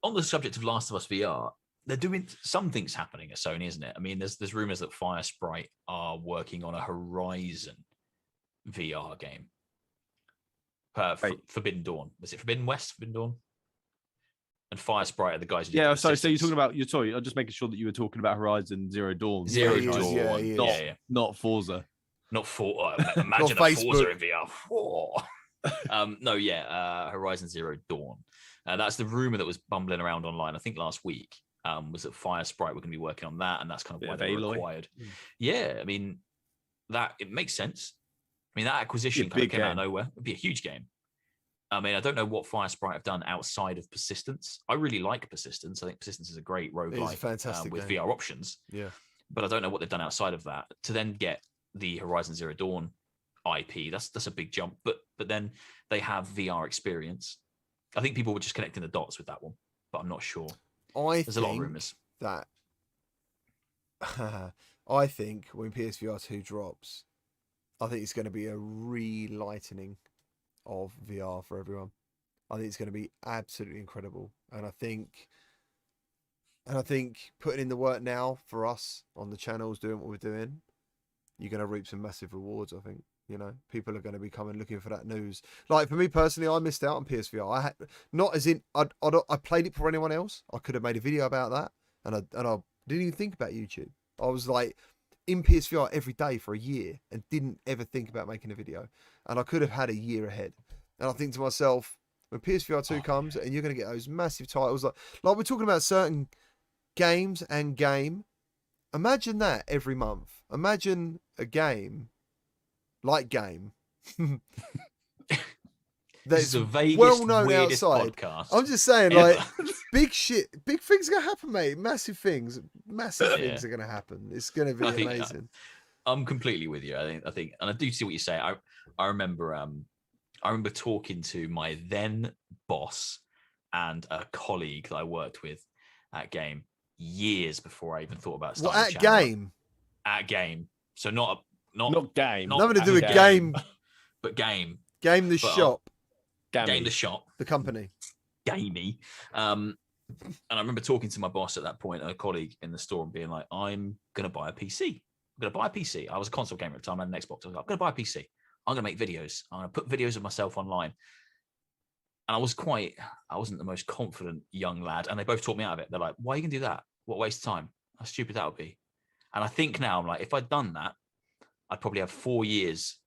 On the subject of Last of Us VR, they're doing some things happening at Sony, isn't it? I mean, there's rumors that Firesprite are working on a Horizon VR game. Forbidden Dawn. Was it Forbidden West? Forbidden Dawn? And Firesprite are the guys. Yeah, so you're talking about. Sorry, I'm just making sure that you were talking about Horizon Zero Dawn. Zero Dawn, not Forza. Not Forza. Imagine a Forza in VR. Horizon Zero Dawn. That's the rumor that was bumbling around online. I think last week was that Firesprite were going to be working on that, and that's kind of why they were acquired. Yeah, I mean it makes sense. I mean that acquisition kind of came out of nowhere. It'd be a huge game. I mean, I don't know what Firesprite have done outside of Persistence. I really like Persistence. I think Persistence is a great roguelike with VR options. Yeah. But I don't know what they've done outside of that. To then get the Horizon Zero Dawn IP, that's a big jump. But then they have VR experience. I think people were just connecting the dots with that one, but I'm not sure. There's a lot of rumors. I think when PSVR 2 drops, I think it's going to be a re-lightening of VR for everyone. I think it's going to be absolutely incredible, and I think putting in the work now for us on the channels, doing what we're doing, you're going to reap some massive rewards. I think You know, people are going to be coming looking for that news. Like for me personally, I missed out on PSVR. I had not as in I played it for anyone else. I could have made a video about that, and I didn't even think about YouTube. I was like in PSVR every day for a year and didn't ever think about making a video. And I could have had a year ahead. And I think to myself, when PSVR 2 comes and you're going to get those massive titles, like we're talking about certain games and game. Imagine that every month. Imagine a game like Game. This is the vaguest, well-known weirdest outside. podcast. I'm just saying, ever. like, big things are gonna happen, mate. Massive things are gonna happen. It's gonna be amazing. I'm completely with you. I think, and I do see what you say. I remember talking to my then boss and a colleague that I worked with at Game years before I even thought about starting. What, at Game? At Game. So not Game. Nothing to do with Game. But Game. Game the shop. Game the shop. The company. Gamey. And I remember talking to my boss at that point, a colleague in the store, and being like, I'm going to buy a PC. I'm going to buy a PC. I was a console gamer at the time. I had an Xbox. I was like, I'm going to buy a PC. I'm going to make videos. I'm going to put videos of myself online. And I wasn't the most confident young lad. And they both talked me out of it. They're like, why are you going to do that? What a waste of time. How stupid that would be. And I think now, I'm like, if I'd done that, I'd probably have 4 years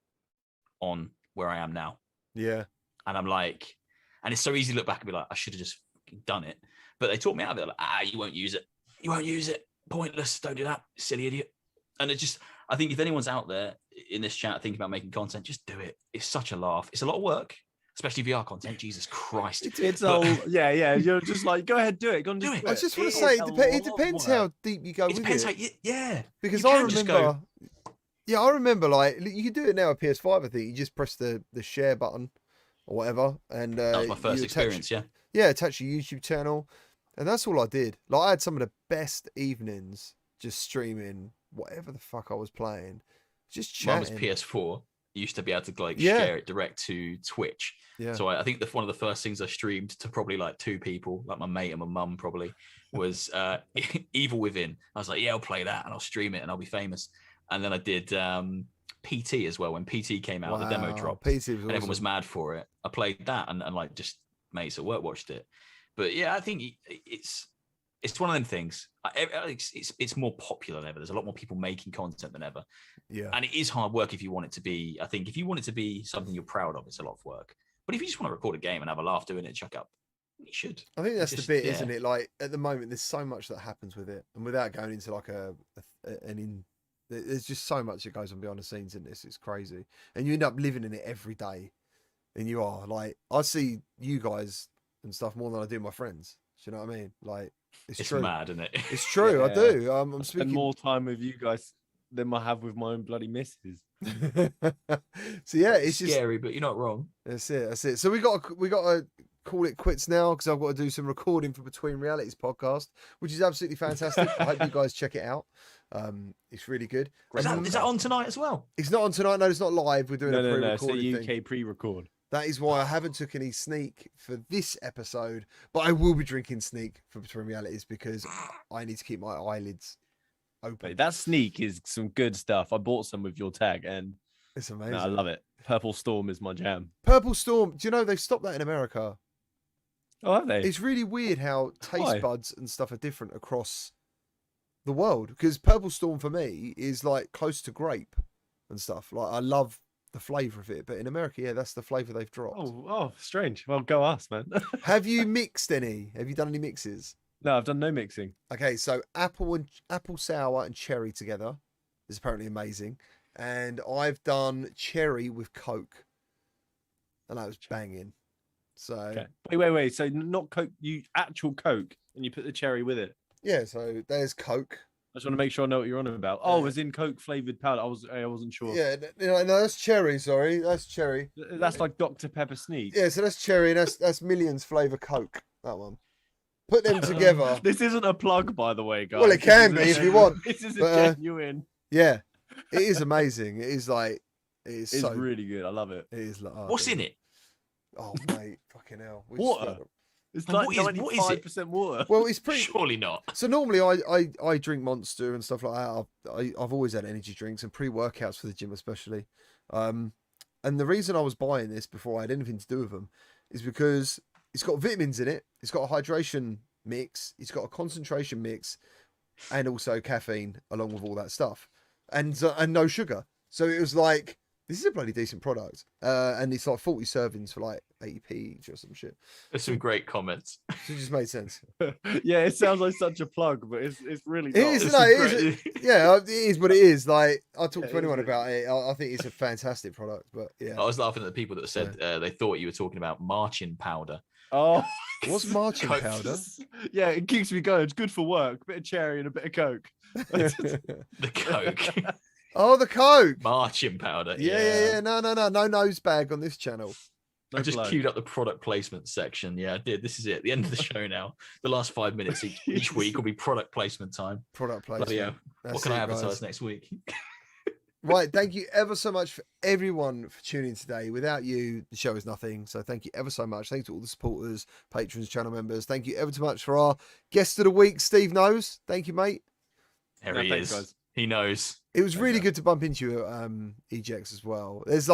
on where I am now. Yeah. And I'm like, and it's so easy to look back and be like, I should have just done it. But they talked me out of it. Like, you won't use it. You won't use it. Pointless. Don't do that. Silly idiot. And it just, I think if anyone's out there in this chat thinking about making content, just do it. It's such a laugh. It's a lot of work, especially VR content. Jesus Christ. It's all, yeah. You're just like, go ahead, do it. Go and do it. I just want to say, it depends how deep you go with it. Yeah. Because I remember, like, you can do it now with PS5, I think. You just press the share button or whatever. And that was my first experience, yeah. Yeah, attach your YouTube channel. And that's all I did. Like, I had some of the best evenings just streaming whatever the fuck I was playing. Just chatting. Mine was PS4. You used to be able to share it direct to Twitch. Yeah. So I think one of the first things I streamed to probably like 2 people, like my mate and my mum probably, was Evil Within. I was like, yeah, I'll play that and I'll stream it and I'll be famous. And then I did PT as well. When PT came out, the demo dropped. PT was awesome. And everyone was mad for it. I played that and like just mates at work watched it. But yeah, I think it's one of them things. It's more popular than ever. There's a lot more people making content than ever. Yeah. And it is hard work if you want it to be. I think if you want it to be something you're proud of, it's a lot of work. But if you just want to record a game and have a laugh doing it, chuck up, you should. I think that's the bit, isn't it? Like at the moment, there's so much that happens with it, and without going into like there's just so much that goes on behind the scenes in this. It's crazy, and you end up living in it every day. And you are like, I see you guys and stuff more than I do my friends. Do you know what I mean? Like, it's true. Mad, isn't it? It's true. Yeah. I do. I'm I speaking spend more time with you guys than I have with my own bloody missus. So yeah, it's scary, but you're not wrong. That's it. So we got to call it quits now because I've got to do some recording for Between Realities podcast, which is absolutely fantastic. I hope you guys check it out. It's really good. Is that on tonight as well? It's not on tonight. No, it's not live. We're doing a pre-recorded thing. It's a UK pre-record. That is why I haven't took any sneak for this episode, but I will be drinking sneak for Between Realities because I need to keep my eyelids open. Wait, that sneak is some good stuff. I bought some with your tag and it's amazing. I love it. Purple Storm is my jam. Purple Storm. Do you know they've stopped that in America? Oh, have they? It's really weird how taste buds and stuff are different across the world because Purple Storm for me is like close to grape and stuff. Like I love the flavor of it, but in America, yeah, that's the flavor they've dropped. Oh, strange. Well, go us, man. Have you mixed any? Have you done any mixes? No, I've done no mixing. Okay, so apple sour and cherry together is apparently amazing, and I've done cherry with Coke, and that was banging. So okay. Wait. So not Coke, you actual Coke, and you put the cherry with it. Yeah. So there's Coke. I just want to make sure I know what you're on about. Oh, it was in Coke flavored powder. I wasn't sure. Yeah, no, that's cherry. Sorry, that's cherry. That's like Dr. Pepper Sneak. Yeah, so that's cherry. And that's Millions flavor Coke. That one. Put them together. This isn't a plug, by the way, guys. Well, it can be if you want. This is a genuine. Yeah, it is amazing. It is like it's so really good. I love it. It is like what's in it? Oh mate, fucking hell! Water. It's like 95% water. Well, it's pretty. Surely not. So normally I drink Monster and stuff like that. I've always had energy drinks and pre-workouts for the gym especially. And the reason I was buying this before I had anything to do with them is because it's got vitamins in it. It's got a hydration mix. It's got a concentration mix, and also caffeine along with all that stuff, and no sugar. So it was like, this is a bloody decent product. And it's like 40 servings for like 80p each or some shit. There's some great comments. So it just made sense. Yeah, it sounds like such a plug, but it's really not. It is, no, it is. Yeah, it is what it is. Like, I'll talk to anyone about it. I think it's a fantastic product, but yeah. I was laughing at the people that said they thought you were talking about marching powder. Oh, what's marching powder? Yeah, it keeps me going. It's good for work. Bit of cherry and a bit of Coke. The Coke. Oh, the Coke. Marching powder. Yeah. No nose bag on this channel. I just queued up the product placement section. Yeah, I did. This is it. The end of the show now. The last 5 minutes each week will be product placement time. Product placement. Yeah. What can I advertise next week? Right. Thank you ever so much for everyone for tuning in today. Without you, the show is nothing. So thank you ever so much. Thanks to all the supporters, patrons, channel members. Thank you ever so much for our guest of the week, Steve Knows. Thank you, mate. There he is. Guys. He knows. It was really good to bump into you at EGX as well. There's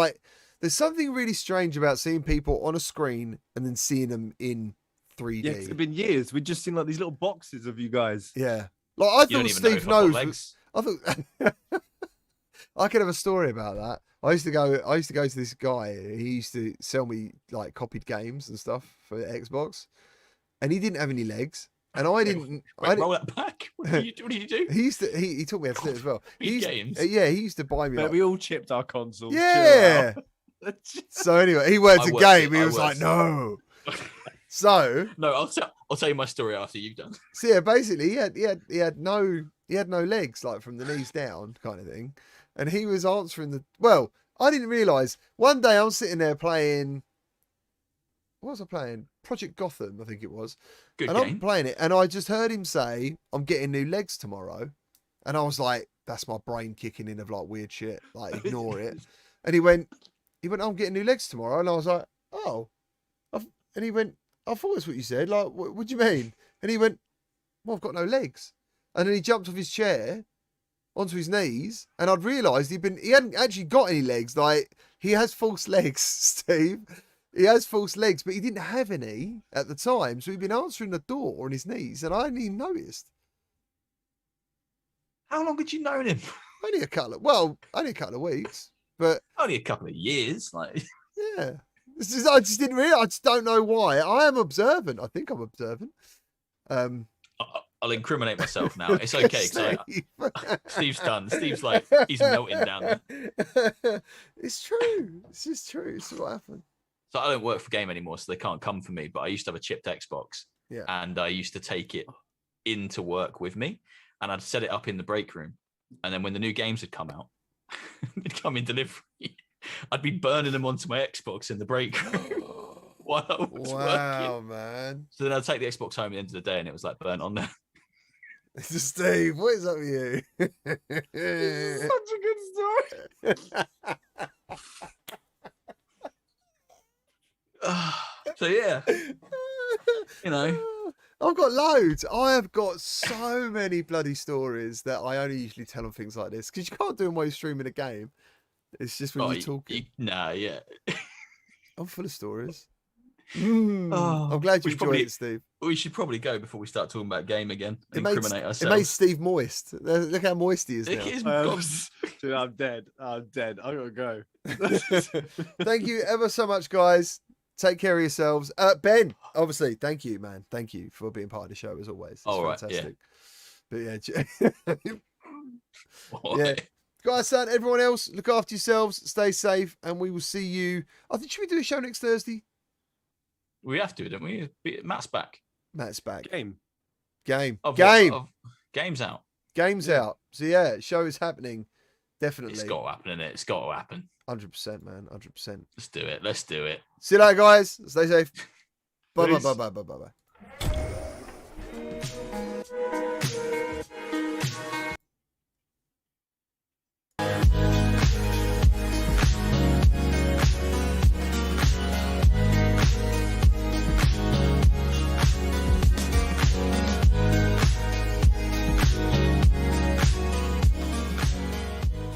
something really strange about seeing people on a screen and then seeing them in 3D. Yeah, it's been years. We've just seen like these little boxes of you guys. Yeah. Like, I thought Steve Knows. I thought I could have a story about that. I used to go to this guy. He used to sell me like copied games and stuff for Xbox, and he didn't have any legs. And I didn't. Roll that back. What did you do? He taught me how to do it as well. Games. Yeah, he used to buy me. But we all chipped our consoles. Yeah. So anyway, he worked a game. He was like, no. So no, I'll tell you my story after you've done. So yeah, basically, he had no legs, like from the knees down, kind of thing. And he was answering well, I didn't realise. One day I'm sitting there playing. What was I playing? Project Gotham, I think it was. Good and game. I'm playing it, and I just heard him say, "I'm getting new legs tomorrow," and I was like, "That's my brain kicking in of like weird shit. Like, ignore it." And he went, "I'm getting new legs tomorrow," and I was like, "Oh," and he went, "I thought that's what you said. Like, what do you mean?" And he went, "Well, I've got no legs," and then he jumped off his chair onto his knees, and I'd realised he hadn't actually got any legs. Like, he has false legs, Steve. He has false legs, but he didn't have any at the time. So he'd been answering the door on his knees, and I hadn't even noticed. How long had you known him? Only a couple of weeks, but only a couple of years. Like, yeah, I just didn't realize. I just don't know why. I am observant. I think I'm observant. I'll incriminate myself now. It's okay because Steve's done. Steve's like, he's melting down there. It's true. It's just true. It's what happened. So I don't work for Game anymore, so they can't come for me. But I used to have a chipped Xbox, and I used to take it into work with me, and I'd set it up in the break room. And then when the new games had come out, they'd come in delivery. I'd be burning them onto my Xbox in the break room while I was working. Wow, man! So then I'd take the Xbox home at the end of the day, and it was like burnt on there. Steve, what is up with you? Such a good story. So yeah, you know, I've got loads. I have got so many bloody stories that I only usually tell on things like this, because you can't do them while you're streaming a game. It's just when you're talking. Yeah. I'm full of stories. I'm glad you enjoyed it, Steve. We should probably go before we start talking about game again. Incriminate ourselves. It made Steve moist. Look how moist he is now. Dude, I'm dead. I gotta go. Thank you ever so much, guys. Take care of yourselves. Ben, obviously, thank you, man. Thank you for being part of the show as always. It's fantastic. But yeah. Guys, son, everyone else, look after yourselves, stay safe, and we will see you. I think, should we do a show next Thursday? We have to, don't we? Matt's back. Matt's back. Game. Game's out. Game's out. So yeah, show is happening. Definitely. It's got to happen, innit? It's got to happen. 100%, man. 100%. Let's do it. See you later, guys. Stay safe. Bye.